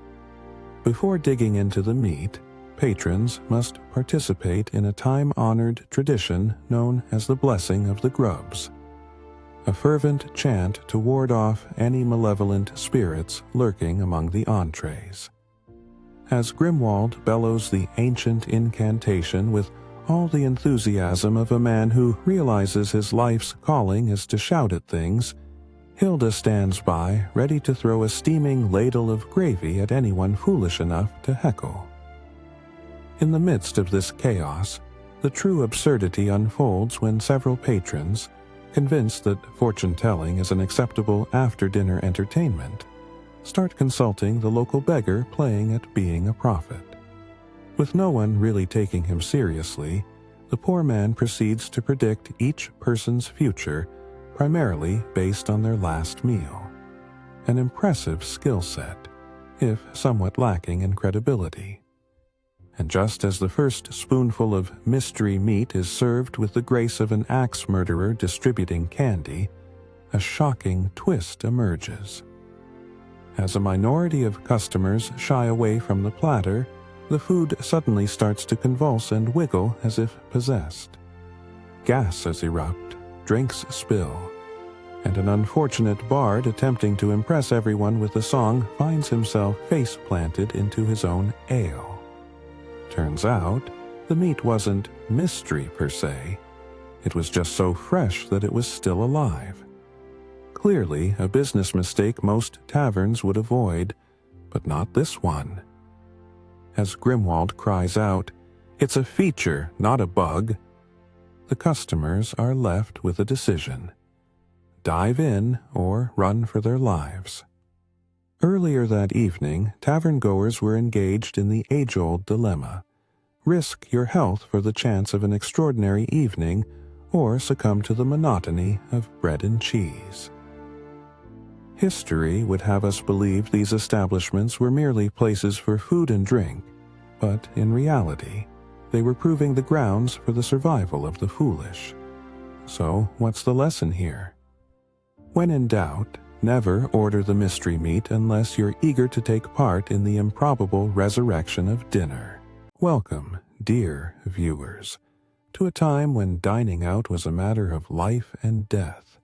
Before digging into the meat, patrons must participate in a time-honored tradition known as the Blessing of the Grubs, a fervent chant to ward off any malevolent spirits lurking among the entrees. As Grimwald bellows the ancient incantation with all the enthusiasm of a man who realizes his life's calling is to shout at things, Hilda stands by, ready to throw a steaming ladle of gravy at anyone foolish enough to heckle. In the midst of this chaos, the true absurdity unfolds when several patrons, convinced that fortune-telling is an acceptable after-dinner entertainment, start consulting the local beggar playing at being a prophet. With no one really taking him seriously, the poor man proceeds to predict each person's future primarily based on their last meal. An impressive skill set, if somewhat lacking in credibility. And just as the first spoonful of mystery meat is served with the grace of an axe murderer distributing candy, a shocking twist emerges. As a minority of customers shy away from the platter, the food suddenly starts to convulse and wiggle as if possessed. Gases erupt, drinks spill, and an unfortunate bard attempting to impress everyone with a song finds himself face-planted into his own ale. Turns out, the meat wasn't mystery per se. It was just so fresh that it was still alive. Clearly a business mistake most taverns would avoid, but not this one. As Grimwald cries out, "It's a feature, not a bug," the customers are left with a decision. Dive in or run for their lives. Earlier that evening, tavern-goers were engaged in the age-old dilemma. Risk your health for the chance of an extraordinary evening, or succumb to the monotony of bread and cheese. History would have us believe these establishments were merely places for food and drink, but in reality, they were proving the grounds for the survival of the foolish. So, what's the lesson here? When in doubt, never order the mystery meat unless you're eager to take part in the improbable resurrection of dinner. Welcome, dear viewers, to a time when dining out was a matter of life and death,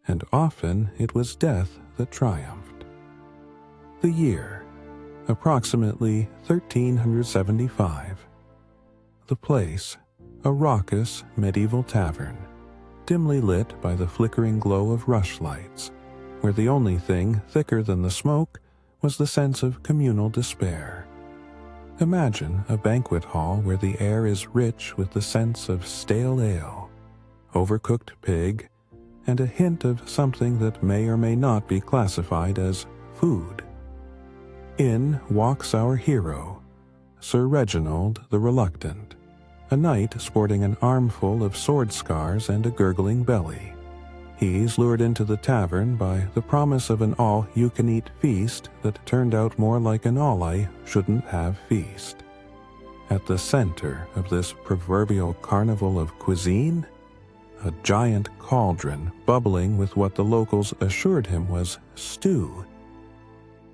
and often it was death that triumphed. The year, approximately 1375. The place, a raucous medieval tavern, dimly lit by the flickering glow of rushlights, where the only thing thicker than the smoke was the sense of communal despair. Imagine a banquet hall where the air is rich with the sense of stale ale, overcooked pig, and a hint of something that may or may not be classified as food. In walks our hero, Sir Reginald the Reluctant, a knight sporting an armful of sword scars and a gurgling belly. He's lured into the tavern by the promise of an all-you-can-eat feast that turned out more like an all-I-shouldn't-have feast. At the center of this proverbial carnival of cuisine, a giant cauldron bubbling with what the locals assured him was stew.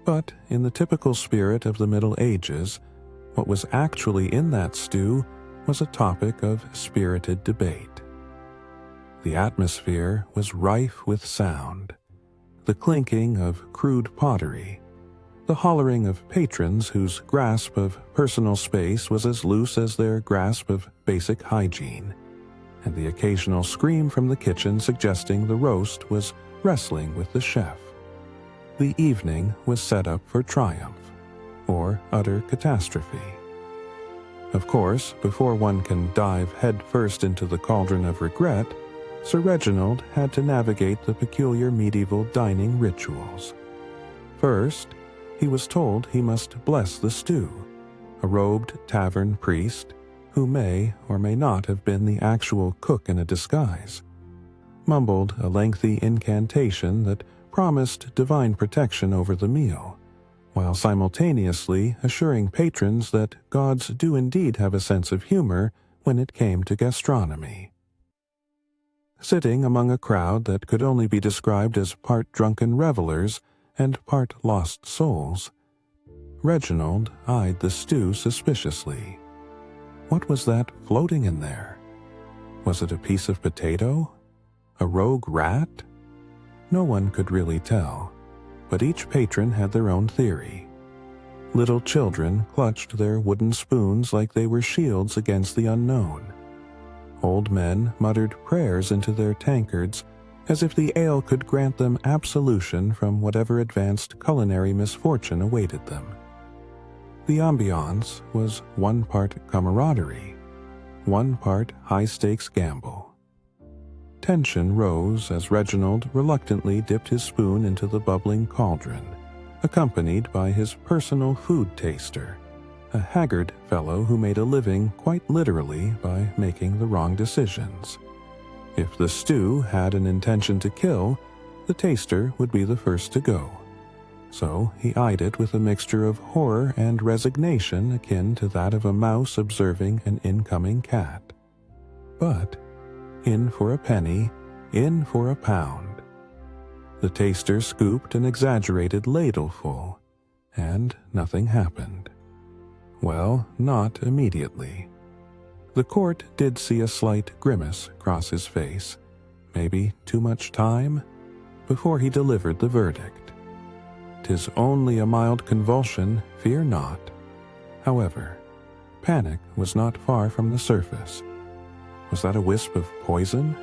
But in the typical spirit of the Middle Ages, what was actually in that stew was a topic of spirited debate. The atmosphere was rife with sound, the clinking of crude pottery, the hollering of patrons whose grasp of personal space was as loose as their grasp of basic hygiene, and the occasional scream from the kitchen suggesting the roast was wrestling with the chef. The evening was set up for triumph, or utter catastrophe. Of course, before one can dive headfirst into the cauldron of regret, Sir Reginald had to navigate the peculiar medieval dining rituals. First, he was told he must bless the stew. A robed tavern priest, who may or may not have been the actual cook in a disguise, mumbled a lengthy incantation that promised divine protection over the meal, while simultaneously assuring patrons that gods do indeed have a sense of humor when it came to gastronomy. Sitting among a crowd that could only be described as part drunken revelers and part lost souls, Reginald eyed the stew suspiciously. What was that floating in there? Was it a piece of potato? A rogue rat? No one could really tell, but each patron had their own theory. Little children clutched their wooden spoons like they were shields against the unknown. Old men muttered prayers into their tankards as if the ale could grant them absolution from whatever advanced culinary misfortune awaited them. The ambiance was one part camaraderie, one part high-stakes gamble. Tension rose as Reginald reluctantly dipped his spoon into the bubbling cauldron, accompanied by his personal food taster, a haggard fellow who made a living quite literally by making the wrong decisions. If the stew had an intention to kill, the taster would be the first to go. So he eyed it with a mixture of horror and resignation akin to that of a mouse observing an incoming cat. But in for a penny, in for a pound. The taster scooped an exaggerated ladleful, and nothing happened. Well, not immediately. The court did see a slight grimace cross his face, maybe too much time, before he delivered the verdict. "'Tis only a mild convulsion, fear not." However, panic was not far from the surface. Was that a wisp of poison?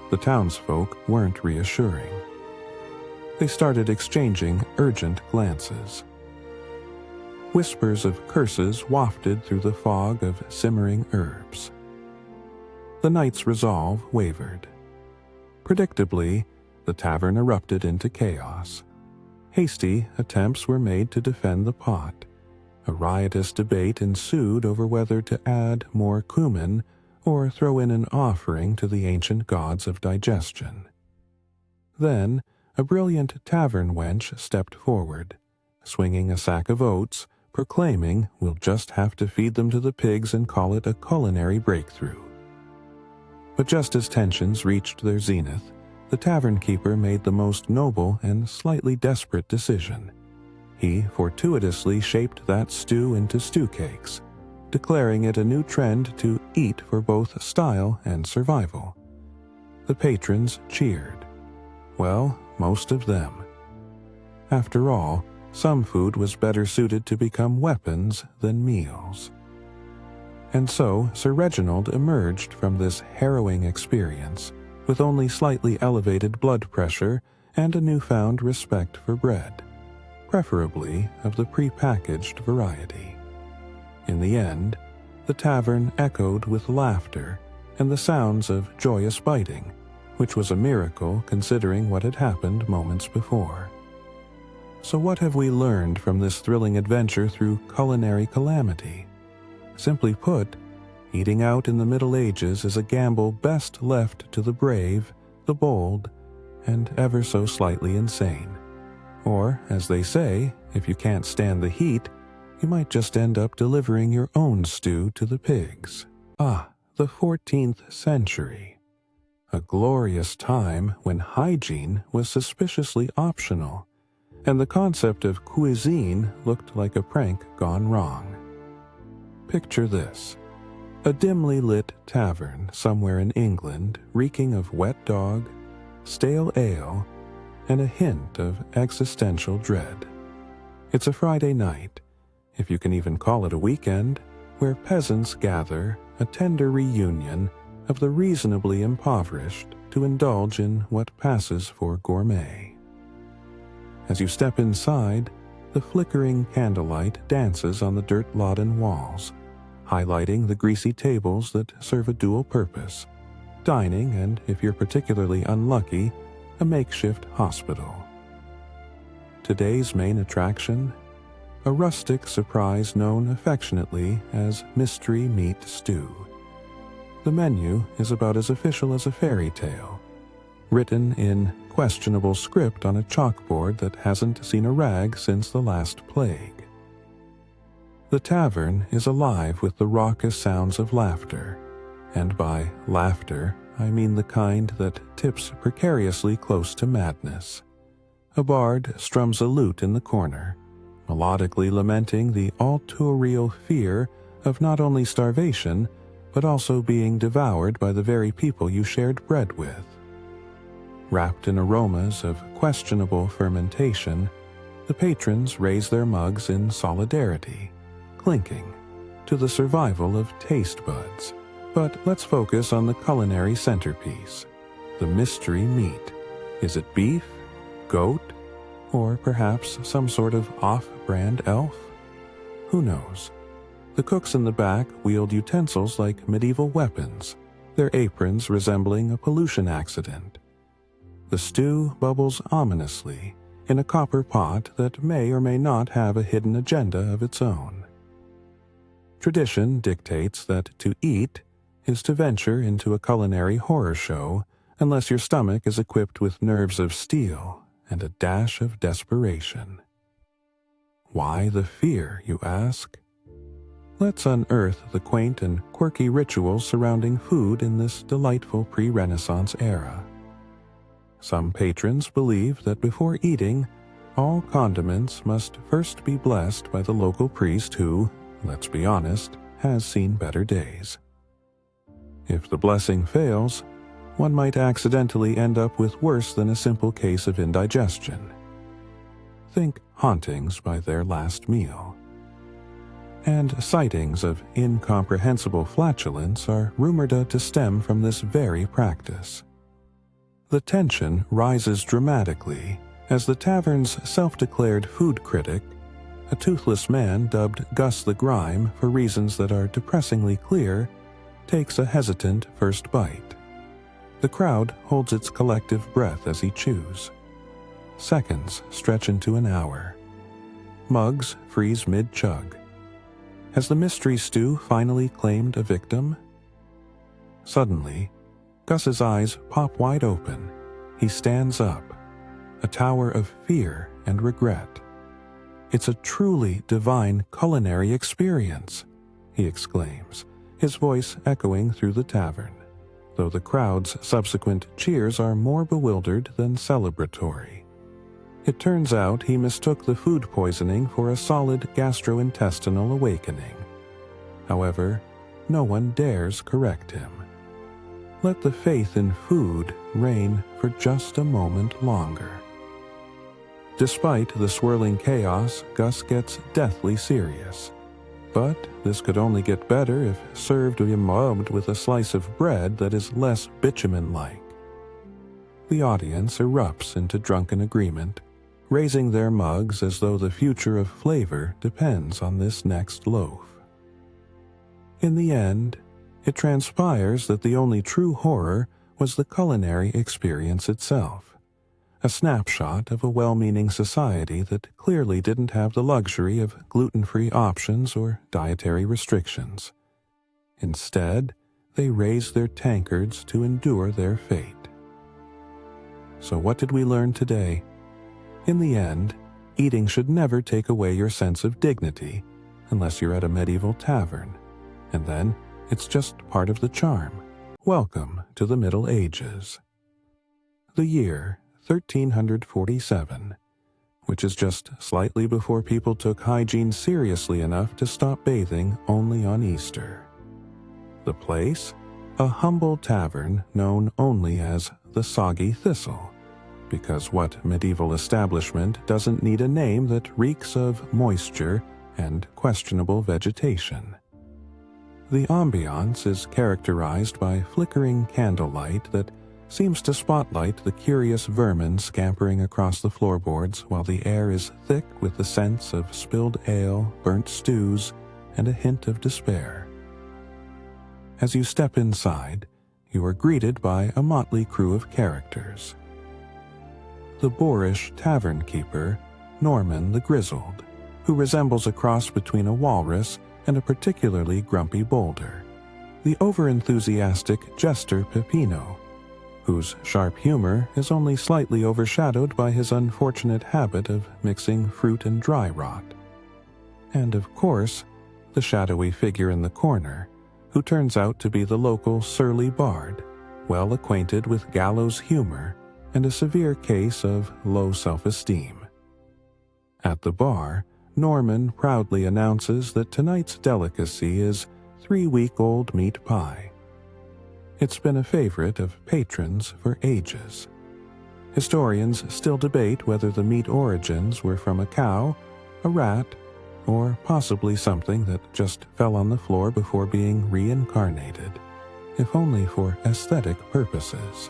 The townsfolk weren't reassuring. They started exchanging urgent glances. Whispers of curses wafted through the fog of simmering herbs. The knight's resolve wavered. Predictably, the tavern erupted into chaos. Hasty attempts were made to defend the pot. A riotous debate ensued over whether to add more cumin or throw in an offering to the ancient gods of digestion. Then, a brilliant tavern wench stepped forward, swinging a sack of oats, proclaiming we'll just have to feed them to the pigs and call it a culinary breakthrough. But just as tensions reached their zenith, the tavern keeper made the most noble and slightly desperate decision. He fortuitously shaped that stew into stew cakes, declaring it a new trend to eat for both style and survival. The patrons cheered. Well, most of them. After all, some food was better suited to become weapons than meals. And so Sir Reginald emerged from this harrowing experience with only slightly elevated blood pressure and a newfound respect for bread, preferably of the prepackaged variety. In the end, the tavern echoed with laughter and the sounds of joyous biting, which was a miracle considering what had happened moments before. So what have we learned from this thrilling adventure through culinary calamity? Simply put, eating out in the Middle Ages is a gamble best left to the brave, the bold, and ever so slightly insane. Or, as they say, if you can't stand the heat, you might just end up delivering your own stew to the pigs. Ah, the 14th century. A glorious time when hygiene was suspiciously optional, and the concept of cuisine looked like a prank gone wrong. Picture this: a dimly lit tavern somewhere in England reeking of wet dog, stale ale, and a hint of existential dread. It's a Friday night, if you can even call it a weekend, where peasants gather, a tender reunion of the reasonably impoverished to indulge in what passes for gourmet. As you step inside, the flickering candlelight dances on the dirt-lodden walls, highlighting the greasy tables that serve a dual purpose: dining and, if you're particularly unlucky, a makeshift hospital. Today's main attraction? A rustic surprise known affectionately as mystery meat stew. The menu is about as official as a fairy tale, written in questionable script on a chalkboard that hasn't seen a rag since the last plague. The tavern is alive with the raucous sounds of laughter, and by laughter I mean the kind that tips precariously close to madness. A bard strums a lute in the corner, melodically lamenting the all-too real fear of not only starvation, but also being devoured by the very people you shared bread with. Wrapped in aromas of questionable fermentation, the patrons raise their mugs in solidarity, clinking, to the survival of taste buds. But let's focus on the culinary centerpiece, the mystery meat. Is it beef, goat, or perhaps some sort of off-brand elf? Who knows? The cooks in the back wield utensils like medieval weapons, their aprons resembling a pollution accident. The stew bubbles ominously in a copper pot that may or may not have a hidden agenda of its own. Tradition dictates that to eat is to venture into a culinary horror show unless your stomach is equipped with nerves of steel and a dash of desperation. Why the fear, you ask? Let's unearth the quaint and quirky rituals surrounding food in this delightful pre-Renaissance era. Some patrons believe that before eating, all condiments must first be blessed by the local priest who, let's be honest, has seen better days. If the blessing fails, one might accidentally end up with worse than a simple case of indigestion. Think hauntings by their last meal. And sightings of incomprehensible flatulence are rumored to stem from this very practice. The tension rises dramatically as the tavern's self-declared food critic, a toothless man dubbed Gus the Grime for reasons that are depressingly clear, takes a hesitant first bite. The crowd holds its collective breath as he chews. Seconds stretch into an hour. Mugs freeze mid-chug. Has the mystery stew finally claimed a victim? Suddenly, Gus's eyes pop wide open. He stands up. a tower of fear and regret. "It's a truly divine culinary experience," he exclaims, his voice echoing through the tavern, though the crowd's subsequent cheers are more bewildered than celebratory. It turns out he mistook the food poisoning for a solid gastrointestinal awakening. However, no one dares correct him. Let the faith in food reign for just a moment longer. Despite the swirling chaos, Gus gets deathly serious. But this could only get better if served imbibed with a slice of bread that is less bitumen-like. The audience erupts into drunken agreement, raising their mugs as though the future of flavor depends on this next loaf. In the end, it transpires that the only true horror was the culinary experience itself, a snapshot of a well-meaning society that clearly didn't have the luxury of gluten-free options or dietary restrictions. Instead, they raised their tankards to endure their fate. So what did we learn today? In the end, eating should never take away your sense of dignity, unless you're at a medieval tavern, and then it's just part of the charm. Welcome to the Middle Ages. The year 1347, which is just slightly before people took hygiene seriously enough to stop bathing only on Easter. The place? A humble tavern known only as the Soggy Thistle, because what medieval establishment doesn't need a name that reeks of moisture and questionable vegetation? The ambiance is characterized by flickering candlelight that seems to spotlight the curious vermin scampering across the floorboards while the air is thick with the scents of spilled ale, burnt stews, and a hint of despair. As you step inside, you are greeted by a motley crew of characters. The boorish tavern keeper, Norman the Grizzled, who resembles a cross between a walrus and a particularly grumpy boulder. The overenthusiastic jester Peppino, whose sharp humor is only slightly overshadowed by his unfortunate habit of mixing fruit and dry rot. And of course, the shadowy figure in the corner, who turns out to be the local surly bard, well acquainted with gallows humor and a severe case of low self-esteem. At the bar, Norman proudly announces that tonight's delicacy is 3-week-old meat pie. It's been a favorite of patrons for ages. Historians still debate whether the meat origins were from a cow, a rat, or possibly something that just fell on the floor before being reincarnated, if only for aesthetic purposes.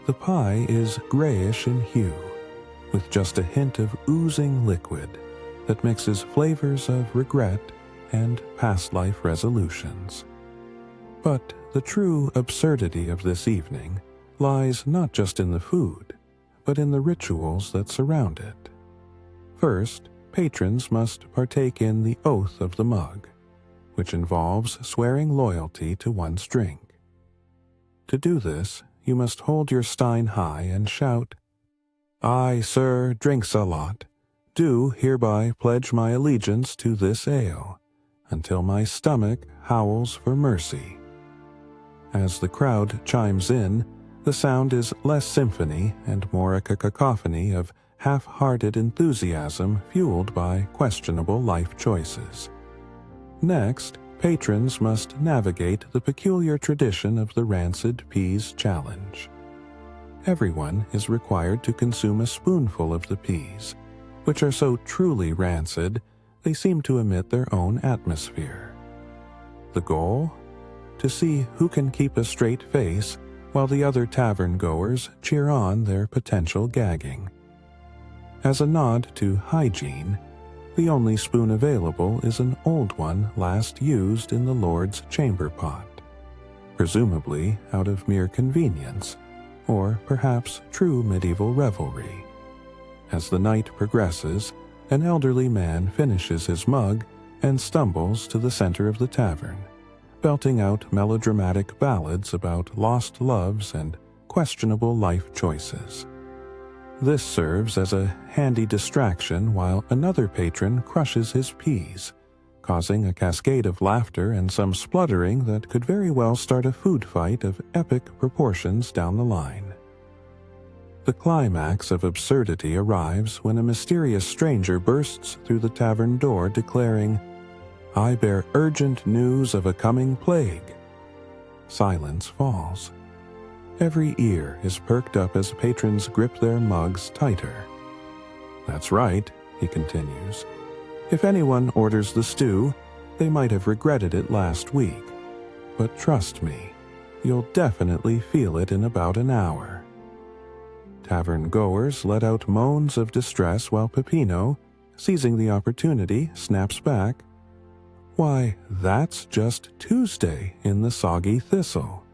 The pie is grayish in hue, with just a hint of oozing liquid that mixes flavors of regret and past life resolutions. But the true absurdity of this evening lies not just in the food, but in the rituals that surround it. First, patrons must partake in the oath of the mug, which involves swearing loyalty to one's drink. To do this, you must hold your stein high and shout, "I, sir, drinks a lot, do hereby pledge my allegiance to this ale, until my stomach howls for mercy." As the crowd chimes in, the sound is less symphony and more a cacophony of half-hearted enthusiasm fueled by questionable life choices. Next, patrons must navigate the peculiar tradition of the Rancid Peas Challenge. Everyone is required to consume a spoonful of the peas, which are so truly rancid they seem to emit their own atmosphere. The goal? To see who can keep a straight face while the other tavern-goers cheer on their potential gagging. As a nod to hygiene, the only spoon available is an old one last used in the Lord's chamber pot, presumably out of mere convenience, or perhaps true medieval revelry. As the night progresses, an elderly man finishes his mug and stumbles to the center of the tavern, belting out melodramatic ballads about lost loves and questionable life choices. This serves as a handy distraction while another patron crushes his peas, causing a cascade of laughter and some spluttering that could very well start a food fight of epic proportions down the line. The climax of absurdity arrives when a mysterious stranger bursts through the tavern door declaring, "I bear urgent news of a coming plague." Silence falls. Every ear is perked up as patrons grip their mugs tighter. "That's right," he continues. "If anyone orders the stew, they might have regretted it last week. But trust me, you'll definitely feel it in about an hour." Tavern goers let out moans of distress while Peppino, seizing the opportunity, snaps back, "Why, that's just Tuesday in the soggy thistle."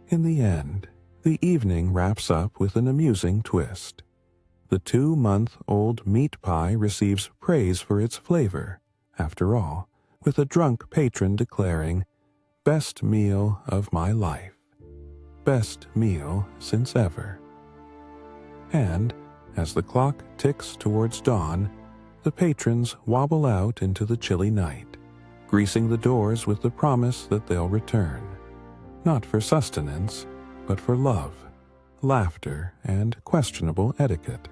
In the end, the evening wraps up with an amusing twist. The 2-month-old meat pie receives praise for its flavor, after all, with a drunk patron declaring, "Best meal of my life. Best meal since ever." And, as the clock ticks towards dawn, the patrons wobble out into the chilly night, greasing the doors with the promise that they'll return. Not for sustenance, but for love, laughter, and questionable etiquette.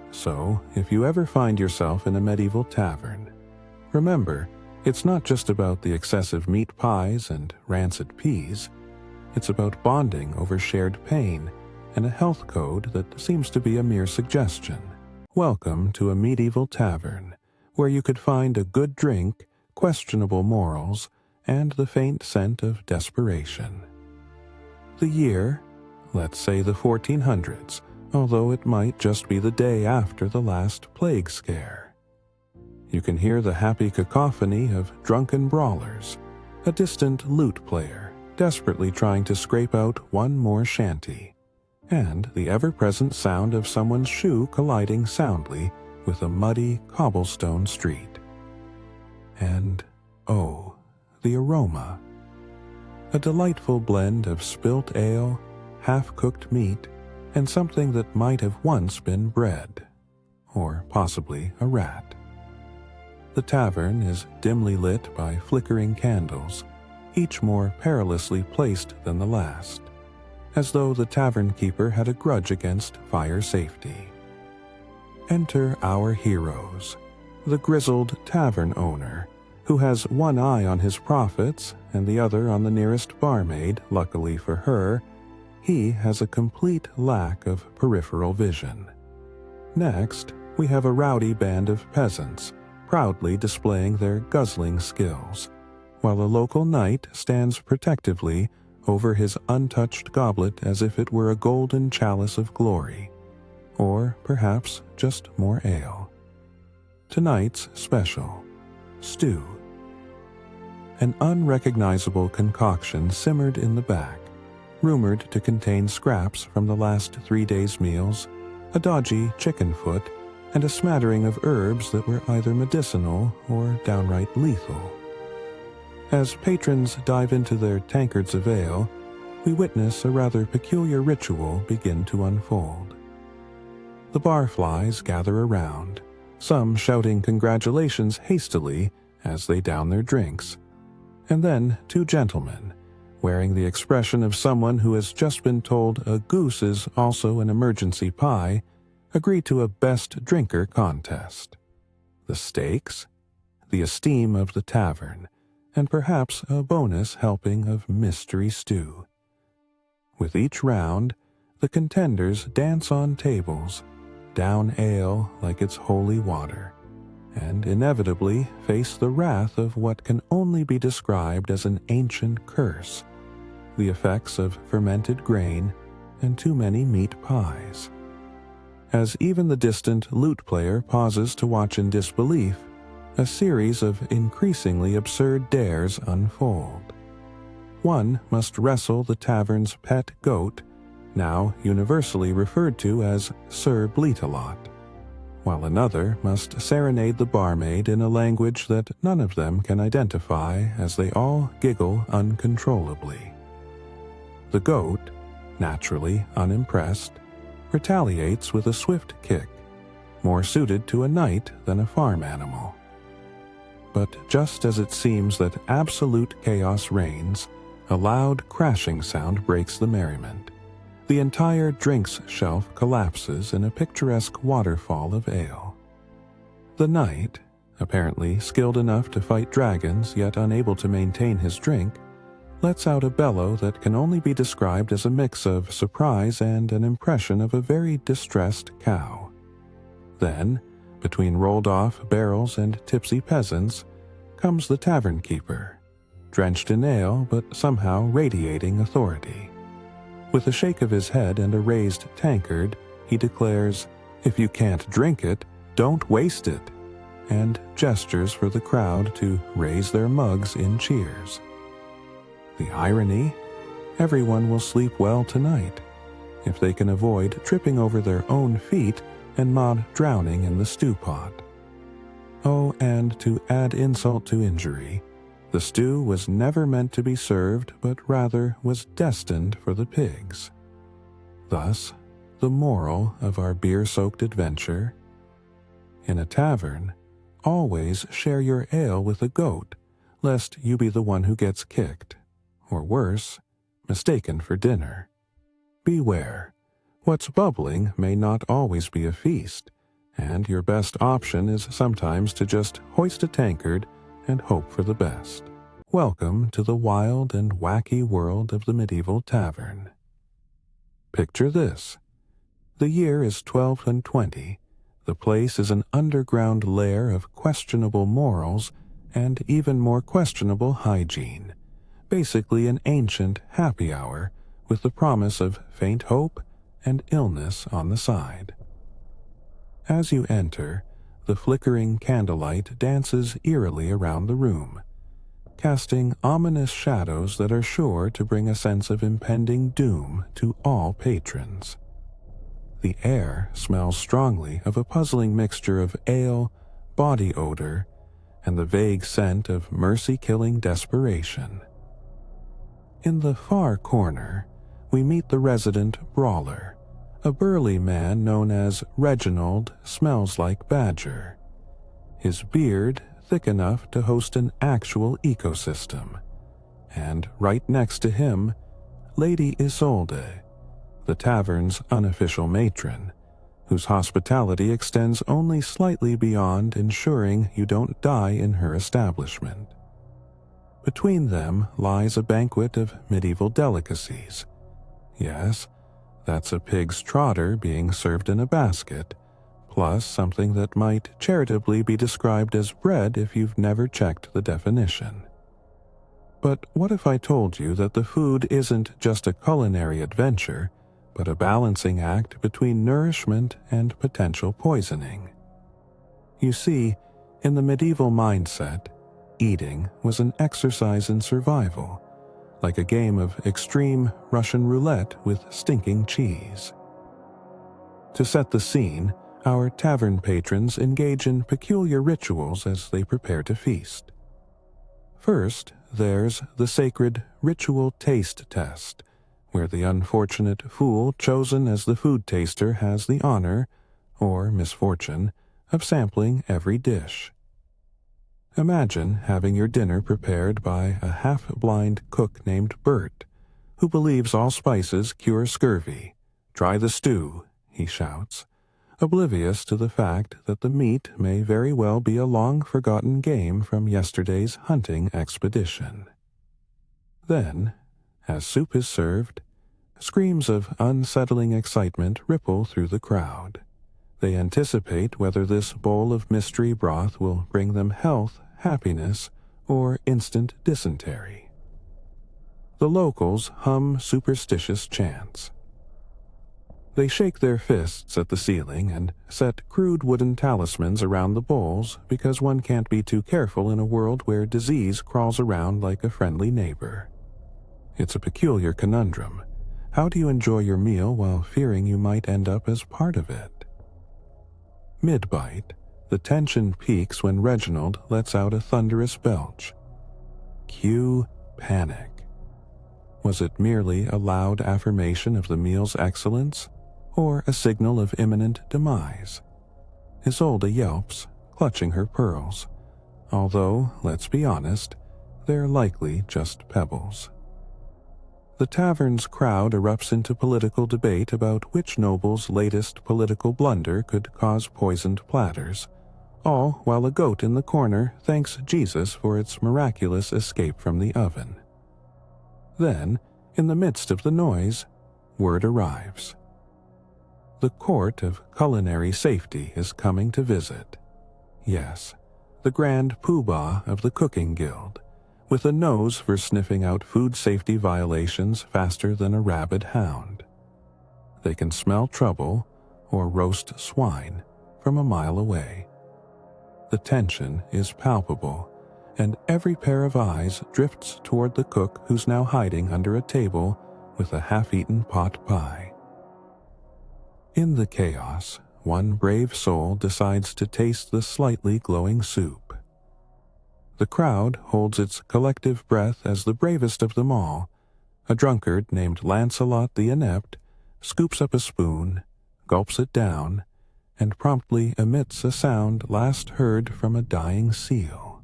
So, if you ever find yourself in a medieval tavern, remember, it's not just about the excessive meat pies and rancid peas. It's about bonding over shared pain and a health code that seems to be a mere suggestion. Welcome to a medieval tavern, where you could find a good drink, questionable morals, and the faint scent of desperation. The year, let's say the 1400s, although it might just be the day after the last plague scare. You can hear the happy cacophony of drunken brawlers, a distant lute player desperately trying to scrape out one more shanty, and the ever-present sound of someone's shoe colliding soundly with a muddy cobblestone street. And, oh, the aroma. A delightful blend of spilt ale, half-cooked meat, and something that might have once been bread, or possibly a rat. The tavern is dimly lit by flickering candles, each more perilously placed than the last, as though the tavern keeper had a grudge against fire safety. Enter our heroes, the grizzled tavern owner, who has one eye on his profits and the other on the nearest barmaid. Luckily for her, he has a complete lack of peripheral vision. Next, we have a rowdy band of peasants, proudly displaying their guzzling skills, while a local knight stands protectively over his untouched goblet as if it were a golden chalice of glory, or perhaps just more ale. Tonight's special, stew. An unrecognizable concoction simmered in the back, rumored to contain scraps from the last 3 days' meals, a dodgy chicken foot, and a smattering of herbs that were either medicinal or downright lethal. As patrons dive into their tankards of ale, we witness a rather peculiar ritual begin to unfold. The barflies gather around, some shouting congratulations hastily as they down their drinks, and then 2 gentlemen, wearing the expression of someone who has just been told a goose is also an emergency pie, agree to a best drinker contest. The stakes? The esteem of the tavern, and perhaps a bonus helping of mystery stew. With each round, the contenders dance on tables, down ale like it's holy water, and inevitably face the wrath of what can only be described as an ancient curse, the effects of fermented grain and too many meat pies. As even the distant lute player pauses to watch in disbelief, a series of increasingly absurd dares unfold. One must wrestle the tavern's pet goat, now universally referred to as Sir Bleat-a-lot, while another must serenade the barmaid in a language that none of them can identify as they all giggle uncontrollably. The goat, naturally unimpressed, retaliates with a swift kick, more suited to a knight than a farm animal. But just as it seems that absolute chaos reigns, a loud crashing sound breaks the merriment. The entire drinks shelf collapses in a picturesque waterfall of ale. The knight, apparently skilled enough to fight dragons yet unable to maintain his drink, lets out a bellow that can only be described as a mix of surprise and an impression of a very distressed cow. Then, between rolled-off barrels and tipsy peasants, comes the tavern keeper, drenched in ale but somehow radiating authority. With a shake of his head and a raised tankard, he declares, "If you can't drink it, don't waste it," and gestures for the crowd to raise their mugs in cheers. The irony? Everyone will sleep well tonight, if they can avoid tripping over their own feet and Maud drowning in the stew pot. Oh, and to add insult to injury, the stew was never meant to be served, but rather was destined for the pigs. Thus, the moral of our beer-soaked adventure: in a tavern, always share your ale with a goat, lest you be the one who gets kicked, or worse, mistaken for dinner. Beware, what's bubbling may not always be a feast, and your best option is sometimes to just hoist a tankard and hope for the best. Welcome to the wild and wacky world of the medieval tavern. Picture this. The year is 1220. The place is an underground lair of questionable morals and even more questionable hygiene. Basically an ancient happy hour with the promise of faint hope and illness on the side. As you enter, the flickering candlelight dances eerily around the room, casting ominous shadows that are sure to bring a sense of impending doom to all patrons. The air smells strongly of a puzzling mixture of ale, body odor, and the vague scent of mercy-killing desperation. In the far corner, we meet the resident brawler, a burly man known as Reginald Smells Like Badger. His beard thick enough to host an actual ecosystem, and right next to him, Lady Isolde, the tavern's unofficial matron, whose hospitality extends only slightly beyond ensuring you don't die in her establishment. Between them lies a banquet of medieval delicacies. Yes, that's a pig's trotter being served in a basket, plus something that might charitably be described as bread if you've never checked the definition. But what if I told you that the food isn't just a culinary adventure, but a balancing act between nourishment and potential poisoning? You see, in the medieval mindset, eating was an exercise in survival, like a game of extreme Russian roulette with stinking cheese. To set the scene, our tavern patrons engage in peculiar rituals as they prepare to feast. First, there's the sacred ritual taste test, where the unfortunate fool chosen as the food taster has the honor, or misfortune, of sampling every dish. Imagine having your dinner prepared by a half-blind cook named Bert, who believes all spices cure scurvy. "Try the stew," he shouts, oblivious to the fact that the meat may very well be a long-forgotten game from yesterday's hunting expedition. Then, as soup is served, screams of unsettling excitement ripple through the crowd. They anticipate whether this bowl of mystery broth will bring them health, happiness, or instant dysentery. The locals hum superstitious chants. They shake their fists at the ceiling and set crude wooden talismans around the bowls because one can't be too careful in a world where disease crawls around like a friendly neighbor. It's a peculiar conundrum. How do you enjoy your meal while fearing you might end up as part of it? Mid-bite, the tension peaks when Reginald lets out a thunderous belch. Cue panic. Was it merely a loud affirmation of the meal's excellence, or a signal of imminent demise. Isolde yelps, clutching her pearls, although, let's be honest, they're likely just pebbles. The tavern's crowd erupts into political debate about which noble's latest political blunder could cause poisoned platters, all while a goat in the corner thanks Jesus for its miraculous escape from the oven. Then, in the midst of the noise, word arrives. The court of culinary safety is coming to visit. Yes, the grand poobah of the cooking guild, with a nose for sniffing out food safety violations faster than a rabid hound. They can smell trouble, or roast swine, from a mile away. The tension is palpable, and every pair of eyes drifts toward the cook who's now hiding under a table with a half-eaten pot pie. In the chaos, one brave soul decides to taste the slightly glowing soup. The crowd holds its collective breath as the bravest of them all, a drunkard named Lancelot the Inept, scoops up a spoon, gulps it down, and promptly emits a sound last heard from a dying seal.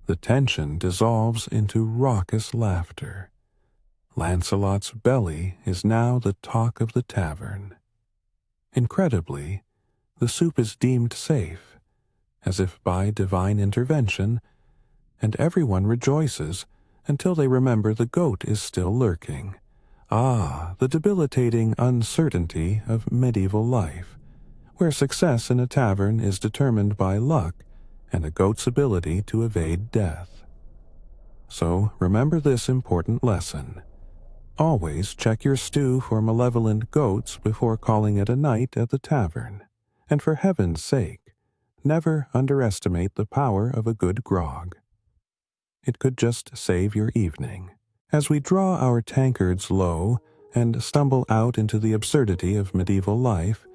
The tension dissolves into raucous laughter. Lancelot's belly is now the talk of the tavern. Incredibly, the soup is deemed safe, as if by divine intervention, and everyone rejoices until they remember the goat is still lurking. Ah, the debilitating uncertainty of medieval life, where success in a tavern is determined by luck and a goat's ability to evade death. So remember this important lesson. Always check your stew for malevolent goats before calling it a night at the tavern, and for heaven's sake, never underestimate the power of a good grog. It could just save your evening. As we draw our tankards low and stumble out into the absurdity of medieval life,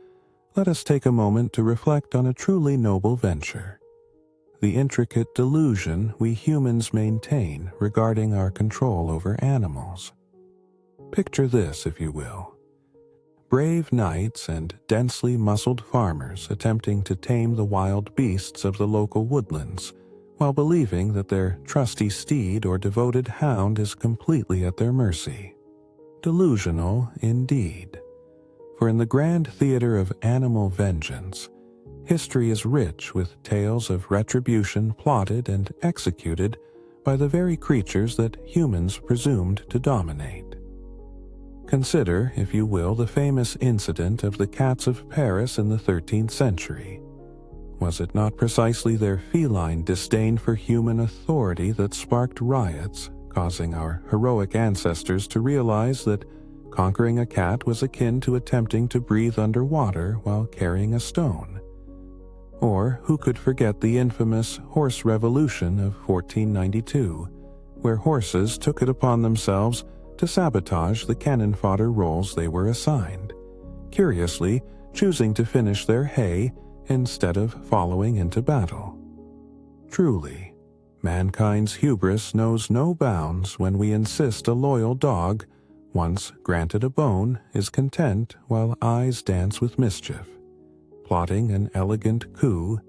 let us take a moment to reflect on a truly noble venture. The intricate delusion we humans maintain regarding our control over animals. Picture this, if you will. Brave knights and densely muscled farmers attempting to tame the wild beasts of the local woodlands, while believing that their trusty steed or devoted hound is completely at their mercy. Delusional indeed. For in the grand theater of animal vengeance, history is rich with tales of retribution plotted and executed by the very creatures that humans presumed to dominate. Consider, if you will, the famous incident of the cats of Paris in the 13th century. Was it not precisely their feline disdain for human authority that sparked riots, causing our heroic ancestors to realize that conquering a cat was akin to attempting to breathe underwater while carrying a stone? Or who could forget the infamous horse revolution of 1492, where horses took it upon themselves to sabotage the cannon fodder roles they were assigned, curiously choosing to finish their hay instead of following into battle. Truly, mankind's hubris knows no bounds when we insist a loyal dog, once granted a bone, is content while eyes dance with mischief, plotting an elegant coup,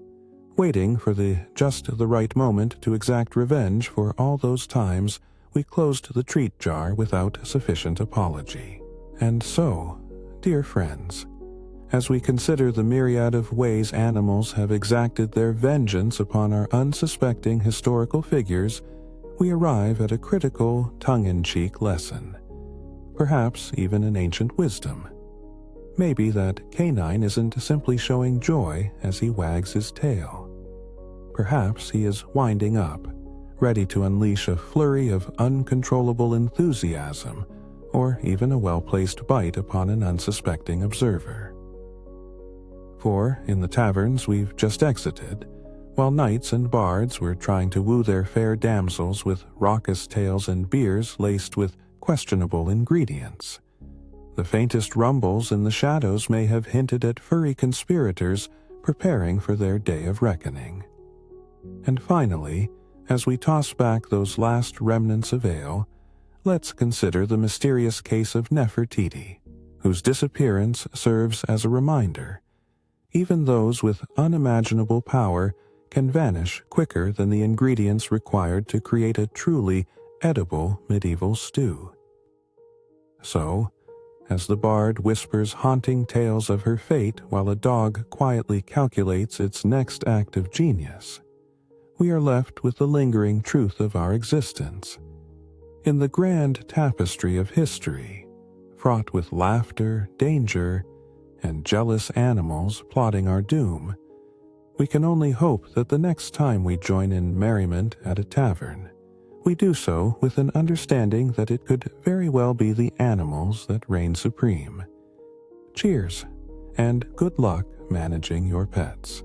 waiting for just the right moment to exact revenge for all those times we closed the treat jar without sufficient apology. And so, dear friends, as we consider the myriad of ways animals have exacted their vengeance upon our unsuspecting historical figures, we arrive at a critical, tongue-in-cheek lesson. Perhaps even an ancient wisdom. Maybe that canine isn't simply showing joy as he wags his tail. Perhaps he is winding up, ready to unleash a flurry of uncontrollable enthusiasm, or even a well-placed bite upon an unsuspecting observer. For, in the taverns we've just exited, while knights and bards were trying to woo their fair damsels with raucous tales and beers laced with questionable ingredients, the faintest rumbles in the shadows may have hinted at furry conspirators preparing for their day of reckoning. And finally, as we toss back those last remnants of ale, let's consider the mysterious case of Nefertiti, whose disappearance serves as a reminder. Even those with unimaginable power can vanish quicker than the ingredients required to create a truly edible medieval stew. So, as the bard whispers haunting tales of her fate while a dog quietly calculates its next act of genius, we are left with the lingering truth of our existence. In the grand tapestry of history, fraught with laughter, danger, and jealous animals plotting our doom, we can only hope that the next time we join in merriment at a tavern, we do so with an understanding that it could very well be the animals that reign supreme. Cheers, and good luck managing your pets.